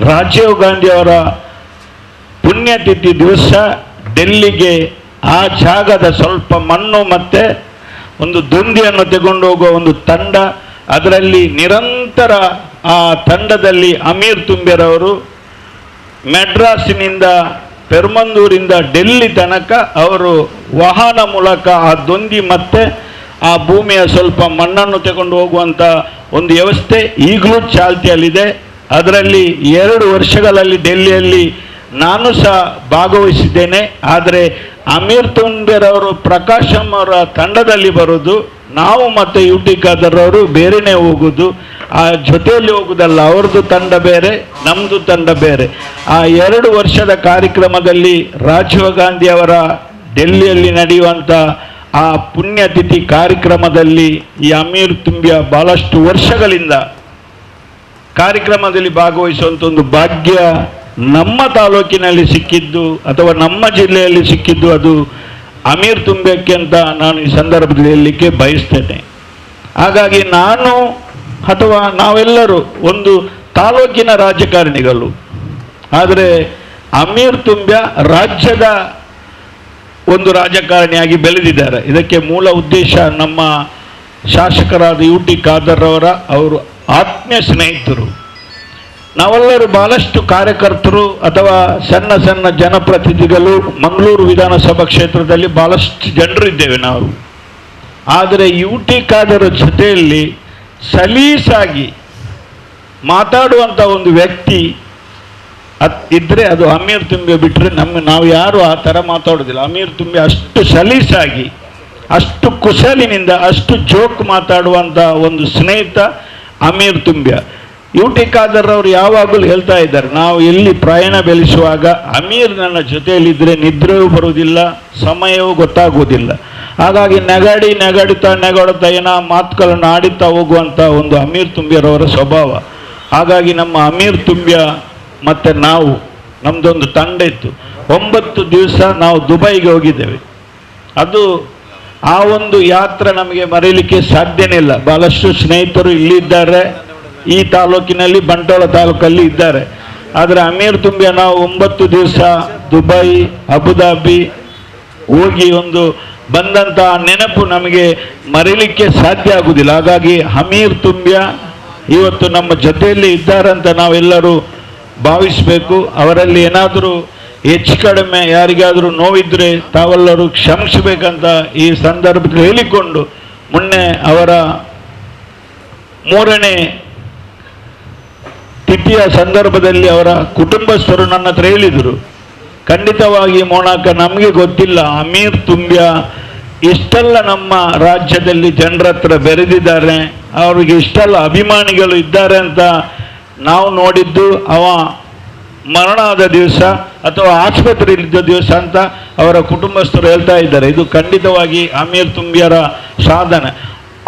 ರಾಜೀವ್ ಗಾಂಧಿ ಅವರ ಪುಣ್ಯತಿಥಿ ದಿವಸ ಡೆಲ್ಲಿಗೆ ಆ ಜಾಗದ ಸ್ವಲ್ಪ ಮಣ್ಣು ಮತ್ತು ಒಂದು ದೊಂದಿಯನ್ನು ತಗೊಂಡು ಹೋಗುವ ಒಂದು ತಂಡ, ಅದರಲ್ಲಿ ನಿರಂತರ ಆ ತಂಡದಲ್ಲಿ ಅಮೀರ್ ತುಂಬ್ಯರವರು ಮೆಡ್ರಾಸಿನಿಂದ ಪೆರ್ಮಂದೂರಿಂದ ಡೆಲ್ಲಿ ತನಕ ಅವರು ವಾಹನ ಮೂಲಕ ಆ ದೊಂದಿ ಮತ್ತು ಆ ಭೂಮಿಯ ಸ್ವಲ್ಪ ಮಣ್ಣನ್ನು ತಗೊಂಡು ಹೋಗುವಂಥ ಒಂದು ವ್ಯವಸ್ಥೆ ಈಗಲೂ ಚಾಲ್ತಿಯಲ್ಲಿದೆ. ಅದರಲ್ಲಿ 2 ವರ್ಷಗಳಲ್ಲಿ ಡೆಲ್ಲಿಯಲ್ಲಿ ನಾನು ಸಹ ಭಾಗವಹಿಸಿದ್ದೇನೆ. ಆದರೆ ಅಮೀರ್ ತುಂಬ್ಯರವರು ಪ್ರಕಾಶಮ್ ಅವರ ತಂಡದಲ್ಲಿ ಬರೋದು, ನಾವು ಮತ್ತು UT ಖಾದರ್ ಅವರು ಬೇರೆಯೇ ಹೋಗೋದು. ಆ ಜೊತೆಯಲ್ಲಿ ಹೋಗುವುದಲ್ಲ, ಅವ್ರದ್ದು ತಂಡ ಬೇರೆ, ನಮ್ಮದು ತಂಡ ಬೇರೆ. ಆ 2 ವರ್ಷದ ಕಾರ್ಯಕ್ರಮದಲ್ಲಿ ರಾಜೀವ್ ಗಾಂಧಿ ಅವರ ಡೆಲ್ಲಿಯಲ್ಲಿ ನಡೆಯುವಂಥ ಆ ಪುಣ್ಯತಿಥಿ ಕಾರ್ಯಕ್ರಮದಲ್ಲಿ ಈ ಅಮೀರ್ ತುಂಬ್ಯ ಭಾಳಷ್ಟು ವರ್ಷಗಳಿಂದ ಕಾರ್ಯಕ್ರಮದಲ್ಲಿ ಭಾಗವಹಿಸುವಂಥ ಒಂದು ಭಾಗ್ಯ ನಮ್ಮ ತಾಲೂಕಿನಲ್ಲಿ ಸಿಕ್ಕಿದ್ದು ಅಥವಾ ನಮ್ಮ ಜಿಲ್ಲೆಯಲ್ಲಿ ಸಿಕ್ಕಿದ್ದು ಅದು ಅಮೀರ್ ತುಂಬ್ಯಕ್ಕೆ ಅಂತ ನಾನು ಈ ಸಂದರ್ಭದಲ್ಲಿ ಹೇಳಲಿಕ್ಕೆ ಬಯಸ್ತೇನೆ. ಹಾಗಾಗಿ ನಾನು ಅಥವಾ ನಾವೆಲ್ಲರೂ ಒಂದು ತಾಲೂಕಿನ ರಾಜಕಾರಣಿಗಳು, ಆದರೆ ಅಮೀರ್ ತುಂಬ್ಯ ರಾಜ್ಯದ ಒಂದು ರಾಜಕಾರಣಿಯಾಗಿ ಬೆಳೆದಿದ್ದಾರೆ. ಇದಕ್ಕೆ ಮೂಲ ಉದ್ದೇಶ ನಮ್ಮ ಶಾಸಕರಾದ UT ಖಾದರ್ ಅವರು ಆತ್ಮೀಯ ಸ್ನೇಹಿತರು. ನಾವೆಲ್ಲರೂ ಭಾಳಷ್ಟು ಕಾರ್ಯಕರ್ತರು ಅಥವಾ ಸಣ್ಣ ಸಣ್ಣ ಜನಪ್ರತಿನಿಧಿಗಳು ಮಂಗಳೂರು ವಿಧಾನಸಭಾ ಕ್ಷೇತ್ರದಲ್ಲಿ ಭಾಳಷ್ಟು ಜನರು ಇದ್ದೇವೆ ನಾವು. ಆದರೆ UT ಖಾದರ್ ಜೊತೆಯಲ್ಲಿ ಸಲೀಸಾಗಿ ಮಾತಾಡುವಂಥ ಒಂದು ವ್ಯಕ್ತಿ ಇದ್ರೆ ಅದು ಅಮೀರ್ ತುಂಬಿ ಬಿಟ್ಟರೆ ನಾವು ಯಾರು ಆ ಥರ ಮಾತಾಡೋದಿಲ್ಲ. ಅಮೀರ್ ತುಂಬಿ ಅಷ್ಟು ಸಲೀಸಾಗಿ, ಅಷ್ಟು ಕುಶಲಿನಿಂದ, ಅಷ್ಟು ಜೋಕ್ ಮಾತಾಡುವಂಥ ಒಂದು ಸ್ನೇಹಿತ ಅಮೀರ್ ತುಂಬ್ಯ. ಯುಟಿ ಖಾದರ್ ಅವರು ಯಾವಾಗಲೂ ಹೇಳ್ತಾ ಇದ್ದಾರೆ, ನಾವು ಎಲ್ಲಿ ಪ್ರಯಾಣ ಬೆಳೆಸುವಾಗ ಅಮೀರ್ ನನ್ನ ಜೊತೆಯಲ್ಲಿದ್ದರೆ ನಿದ್ರೆಯೂ ಬರುವುದಿಲ್ಲ, ಸಮಯವೂ ಗೊತ್ತಾಗುವುದಿಲ್ಲ. ಹಾಗಾಗಿ ನೆಗಡುತ್ತಾ ಏನೋ ಮಾತುಗಳನ್ನು ಆಡುತ್ತಾ ಹೋಗುವಂಥ ಒಂದು ಅಮೀರ್ ತುಂಬ್ಯರವರ ಸ್ವಭಾವ. ಹಾಗಾಗಿ ನಮ್ಮ ಅಮೀರ್ ತುಂಬ್ಯ ಮತ್ತು ನಮ್ಮದೊಂದು ತಂಡ ಇತ್ತು. 9 ದಿವಸ ನಾವು ದುಬೈಗೆ ಹೋಗಿದ್ದೇವೆ. ಅದು ಆ ಒಂದು ಯಾತ್ರೆ ನಮಗೆ ಮರೆಯಲಿಕ್ಕೆ ಸಾಧ್ಯನೇ ಇಲ್ಲ. ಬಹಳಷ್ಟು ಸ್ನೇಹಿತರು ಇಲ್ಲಿದ್ದಾರೆ, ಈ ತಾಲೂಕಿನಲ್ಲಿ ಬಂಟ್ವಾಳ ತಾಲೂಕಲ್ಲಿ ಇದ್ದಾರೆ. ಆದರೆ ಅಮೀರ್ ತುಂಬ್ಯ ನಾವು 9 ದಿವಸ ದುಬೈ, ಅಬುದಾಬಿ ಹೋಗಿ ಬಂದಂಥ ನೆನಪು ನಮಗೆ ಮರೆಯಲಿಕ್ಕೆ ಸಾಧ್ಯ ಆಗುವುದಿಲ್ಲ. ಹಾಗಾಗಿ ಅಮೀರ್ ತುಂಬ್ಯ ಇವತ್ತು ನಮ್ಮ ಜೊತೆಯಲ್ಲಿ ಇದ್ದಾರಂತ ನಾವೆಲ್ಲರೂ ಭಾವಿಸಬೇಕು. ಅವರಲ್ಲಿ ಏನಾದರೂ ಹೆಚ್ಚು ಕಡಿಮೆ ಯಾರಿಗಾದರೂ ನೋವಿದ್ರೆ ತಾವೆಲ್ಲರೂ ಕ್ಷಮಿಸಬೇಕಂತ ಈ ಸಂದರ್ಭದಲ್ಲಿ ಹೇಳಿಕೊಂಡು, ಮೊನ್ನೆ ಅವರ 3ನೇ ತಿಥಿಯ ಸಂದರ್ಭದಲ್ಲಿ ಅವರ ಕುಟುಂಬಸ್ಥರು ನನ್ನ ಹತ್ರ ಹೇಳಿದರು, ಖಂಡಿತವಾಗಿ ಮೋನಾಕ ನಮಗೆ ಗೊತ್ತಿಲ್ಲ ಅಮೀರ್ ತುಂಬ್ಯ ಇಷ್ಟೆಲ್ಲ ನಮ್ಮ ರಾಜ್ಯದಲ್ಲಿ ಜನರ ಹತ್ರ ಬೆರೆದಿದ್ದಾರೆ, ಅವರಿಗೆ ಇಷ್ಟೆಲ್ಲ ಅಭಿಮಾನಿಗಳು ಇದ್ದಾರೆ ಅಂತ ನಾವು ನೋಡಿದ್ದು ಅವ ಮರಣ ಆದ ದಿವಸ ಅಥವಾ ಆಸ್ಪತ್ರೆಯಲ್ಲಿದ್ದ ದಿವಸ ಅಂತ ಅವರ ಕುಟುಂಬಸ್ಥರು ಹೇಳ್ತಾ ಇದ್ದಾರೆ. ಇದು ಖಂಡಿತವಾಗಿ ಅಮೀರ್ ತುಂಬ್ಯರ ಸಾಧನೆ.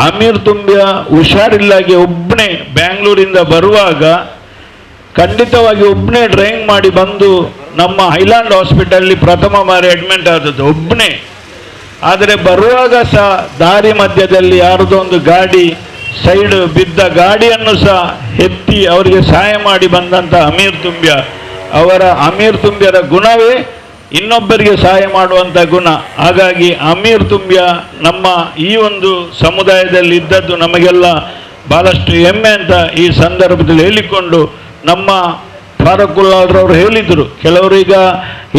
ಅಮೀರ್ ತುಂಬ್ಯ ಹುಷಾರಿಲ್ಲಾಗಿ ಒಬ್ಬನೇ ಬ್ಯಾಂಗ್ಳೂರಿಂದ ಬರುವಾಗ ಖಂಡಿತವಾಗಿ ಒಬ್ಬನೇ ಡ್ರೈವಿಂಗ್ ಮಾಡಿ ಬಂದು ನಮ್ಮ ಹೈಲ್ಯಾಂಡ್ ಹಾಸ್ಪಿಟಲ್ಲಿ ಪ್ರಥಮ ಬಾರಿ ಅಡ್ಮಿಟ್ ಆದದ್ದು ಒಬ್ಬನೇ. ಆದರೆ ಬರುವಾಗ ಸಹ ದಾರಿ ಮಧ್ಯದಲ್ಲಿ ಯಾರದೋ ಒಂದು ಗಾಡಿ ಸೈಡ್ ಬಿದ್ದ ಗಾಡಿಯನ್ನು ಸಹ ಎತ್ತಿ ಅವರಿಗೆ ಸಹಾಯ ಮಾಡಿ ಬಂದಂಥ ಅಮೀರ್ ತುಂಬ್ಯ. ಅಮೀರ್ ತುಂಬ್ಯರ ಗುಣವೇ ಇನ್ನೊಬ್ಬರಿಗೆ ಸಹಾಯ ಮಾಡುವಂಥ ಗುಣ. ಹಾಗಾಗಿ ಅಮೀರ್ ತುಂಬ್ಯ ನಮ್ಮ ಈ ಒಂದು ಸಮುದಾಯದಲ್ಲಿ ಇದ್ದದ್ದು ನಮಗೆಲ್ಲ ಭಾಳಷ್ಟು ಹೆಮ್ಮೆ ಅಂತ ಈ ಸಂದರ್ಭದಲ್ಲಿ ಹೇಳಿಕೊಂಡು, ನಮ್ಮ ಫಾರೂಕುಲ್ಲಾಹ್ರವರು ಹೇಳಿದರು, ಕೆಲವರೀಗ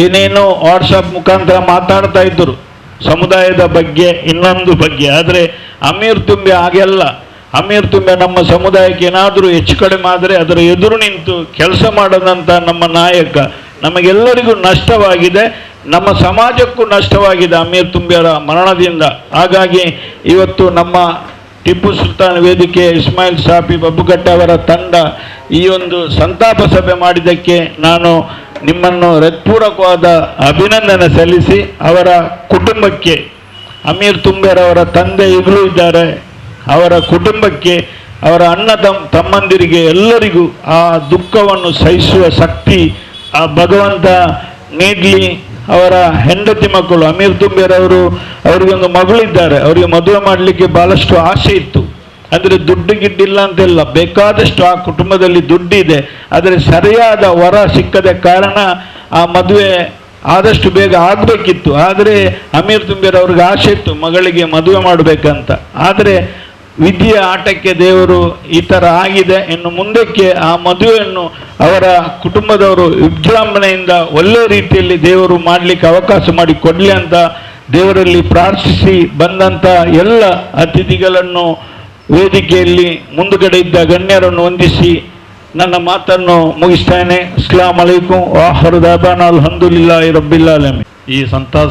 ಏನೇನೋ ವಾಟ್ಸಪ್ ಮುಖಾಂತರ ಮಾತಾಡ್ತಾ ಇದ್ದರು ಸಮುದಾಯದ ಬಗ್ಗೆ, ಇನ್ನೊಂದು ಬಗ್ಗೆ. ಆದರೆ ಅಮೀರ್ ತುಂಬ್ಯ ಹಾಗೆಲ್ಲ. ಅಮೀರ್ ತುಂಬ್ಯ ನಮ್ಮ ಸಮುದಾಯಕ್ಕೆ ಏನಾದರೂ ಹೆಚ್ಚು ಕಡಿಮೆ ಆದರೆ ಅದರ ಎದುರು ನಿಂತು ಕೆಲಸ ಮಾಡದಂಥ ನಮ್ಮ ನಾಯಕ. ನಮಗೆಲ್ಲರಿಗೂ ನಷ್ಟವಾಗಿದೆ, ನಮ್ಮ ಸಮಾಜಕ್ಕೂ ನಷ್ಟವಾಗಿದೆ ಅಮೀರ್ ತುಂಬ್ಯರ ಮರಣದಿಂದ. ಹಾಗಾಗಿ ಇವತ್ತು ನಮ್ಮ ಟಿಪ್ಪು ಸುಲ್ತಾನ್ ವೇದಿಕೆ ಇಸ್ಮಾಯಿಲ್ ಸಾಪಿ ಬಬ್ಬುಗಟ್ಟೆ ಅವರ ತಂಡ ಈ ಒಂದು ಸಂತಾಪ ಸಭೆ ಮಾಡಿದ್ದಕ್ಕೆ ನಾನು ನಿಮ್ಮನ್ನು ಹೃತ್ಪೂರ್ವಕವಾದ ಅಭಿನಂದನೆ ಸಲ್ಲಿಸಿ, ಅವರ ಕುಟುಂಬಕ್ಕೆ, ಅಮೀರ್ ತುಂಬ್ಯರವರ ತಂದೆ ಈಗಲೂ ಇದ್ದಾರೆ, ಅವರ ಕುಟುಂಬಕ್ಕೆ, ಅವರ ಅಣ್ಣ ತಮ್ಮಂದಿರಿಗೆ ಎಲ್ಲರಿಗೂ ಆ ದುಃಖವನ್ನು ಸಹಿಸುವ ಶಕ್ತಿ ಆ ಭಗವಂತ ನೀಡಲಿ. ಅವರ ಹೆಂಡತಿ ಮಕ್ಕಳು ಅಮೀರ್ ತುಂಬ್ಯರವರು, ಅವರಿಗೊಂದು ಮಗಳಿದ್ದಾರೆ, ಅವರಿಗೆ ಮದುವೆ ಮಾಡಲಿಕ್ಕೆ ಭಾಳಷ್ಟು ಆಸೆ ಇತ್ತು. ಅಂದರೆ ದುಡ್ಡು ಗಿಡ್ಡಿಲ್ಲ ಅಂತೆಲ್ಲ, ಬೇಕಾದಷ್ಟು ಆ ಕುಟುಂಬದಲ್ಲಿ ದುಡ್ಡಿದೆ. ಆದರೆ ಸರಿಯಾದ ವರ ಸಿಕ್ಕದ ಕಾರಣ ಆ ಮದುವೆ ಆದಷ್ಟು ಬೇಗ ಆಗಬೇಕಿತ್ತು. ಆದರೆ ಅಮೀರ್ ತುಂಬ್ಯರವ್ರಿಗೆ ಆಸೆ ಇತ್ತು ಮಗಳಿಗೆ ಮದುವೆ ಮಾಡಬೇಕಂತ. ಆದರೆ ವಿಧಿಯ ಆಟಕ್ಕೆ ದೇವರು ಈ ಥರ ಆಗಿದೆ. ಇನ್ನು ಮುಂದಕ್ಕೆ ಆ ಮದುವೆಯನ್ನು ಅವರ ಕುಟುಂಬದವರು ವಿಜೃಂಭಣೆಯಿಂದ ಒಳ್ಳೆ ರೀತಿಯಲ್ಲಿ ದೇವರು ಮಾಡಲಿಕ್ಕೆ ಅವಕಾಶ ಮಾಡಿ ಕೊಡಲಿ ಅಂತ ದೇವರಲ್ಲಿ ಪ್ರಾರ್ಥಿಸಿ, ಬಂದಂಥ ಎಲ್ಲ ಅತಿಥಿಗಳನ್ನು ವೇದಿಕೆಯಲ್ಲಿ ಮುಂದುಗಡೆ ಇದ್ದ ಗಣ್ಯರನ್ನು ವಂದಿಸಿ ನನ್ನ ಮಾತನ್ನು ಮುಗಿಸ್ತೇನೆ. ಅಸ್ಸಲಾಮು ಅಲೈಕುಂ ವಾಹಿರು ದಅವಾನಾ ಅಲ್ಹಮ್ದುಲಿಲ್ಲಾಹಿ ರಬ್ಬಿಲ್ ಆಲಮೀನ್. ಈ ಸಂತಾಪ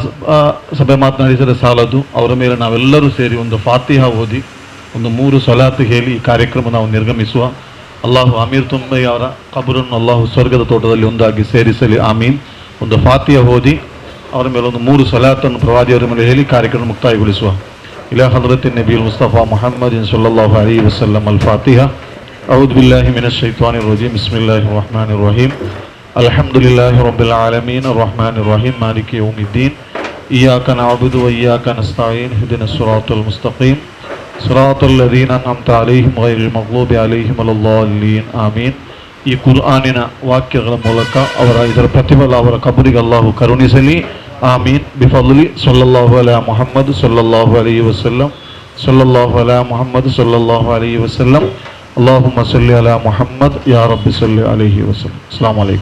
ಸಭೆ ಮಾತನಾಡಿದರೆ ಸಾಲದು, ಅವರ ಮೇಲೆ ನಾವೆಲ್ಲರೂ ಸೇರಿ ಒಂದು ಫಾತಿಹಾ ಓದಿ ಒಂದು 3 ಸಲಾತ್ ಹೇಳಿ ಈ ಕಾರ್ಯಕ್ರಮ ನಾವು ನಿರ್ಗಮಿಸುವ. ಅಲ್ಲಾಹು ಅಮೀರ್ ತುಂಬ್ಯ ಅವರ ಕಬರನ್ನು ಅಲ್ಲಾಹು ಸ್ವರ್ಗದ ತೋಟದಲ್ಲಿ ಒಂದಾಗಿ ಸೇರಿಸಲಿ, ಆಮೀನ್. ಒಂದು ಫಾತಿಹಾ ಓದಿ ಅವರ ಮೇಲೆ ಒಂದು 3 ಸಲಾತನ್ನು ಪ್ರವಾದಿಯವರ ಮೇಲೆ ಹೇಳಿ ಕಾರ್ಯಕ್ರಮ ಮುಕ್ತಾಯಗೊಳಿಸುವ. ಇಲಾ ಹಜರತ್ ನಬಿ ಮುಸ್ತಫಾ ಮುಹಮ್ಮದ್ ಸಲ್ಲಲ್ಲಾಹು ಅಲೈಹಿ ವಸಲ್ಲಂ ಅಲ್ ಫಾತಿಹಾ. ಅಊದು ಬಿಲ್ಲಾಹಿ ಮಿನಶ್ ಶೈತಾನಿರ್ ರಜೀಮ್. ಬಿಸ್ಮಿಲ್ಲಾಹಿರ್ ರಹ್ಮಾನಿರ್ ರಹೀಮ್. ಅಲ್ಹಮ್ದುಲಿಲ್ಲಾಹಿ ರಬ್ಬಿಲ್ ಆಲಮೀನ್ ಅರ್ರಹ್ಮಾನಿರ್ ರಹೀಮ್ ಮಾಲಿಕಿ ಯೌಮಿದ್ದೀನ್. ಇಯ್ಯಾಕ ನಅಬುದು ವ ಇಯ್ಯಾಕ ನಸ್ತഈನ್. ಇಹ್ದಿನಸ್ ಸಿರಾತಲ್ ಮುಸ್ತಖೀಮ್ ಸಿರಾತಲ್ ಲದೀನ ಅನ್ಅಮ್ತ ಅಲೈಹಿಮ್ ಗೈರಿಲ್ ಮಗ್ಲೂಬಿ ಅಲೈಹಿಮ್ ವಲದ್ದಾಲ್ಲೀನ್. ಆಮೀನ್. ಈ ಕುರ್ಆನಿನ ವಾಕ್ಯಗಳ ಮೂಲಕ ಇದರ ಪ್ರತಿಫಲ ಅವರ ಕಬರಿಗೆ ಅಲ್ಲಾಹು ಕರುಣಿಸಲಿ, ಆಮೀನ್. ಬಿಫದ್ಲಿ ಸಲ್ಲಲ್ಲಾಹು ಅಲಾ ಮುಹಮ್ಮದ್ ಸಲ್ಲಲ್ಲಾಹು ಅಲೈಹಿ ವಸಲ್ಲಂ. ಸಲ್ಲಲ್ಲಾಹು ಅಲಾ ಮುಹಮ್ಮದ್ ಸಲ್ಲಲ್ಲಾಹು ಅಲೈಹಿ ವಸಲ್ಲಂ. ಅಲ್ಲಾಹುಮ್ಮ ಸಲ್ಲಿ ಅಲಾ ಮುಹಮ್ಮದ್ ಯಾ ರಬ್ಬಿ ಸಲ್ಲಿ ಅಲೈಹಿ ವಸಲ್ಲಂ. ಅಸ್ಸಲಾಮು ಅಲೈಕುಂ.